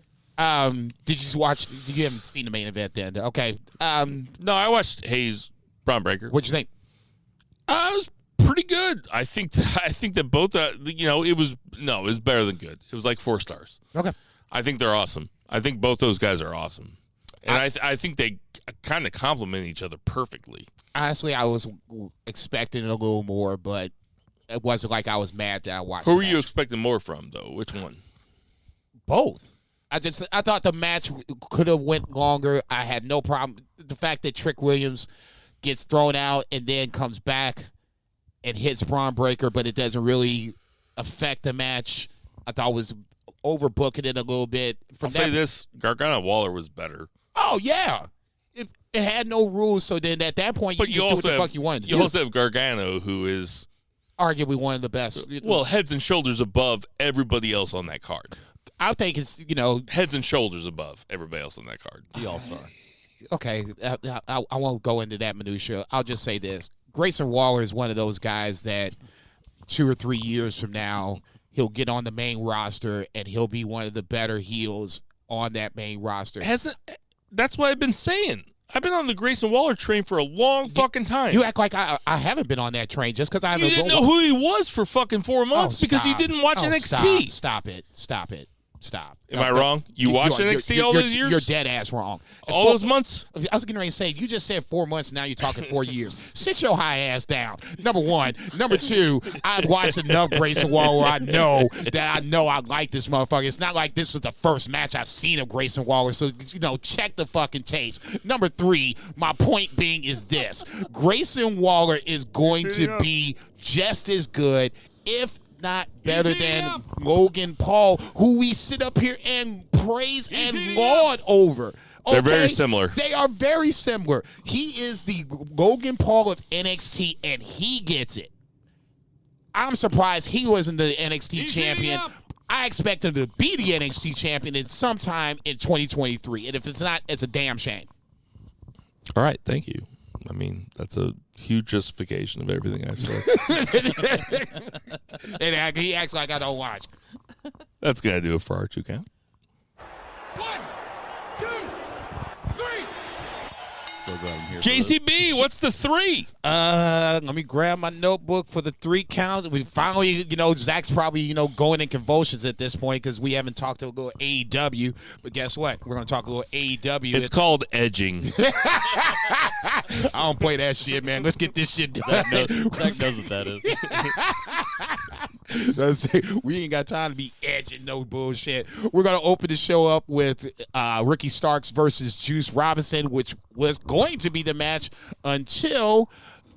S4: Did you watch? You haven't seen the main event then? Okay.
S3: No, I watched Hayes Braun Breaker.
S4: What'd you think?
S3: It was pretty good. I think that both. It was better than good. It was like 4 stars.
S4: Okay.
S3: I think they're awesome. I think both those guys are awesome, and I think they kind of complement each other perfectly.
S4: Honestly, I was expecting a little more, but it wasn't like I was mad that I watched.
S3: Who
S4: the
S3: were you
S4: match.
S3: expecting more from, though? Which one?
S4: Both. I thought the match could have went longer. I had no problem. The fact that Trick Williams gets thrown out and then comes back and hits Braun Breaker, but it doesn't really affect the match, I thought was overbooking it a little bit.
S3: I'll say this: Gargano Waller was better.
S4: Oh yeah, it had no rules. So then at that point, you just do what the fuck you wanted to do.
S3: You also have Gargano, who is
S4: arguably one of the best.
S3: Well, heads and shoulders above everybody else on that card.
S4: I think it's
S3: heads and shoulders above everybody else on that card.
S5: The All-Star.
S4: Okay, I won't go into that minutia. I'll just say this: Grayson Waller is one of those guys that 2 or 3 years from now he'll get on the main roster and he'll be one of the better heels on that main roster.
S3: That's what I've been saying. I've been on the Grayson Waller train for a long fucking time.
S4: You act like I haven't been on that train just because I haven't.
S3: You didn't know who he was for fucking 4 months because you didn't watch NXT.
S4: Stop it.
S3: Am I wrong? You watched NXT all those years?
S4: You're dead ass wrong.
S3: All those months?
S4: I was getting ready to say, you just said 4 months, now you're talking 4 years. Sit your high ass down. Number one. Number two, I've watched enough Grayson Waller where I know I like this motherfucker. It's not like this was the first match I've seen of Grayson Waller, so, check the fucking tapes. Number three, my point being is this. Grayson Waller is going to be just as good, if not better than Logan Paul, who we sit up here and praise and laud over. Okay?
S3: They're very similar.
S4: They are very similar. He is the Logan Paul of NXT, and he gets it. I'm surprised he wasn't the NXT champion. I expect him to be the NXT champion at sometime in 2023. And if it's not, it's a damn shame.
S3: All right, thank you. I mean, that's a huge justification of everything I've said.
S4: And he acts like I don't watch.
S3: That's going to do it for our 2 count.
S2: 1, 2, 3.
S5: So glad I'm here.
S3: JCB, what's the 3?
S4: Let me grab my notebook for the 3 count. We finally, Zach's probably, going in convulsions at this point because we haven't talked a little AEW. But guess what? We're going to talk a little AEW.
S3: It's called edging.
S4: I don't play that shit, man. Let's get this shit done.
S5: Zach knows what that is.
S4: We ain't got time to be edging no bullshit. We're going to open the show up with Ricky Starks versus Juice Robinson, which was going to be the match until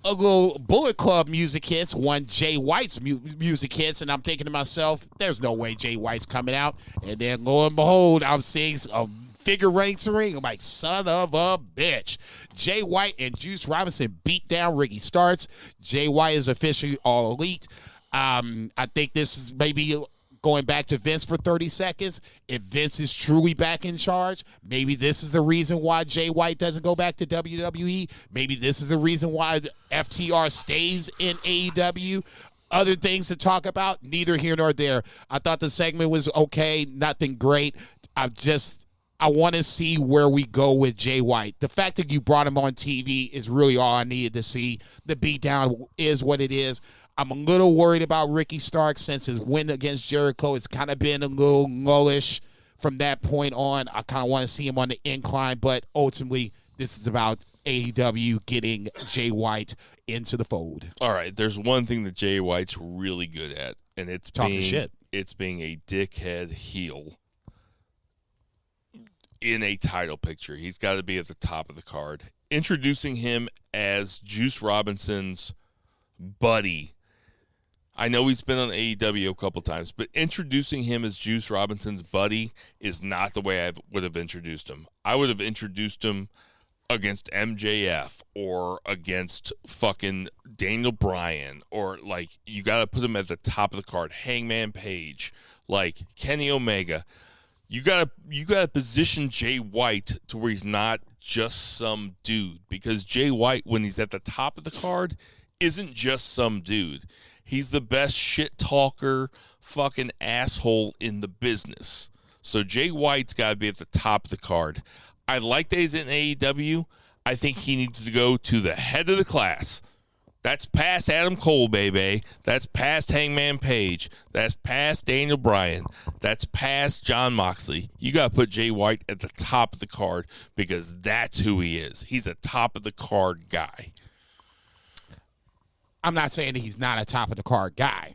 S4: a little Bullet Club music hits, one Jay White's music hits, and I'm thinking to myself, there's no way Jay White's coming out. And then lo and behold, I'm seeing a figure eight ring. I'm like, son of a bitch. Jay White and Juice Robinson beat down Ricky Starks. Jay White is officially All Elite. I think this is maybe going back to Vince for 30 seconds. If Vince is truly back in charge, maybe this is the reason why Jay White doesn't go back to WWE. Maybe this is the reason why FTR stays in AEW. Other things to talk about, neither here nor there. I thought the segment was okay, nothing great. I want to see where we go with Jay White. The fact that you brought him on TV is really all I needed to see. The beatdown is what it is. I'm a little worried about Ricky Starks since his win against Jericho. It's kind of been a little lullish from that point on. I kind of want to see him on the incline, but ultimately this is about AEW getting Jay White into the fold.
S3: All right, there's one thing that Jay White's really good at, and it's
S4: talking shit.
S3: It's being a dickhead heel in a title picture. He's got to be at the top of the card. Introducing him as Juice Robinson's buddy. I know he's been on AEW a couple times, but introducing him as Juice Robinson's buddy is not the way I would have introduced him. I would have introduced him against MJF or against fucking Daniel Bryan, or like you got to put him at the top of the card. Hangman Page, like Kenny Omega. You gotta position Jay White to where he's not just some dude, because Jay White, when he's at the top of the card, isn't just some dude. He's the best shit talker, fucking asshole in the business. So Jay White's got to be at the top of the card. I like that he's in AEW. I think he needs to go to the head of the class. That's past Adam Cole, baby. That's past Hangman Page. That's past Daniel Bryan. That's past John Moxley. You got to put Jay White at the top of the card because that's who he is. He's a top of the card guy.
S4: I'm not saying that he's not a top of the card guy.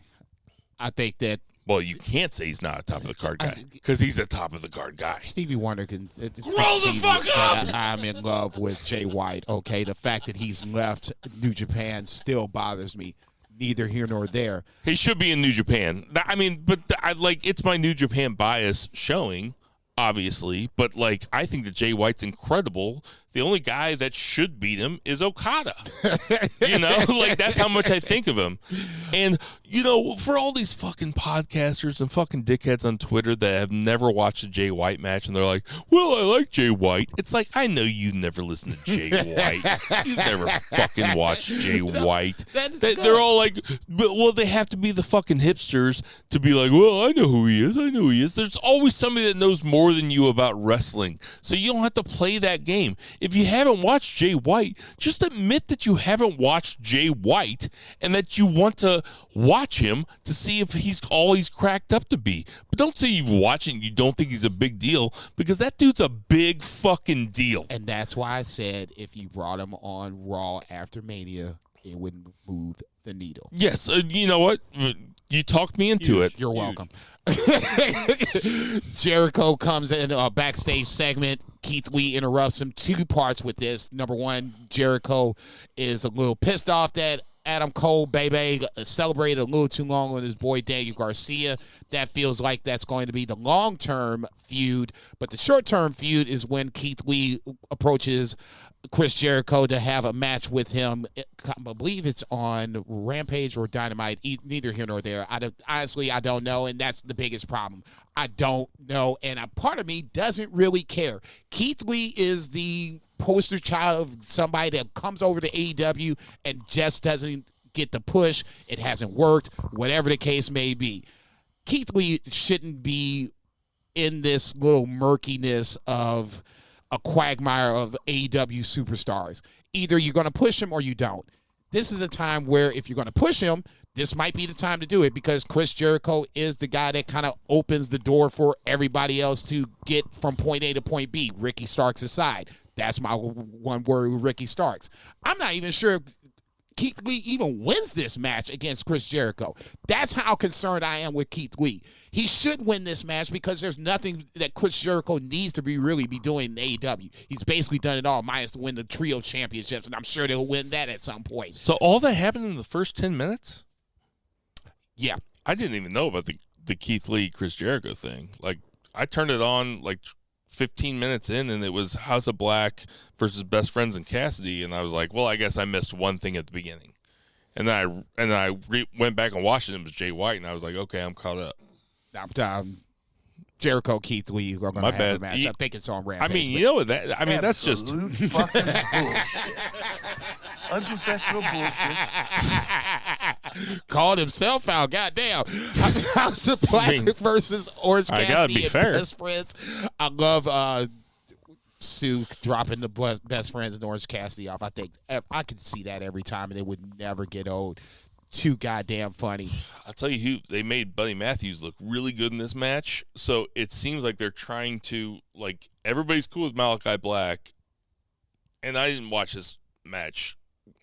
S4: I think that.
S3: Well, you can't say he's not a top of the card guy because he's a top of the card guy.
S4: Stevie Wonder can
S3: grow the fuck up.
S4: I'm in love with Jay White. Okay, the fact that he's left New Japan still bothers me. Neither here nor there.
S3: He should be in New Japan. I mean, but it's my New Japan bias showing, obviously. But like, I think that Jay White's incredible. The only guy that should beat him is Okada. You know, like that's how much I think of him. And, you know, for all these fucking podcasters and fucking dickheads on Twitter that have never watched a Jay White match and they're like, well, I like Jay White. It's like, I know you never listened to Jay White. You've never fucking watched Jay White. They're all like, well, they have to be the fucking hipsters to be like, well, I know who he is. I know who he is. There's always somebody that knows more than you about wrestling. So you don't have to play that game. If you haven't watched Jay White, just admit that you haven't watched Jay White and that you want to watch him to see if he's all he's cracked up to be. But don't say you've watched it and you don't think he's a big deal, because that dude's a big fucking deal.
S4: And that's why I said if you brought him on Raw after Mania, it would move the needle.
S3: Yes, you know what? You talked me into it.
S4: You're welcome. Jericho comes in a backstage segment. Keith Lee interrupts him. Two parts with this. Number one, Jericho is a little pissed off that Adam Cole, baby, celebrated a little too long with his boy Daniel Garcia. That feels like that's going to be the long-term feud. But the short-term feud is when Keith Lee approaches Chris Jericho to have a match with him. I believe it's on Rampage or Dynamite. Neither here nor there. Honestly, I don't know, and that's the biggest problem. I don't know, and a part of me doesn't really care. Keith Lee is the poster child of somebody that comes over to AEW and just doesn't get the push. It hasn't worked, whatever the case may be. Keith Lee shouldn't be in this little murkiness of a quagmire of AEW superstars. Either you're going to push him or you don't. This is a time where if you're going to push him, this might be the time to do it, because Chris Jericho is the guy that kind of opens the door for everybody else to get from point A to point B, Ricky Starks aside. That's my one word with Ricky Starks. I'm not even sure if Keith Lee even wins this match against Chris Jericho. That's how concerned I am with Keith Lee. He should win this match because there's nothing that Chris Jericho needs to really be doing in AEW. He's basically done it all, minus to win the trio championships, and I'm sure they'll win that at some point.
S3: So all that happened in the first 10 minutes?
S4: Yeah.
S3: I didn't even know about the Keith Lee, Chris Jericho thing. Like, I turned it on like 15 minutes in, and it was House of Black versus Best Friends and Cassidy, and I was like, well, I guess I missed one thing at the beginning. And then I went back and watched it, and it was Jay White, and I was like, okay, I'm caught up.
S4: Jericho, Keith Lee are going to have a match. I think it's on Rampage.
S3: I mean, you know what? That's just
S6: absolute fucking bullshit. Unprofessional bullshit.
S4: Called himself out. Goddamn. House of Black versus Orange Cassidy.
S3: I gotta be fair.
S4: Best Friends. I love Sue dropping the Best Friends and Orange Cassidy off. I think I could see that every time, and it would never get old. too goddamn funny.
S3: I'll tell you who they made Buddy Matthews look really good in this match. So it seems like they're trying to, like, everybody's cool with Malachi Black. And I didn't watch this match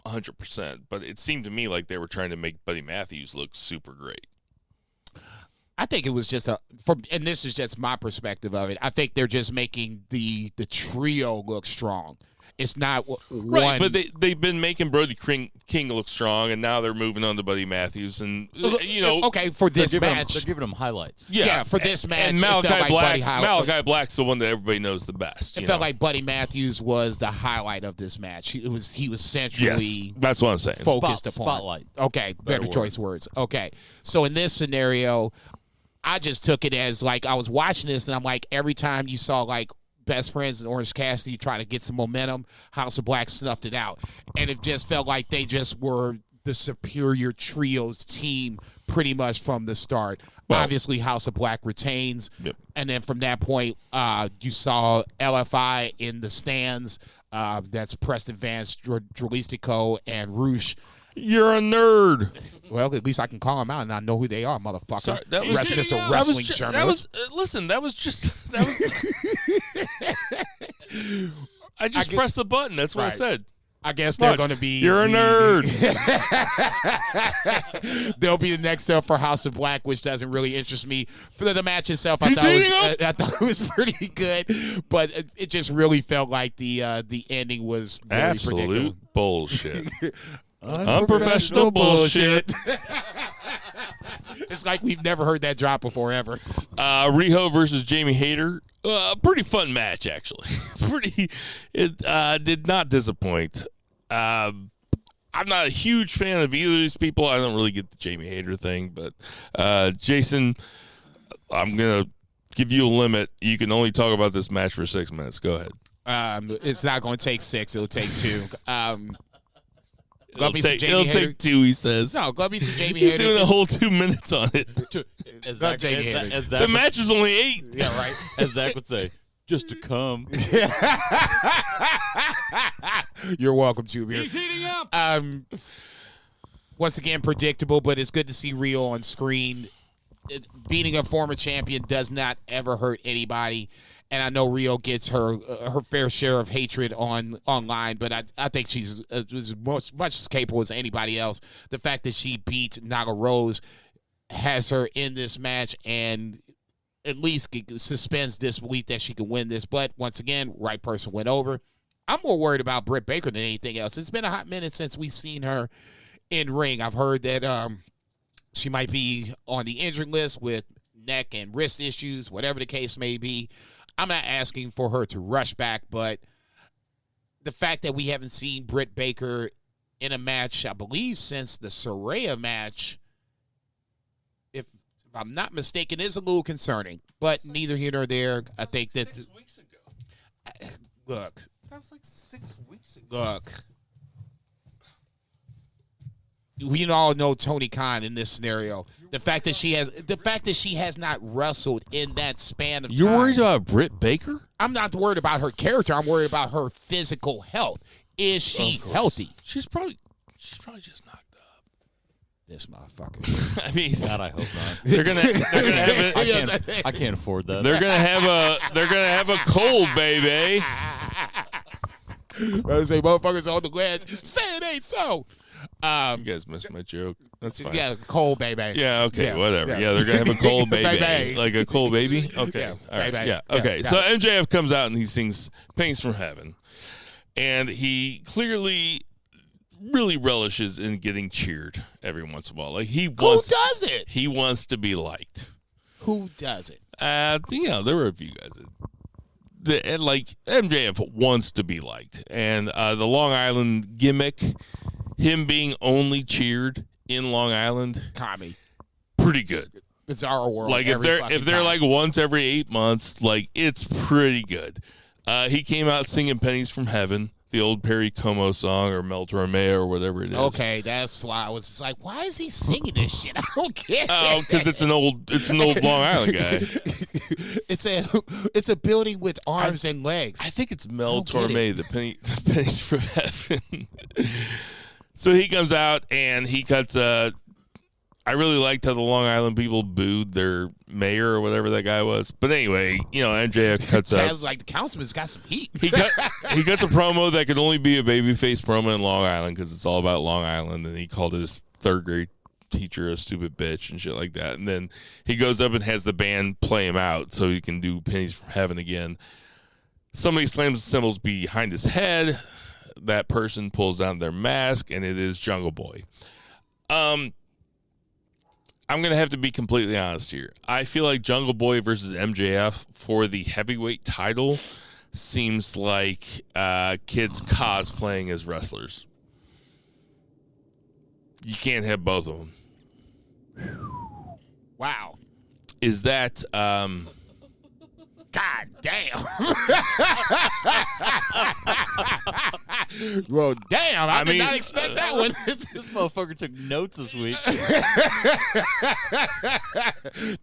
S3: 100%, but it seemed to me like they were trying to make Buddy Matthews look super great.
S4: I think it was just and this is just my perspective of it. I think they're just making the trio look strong. It's not one.
S3: Right, but they've been making Brody King look strong, and now they're moving on to Buddy Matthews, and
S4: okay, for this match,
S5: they're giving him highlights.
S4: Yeah, for this match,
S3: and Malachi Black's the one that everybody knows the best.
S4: It felt like Buddy Matthews was the highlight of this match. He was centrally.
S3: Yes, that's what I'm saying.
S4: Focused upon
S5: spotlight.
S4: Okay, better choice words. Okay, so in this scenario, I just took it as like I was watching this, and I'm like, every time you saw like Best Friends and Orange Cassidy trying to get some momentum, House of Black snuffed it out. And it just felt like they just were the superior trios team pretty much from the start. Well, obviously, House of Black retains.
S3: Yep.
S4: And then from that point, you saw LFI in the stands. That's Preston Vance, Dralistico, and Roosh.
S3: You're a nerd.
S4: Well, at least I can call them out, and I know who they are, motherfucker.
S3: Sorry, that was
S4: wrestling journalist.
S3: I just pressed the button. That's what I said.
S4: I guess they're going to be.
S3: You're a nerd.
S4: They'll be the next up for House of Black, which doesn't really interest me. For the match itself, I thought it was pretty good, but it just really felt like the ending was very
S3: absolute
S4: predictable.
S3: Bullshit. Unprofessional bullshit.
S4: It's like we've never heard that drop before ever.
S3: Riho versus Jamie Hayter. Pretty fun match, actually. It did not disappoint. I'm not a huge fan of either of these people. I don't really get the Jamie Hayter thing, but Jason, I'm gonna give you a limit. You can only talk about this match for 6 minutes. Go ahead.
S4: It's not going to take 6. It'll take 2.
S3: It'll take 2, he says.
S4: No, glad me some Jamie
S3: He's
S4: Hayter.
S3: doing a whole 2 minutes on it.
S5: The
S3: match is only 8.
S4: Yeah, right.
S5: As Zach would say, just to come.
S4: You're welcome to me.
S2: He's heating up.
S4: Once again, predictable, but it's good to see Rio on screen. Beating a former champion does not ever hurt anybody. And I know Rio gets her fair share of hatred online, but I think she's as much as capable as anybody else. The fact that she beat Naga Rose has her in this match and at least suspends disbelief that she can win this. But once again, right person went over. I'm more worried about Britt Baker than anything else. It's been a hot minute since we've seen her in ring. I've heard that she might be on the injured list with neck and wrist issues, whatever the case may be. I'm not asking for her to rush back, but the fact that we haven't seen Britt Baker in a match, I believe, since the Saraya match, if I'm not mistaken, is a little concerning. But neither here nor there. I think that
S3: 6 weeks ago.
S4: Look.
S3: That was like 6 weeks ago.
S4: Look. We all know Tony Khan in this scenario. The fact that she has not wrestled in that span of time.
S3: You're worried about Britt Baker?
S4: I'm not worried about her character. I'm worried about her physical health. Is she healthy?
S3: She's probably just knocked up.
S4: This motherfucker.
S3: I mean,
S5: God, I hope not.
S3: they're gonna have it.
S5: I can't afford that.
S3: They're gonna have a cold, baby.
S4: I say motherfuckers on the glass. Say it ain't so.
S3: You guys missed my joke. That's fine.
S4: Yeah, cold baby.
S3: Yeah, okay,
S4: Yeah,
S3: whatever.
S4: yeah.
S3: Yeah, they're going to have a cold baby.
S4: Baby.
S3: Like a cold baby? Okay.
S4: Yeah,
S3: All right.
S4: baby.
S3: Yeah,
S4: Yeah,
S3: okay.
S4: got
S3: So
S4: it.
S3: MJF comes out and he sings Pains from Heaven. And he clearly really relishes in getting cheered every once in a while. Like
S4: Who does it?
S3: He wants to be liked.
S4: Who does it?
S3: There were a few guys that like MJF wants to be liked. And the Long Island gimmick, him being only cheered in Long Island,
S4: Kami.
S3: pretty good.
S4: Bizarre world.
S3: Like if they're like once every 8 months, like it's pretty good. He came out singing Pennies from Heaven, the old Perry Como song or Mel Torme or whatever it is.
S4: Okay, that's why I was just like, why is he singing this shit? I don't get it.
S3: Oh, because it's an old Long Island guy.
S4: It's a building with arms and legs.
S3: I think it's Mel Torme, the Pennies from Heaven. So he comes out and he cuts I really liked how the Long Island people booed their mayor or whatever that guy was. But anyway, MJF cuts up.
S4: Sounds like the councilman's got some heat.
S3: He cuts a promo that could only be a babyface promo in Long Island because it's all about Long Island. And he called his third grade teacher a stupid bitch and shit like that. And then he goes up and has the band play him out so he can do Pennies from Heaven again. Somebody slams the cymbals behind his head. That person pulls down their mask, and it is Jungle Boy. I'm going to have to be completely honest here. I feel like Jungle Boy versus MJF for the heavyweight title seems like kids cosplaying as wrestlers. You can't have both of them.
S4: Wow.
S3: Is that...
S4: God damn. Well, damn. I did not expect that one.
S5: This motherfucker took notes this week.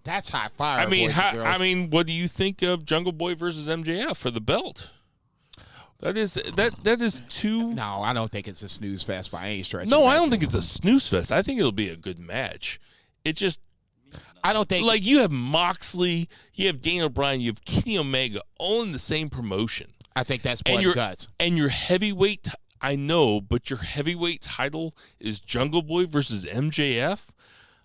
S4: That's hot fire.
S3: I mean,
S4: boys and girls.
S3: what do you think of Jungle Boy versus MJF for the belt? That is too...
S4: No, I don't think it's a snooze fest by any stretch.
S3: No, I don't think it's a snooze fest. I think it'll be a good match. It just...
S4: I don't think...
S3: Like, you have Moxley, you have Daniel Bryan, you have Kenny Omega, all in the same promotion.
S4: I think that's blood and guts.
S3: And your heavyweight... I know, but your heavyweight title is Jungle Boy versus MJF?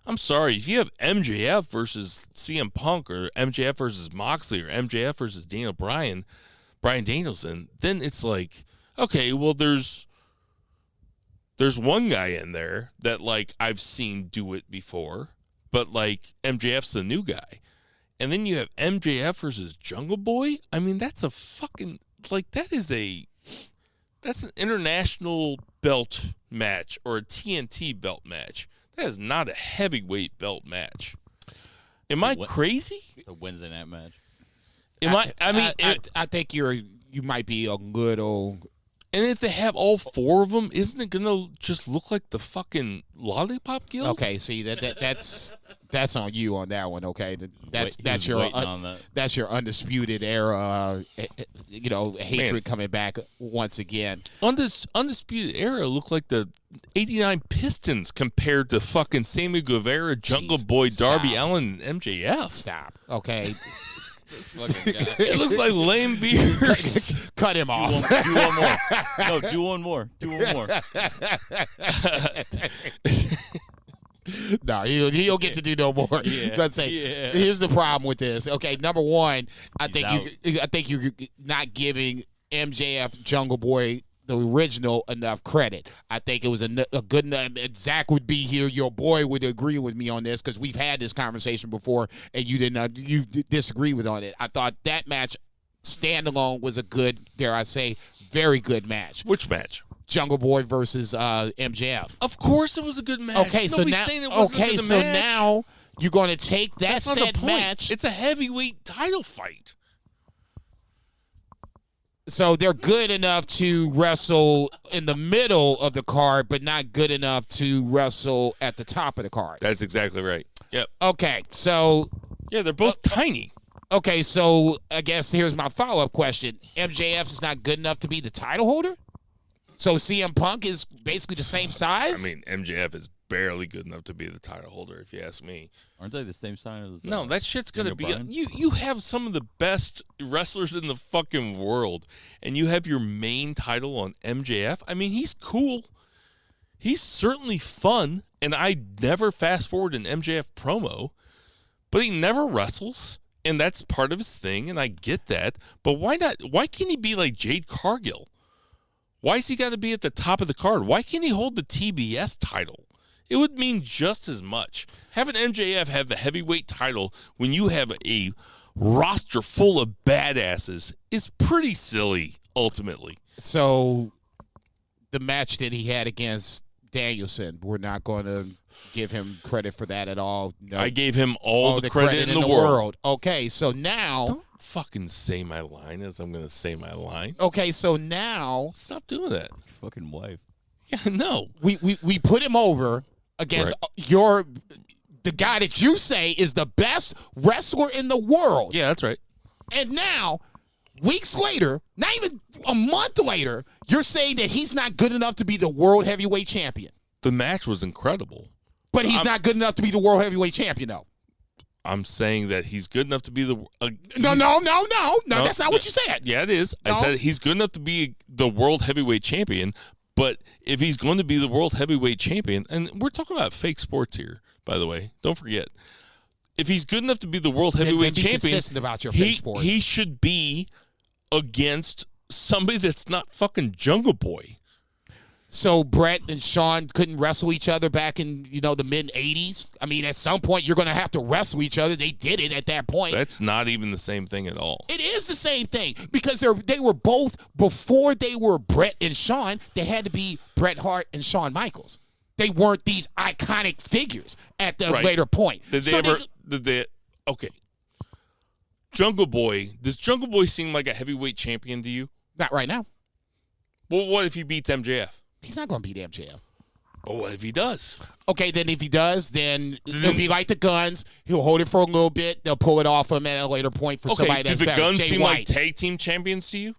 S3: I'm sorry. If you have MJF versus CM Punk or MJF versus Moxley or MJF versus Daniel Bryan, Bryan Danielson, then it's like, okay, well, there's one guy in there that, like, I've seen do it before, but, like, MJF's the new guy. And then you have MJF versus Jungle Boy? I mean, that's a fucking, like, that's an international belt match or a TNT belt match. That is not a heavyweight belt match. Am I crazy?
S5: It's a Wednesday night match.
S4: I think you might be a little.
S3: And if they have all four of them, isn't it gonna just look like the fucking Lollipop Guild?
S4: Okay, see that's on you on that one. Okay, that's your undisputed era. Hatred coming back once again.
S3: Undisputed era look like the '89 Pistons compared to fucking Sammy Guevara, Jungle Boy, Darby Allin, and MJF.
S4: Stop. Okay.
S5: This fucking guy.
S3: It looks like lame beers.
S4: Cut him off.
S5: Do one more. No, do one more. Do one more.
S4: No, he'll get to do no more.
S5: Yeah.
S4: Let's say, here's the problem with this. Okay, number one, I think you're not giving MJF Jungle Boy the original enough credit. I think it was a good enough. Zach would be here. Your boy would agree with me on this because we've had this conversation before, and you disagree with on it. I thought that match standalone was a good, dare I say, very good match.
S3: Which match?
S4: Jungle Boy versus MJF.
S3: Of course, it was a good match.
S4: Okay, so now, now you're going to take that said match.
S3: It's a heavyweight title fight.
S4: So they're good enough to wrestle in the middle of the card, but not good enough to wrestle at the top of the card.
S3: That's exactly right. Yep.
S4: Okay, so...
S3: Yeah, they're both tiny.
S4: Okay, so I guess here's my follow-up question. MJF is not good enough to be the title holder? So CM Punk is basically the same size?
S3: I mean, MJF is barely good enough to be the title holder, if you ask me.
S5: Aren't they the same size as...
S3: No, that shit's going to be... You have some of the best wrestlers in the fucking world, and you have your main title on MJF? I mean, he's cool. He's certainly fun, and I never fast-forward an MJF promo, but he never wrestles, and that's part of his thing, and I get that. But why not? Why can't he be like Jade Cargill? Why has he got to be at the top of the card? Why can't he hold the TBS title? It would mean just as much. Having MJF have the heavyweight title when you have a roster full of badasses is pretty silly, ultimately.
S4: So the match that he had against Danielson, we're not going to give him credit for that at all. No.
S3: I gave him all the credit in the world.
S4: Okay, so now...
S3: Don't fucking say my line as I'm going to say my line.
S4: Okay, so now...
S3: Stop doing that.
S5: Fucking wife.
S3: Yeah, no.
S4: We put him over against the guy that you say is the best wrestler in the world.
S3: Yeah, that's right.
S4: And now weeks later, not even a month later, you're saying that he's not good enough to be the world heavyweight champion.
S3: The match was incredible.
S4: But he's not good enough to be the world heavyweight champion, though.
S3: I'm saying that he's good enough to be the.
S4: No, that's not what you said.
S3: Yeah, it is.
S4: No.
S3: I said he's good enough to be the world heavyweight champion. But if he's going to be the world heavyweight champion, and we're talking about fake sports here, by the way, don't forget. If he's good enough to be the world heavyweight
S4: then be
S3: champion,
S4: consistent about your fake sports.
S3: He should be against somebody that's not fucking Jungle Boy.
S4: So Brett and Sean couldn't wrestle each other back in, the mid-'80s? I mean, at some point, you're going to have to wrestle each other. They did it at that point.
S3: That's not even the same thing at all.
S4: It is the same thing because they were both, before they were Brett and Sean, they had to be Bret Hart and Shawn Michaels. They weren't these iconic figures at the later point.
S3: Okay. Jungle Boy, does Jungle Boy seem like a heavyweight champion to you?
S4: Not right now.
S3: Well, what if he beats MJF?
S4: He's not going to beat MJF.
S3: But what if he does?
S4: Okay, then if he does, then it'll be like the Guns. He'll hold it for a little bit. They'll pull it off him at a later point for somebody that's better.
S3: Do the Guns
S4: Jay
S3: seem
S4: White.
S3: like tag team champions to you?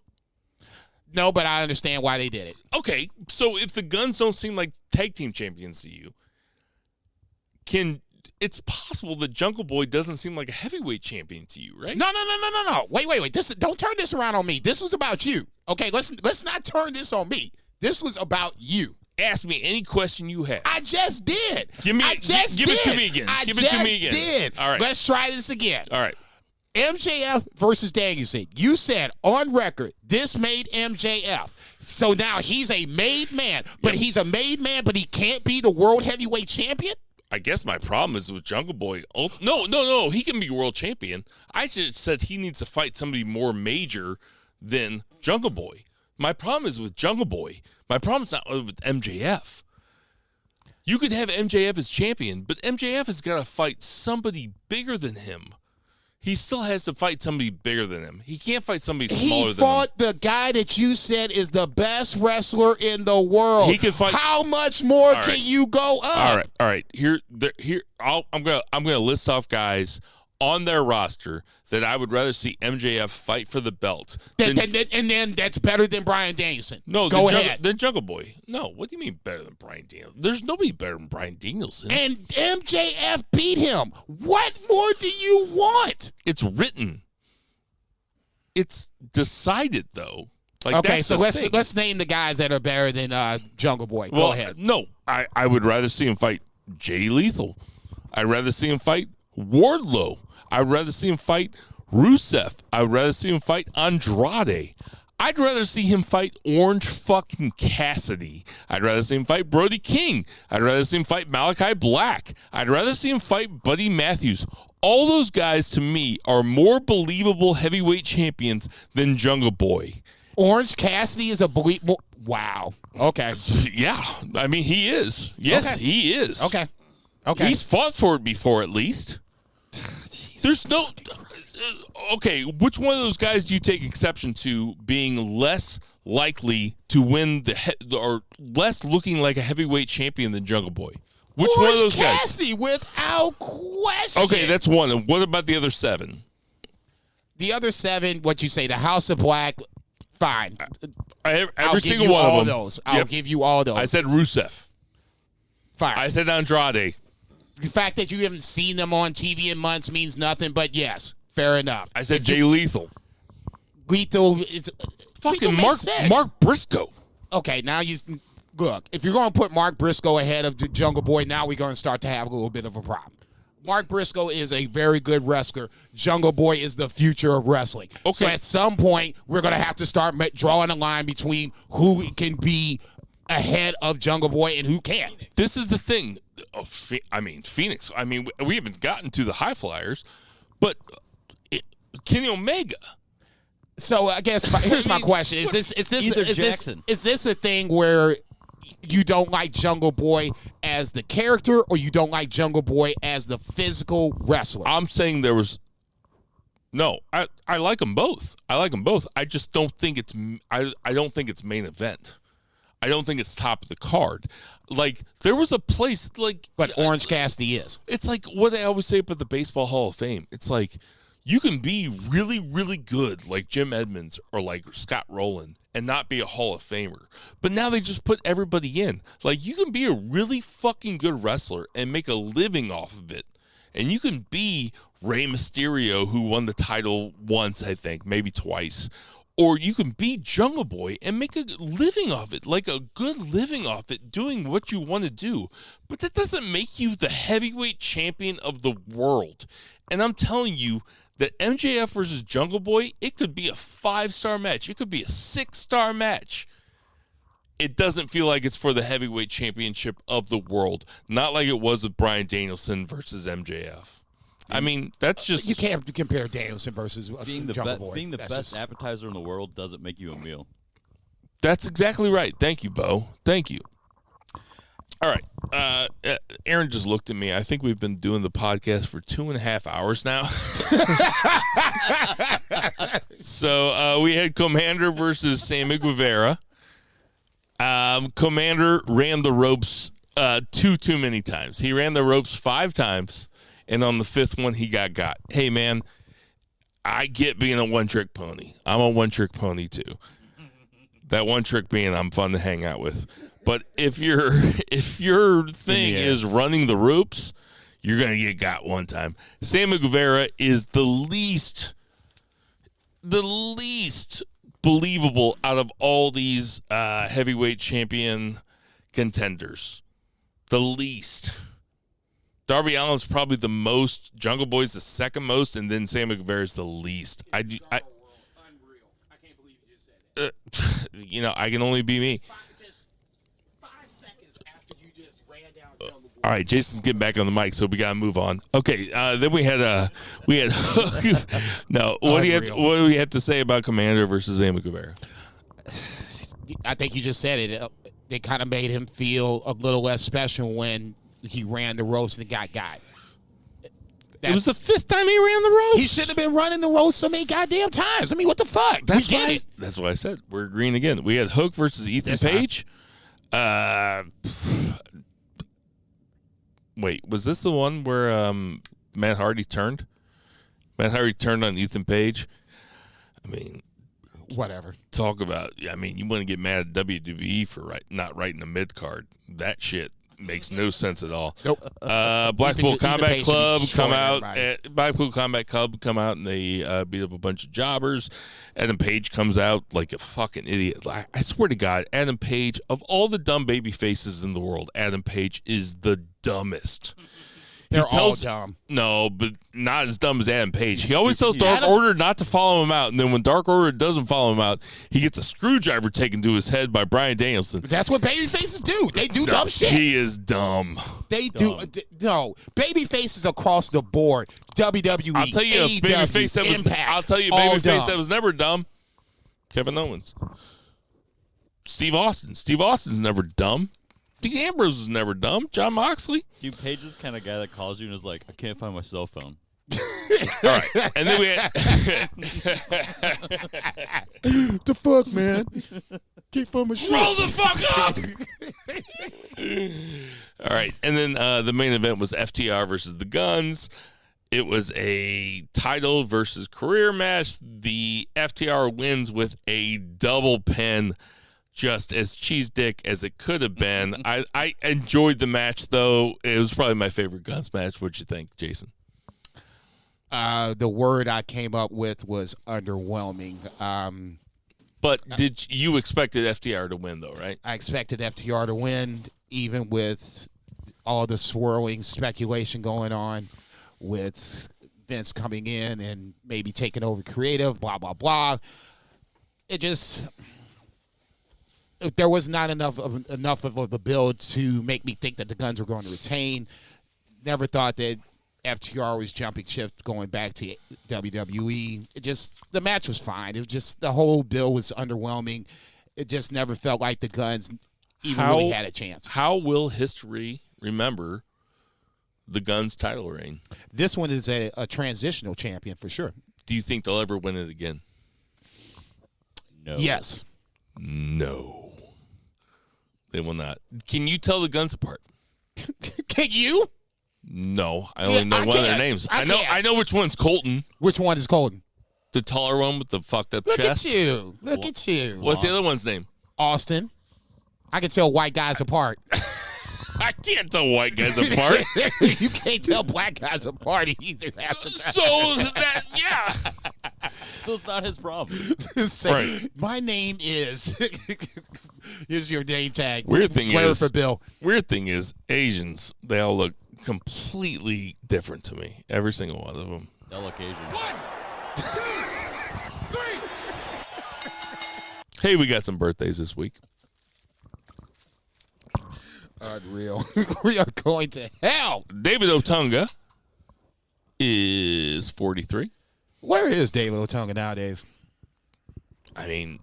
S4: No, but I understand why they did it.
S3: Okay, so if the Guns don't seem like tag team champions to you, it's possible that Jungle Boy doesn't seem like a heavyweight champion to you, right?
S4: No. Wait. Don't turn this around on me. This was about you. Okay, let's not turn this on me. This was about you.
S3: Ask me any question you have.
S4: I just did.
S3: Give it to me again.
S4: I
S3: Give it to me again.
S4: Did.
S3: All right.
S4: Let's try this again.
S3: All right.
S4: MJF versus Danielson. You said on record this made MJF. So now he's a made man, but he's a made man, but he can't be the world heavyweight champion?
S3: I guess my problem is with Jungle Boy. Oh, no. He can be world champion. I just said he needs to fight somebody more major than Jungle Boy. My problem is with Jungle Boy. My problem's not with MJF. You could have MJF as champion, but MJF has got to fight somebody bigger than him. He still has to fight somebody bigger than him. He can't fight somebody smaller than him. He fought
S4: the guy that you said is the best wrestler in the world.
S3: He can fight.
S4: How much more can you go up?
S3: All right. I'm gonna list off guys on their roster that I would rather see MJF fight for the belt.
S4: And then that's better than Bryan Danielson.
S3: No,
S4: go ahead.
S3: Then Jungle Boy. No, what do you mean better than Bryan Danielson? There's nobody better than Bryan Danielson.
S4: And MJF beat him. What more do you want?
S3: It's written. It's decided though.
S4: Okay, so let's name the guys that are better than Jungle Boy. Go ahead.
S3: No, I would rather see him fight Jay Lethal. I'd rather see him fight Wardlow. I'd rather see him fight Rusev. I'd rather see him fight Andrade. I'd rather see him fight Orange fucking Cassidy. I'd rather see him fight Brody King. I'd rather see him fight Malachi Black. I'd rather see him fight Buddy Matthews. All those guys, to me, are more believable heavyweight champions than Jungle Boy.
S4: Orange Cassidy is a believable... Wow. Okay.
S3: Yeah. I mean, he is. Yes, he is.
S4: Okay.
S3: He's fought for it before, at least. There's no... Okay, which one of those guys do you take exception to being less likely to win or less looking like a heavyweight champion than Jungle Boy? Which one of those guys?
S4: Cassidy, without question.
S3: Okay, that's one. And what about the other 7?
S4: The other 7, what you say, the House of Black, fine.
S3: Every single one of them.
S4: Those. I'll give you all those.
S3: I said Rusev.
S4: Fine.
S3: I said Andrade.
S4: The fact that you haven't seen them on TV in months means nothing, but yes, fair enough.
S3: I said Jay Lethal.
S4: Lethal is
S3: fucking Mark Briscoe.
S4: Okay, now look. If you're going to put Mark Briscoe ahead of the Jungle Boy, now we're going to start to have a little bit of a problem. Mark Briscoe is a very good wrestler. Jungle Boy is the future of wrestling. Okay. So at some point, we're going to have to start drawing a line between who can be ahead of Jungle Boy and who can't.
S3: This is the thing. Phoenix. We haven't gotten to the high flyers, but Kenny Omega.
S4: So I guess here's my question: Is this a thing where you don't like Jungle Boy as the character, or you don't like Jungle Boy as the physical wrestler?
S3: I'm saying there was. No, I like them both. I just don't think it's. I don't think it's main event. I don't think it's top of the card. Like, there was a place, like...
S4: But Orange Cassidy is.
S3: It's like what I always say about the Baseball Hall of Fame. It's like, You can be really, really good like Jim Edmonds or like Scott Rowland and not be a Hall of Famer. But now they just put everybody in. Like, you can be a really fucking good wrestler and make a living off of it. And you can be Rey Mysterio, who won the title once, I think, maybe twice. Or you can be Jungle Boy and make a living off it, like a good living off it, doing what you want to do. But that doesn't make you the heavyweight champion of the world. And I'm telling you that MJF versus Jungle Boy, it could be a 5-star match. It could be a 6-star match. It doesn't feel like it's for the heavyweight championship of the world. Not like it was with Bryan Danielson versus MJF. I mean, that's just...
S4: You can't compare Danielson versus Jungle Boy.
S5: Being the best appetizer in the world doesn't make you a meal.
S3: That's exactly right. Thank you, Bo. Thank you. All right. Aaron just looked at me. I think we've been doing the podcast for 2.5 hours now. So we had Commander versus Sammy Guevara. Commander ran the ropes too many times. He ran the ropes 5 times. And on the 5th one, he got. Hey, man, I get being a one-trick pony. I'm a one-trick pony, too. That one trick being I'm fun to hang out with. But if your thing is running the ropes, you're going to get got one time. Sammy Guevara is the least believable out of all these heavyweight champion contenders. The least. Darby Allin's probably the most. Jungle Boy's the second most, and then Sammy Guevara's the least.
S4: Unreal. I can't believe you just said that.
S3: I can only be me.
S4: Just 5 seconds after you just ran down Jungle Boy.
S3: All right, Jason's getting back on the mic, so we gotta move on. Okay, then we had no. What do we have to say about Commander versus Sammy Guevara?
S4: I think you just said it. They kind of made him feel a little less special when he ran the ropes and got.
S3: It was the 5th time he ran the ropes.
S4: He should have been running the ropes so many goddamn times. I mean, what the fuck?
S3: That's what I said. We're agreeing again. We had Hook versus Ethan Page. Wait, was this the one where Matt Hardy turned? Matt Hardy turned on Ethan Page. I mean,
S4: whatever.
S3: Talk about. I mean, you want to get mad at WWE for not writing a mid card. That shit makes no sense at all.
S4: Nope.
S3: Blackpool Combat Club come out.
S4: Blackpool
S3: Combat Club come out and they beat up a bunch of jobbers. Adam Page comes out like a fucking idiot. I swear to God, Adam Page, of all the dumb baby faces in the world, Adam Page is the dumbest.
S4: They're all dumb.
S3: No, but not as dumb as Adam Page. He always tells Dark Order not to follow him out, and then when Dark Order doesn't follow him out, he gets a screwdriver taken to his head by Bryan Danielson.
S4: That's what baby faces do. They do dumb shit.
S3: He is dumb.
S4: They do. No, baby faces across the board. WWE.
S3: I'll tell you a baby face that was.
S4: Impact,
S3: I'll tell you a baby face that was never dumb. Kevin Owens. Steve Austin. Steve Austin's never dumb. Dean Ambrose is never dumb. John Moxley.
S5: Dude, Paige is the kind of guy that calls you and is like, I can't find my cell phone.
S3: All right. And then we had...
S4: the fuck, man? Can't find my shit.
S3: Roll the fuck up! All right. And then the main event was FTR versus the Guns. It was a title versus career match. The FTR wins with a double pin. Just as cheese dick as it could have been. I enjoyed the match, though. It was probably my favorite Guns match. What'd you think, Jason?
S4: The word I came up with was underwhelming.
S3: But did you expected FTR to win, though, right?
S4: I expected FTR to win, even with all the swirling speculation going on with Vince coming in and maybe taking over creative, blah, blah, blah. It just... There was not enough of a build to make me think that the Guns were going to retain. Never thought that FTR was jumping ship going back to WWE. The match was fine. It was just the whole bill was underwhelming. It just never felt like the Guns even really had a chance.
S3: How will history remember the Guns title reign?
S4: This one is a transitional champion for sure.
S3: Do you think they'll ever win it again?
S5: No.
S4: Yes.
S3: No. They will not. Can you tell the Guns apart?
S4: Can you?
S3: No, I only know one of their names. I know which one's Colton.
S4: Which one is Colton?
S3: The taller one with the fucked up
S4: Look
S3: chest.
S4: at you. Look at you.
S3: What's the other one's name?
S4: Austin. I can tell white guys apart.
S3: I can't tell white guys apart.
S4: You can't tell black guys apart either.
S3: So that, yeah.
S5: So it's not his problem.
S3: Right.
S4: My name is. Here's your name tag.
S3: Weird thing
S4: Wear it
S3: is,
S4: for Bill.
S3: Weird thing is, Asians, they all look completely different to me. Every single one of them.
S5: They look Asian.
S2: 1, 2, 3.
S3: Hey, we got some birthdays this week.
S4: Unreal. We are going to hell.
S3: David Otunga is 43.
S4: Where is David Otunga nowadays?
S3: I mean,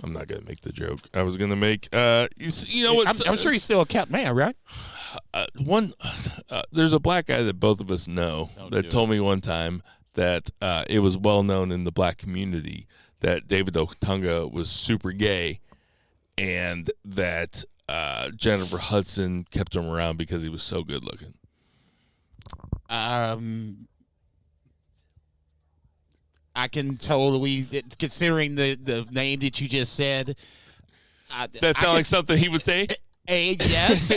S3: I'm not going to make the joke I was going to make. You know what?
S4: I'm sure he's still a kept man, right?
S3: There's a black guy that both of us know that told me one time that it was well known in the black community that David Otunga was super gay and that Jennifer Hudson kept him around because he was so good looking.
S4: I can totally, considering the name that you just said.
S3: Does that sound like something he would say?
S4: Yes.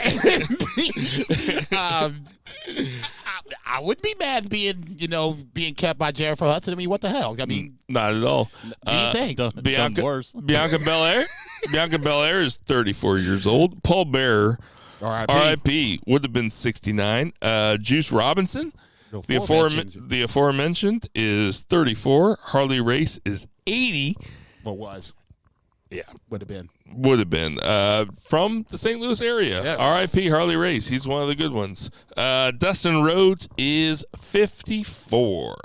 S4: I wouldn't be mad being kept by Jennifer Hudson. I mean, what the hell? I mean,
S3: not at all.
S4: Do you think?
S3: Bianca
S5: worse.
S3: Bianca Belair? Bianca Belair is 34 years old. Paul Bearer, R.I.P. would have been 69. Juice Robinson, the aforementioned, is 34. Harley Race is 80.
S4: What was?
S3: Yeah.
S4: Would have been.
S3: From the St. Louis area.
S4: Yes.
S3: R.I.P. Harley Race. He's one of the good ones. Dustin Rhodes is 54.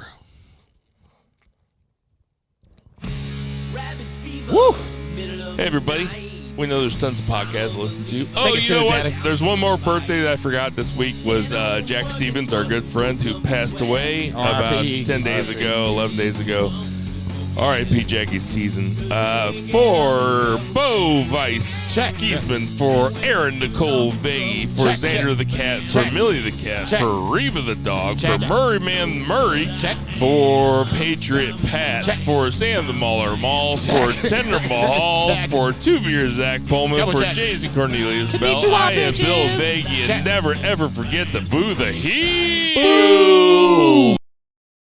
S4: Woo!
S3: Hey, everybody. We know there's tons of podcasts to listen to. Oh,
S4: Take it
S3: you
S4: to
S3: know
S4: it,
S3: what?
S4: Daddy.
S3: There's one more birthday that I forgot this week was Jack Stevens, our good friend, who passed away about 10 days ago, 11 days ago. R.I.P. Jackie Season. For Bo Vice, Geisman, for Aaron Nicole Veggie, for Xander the Cat, for Millie the Cat, for Reba the Dog, for Murray Man Murray, for Patriot Pat, for Sam the Mauler Malls, for Tender Mahal, for Two Beer Zach Pullman, for Jason Cornelius Bell. I am Bill Veggie, and never ever forget to boo the heel.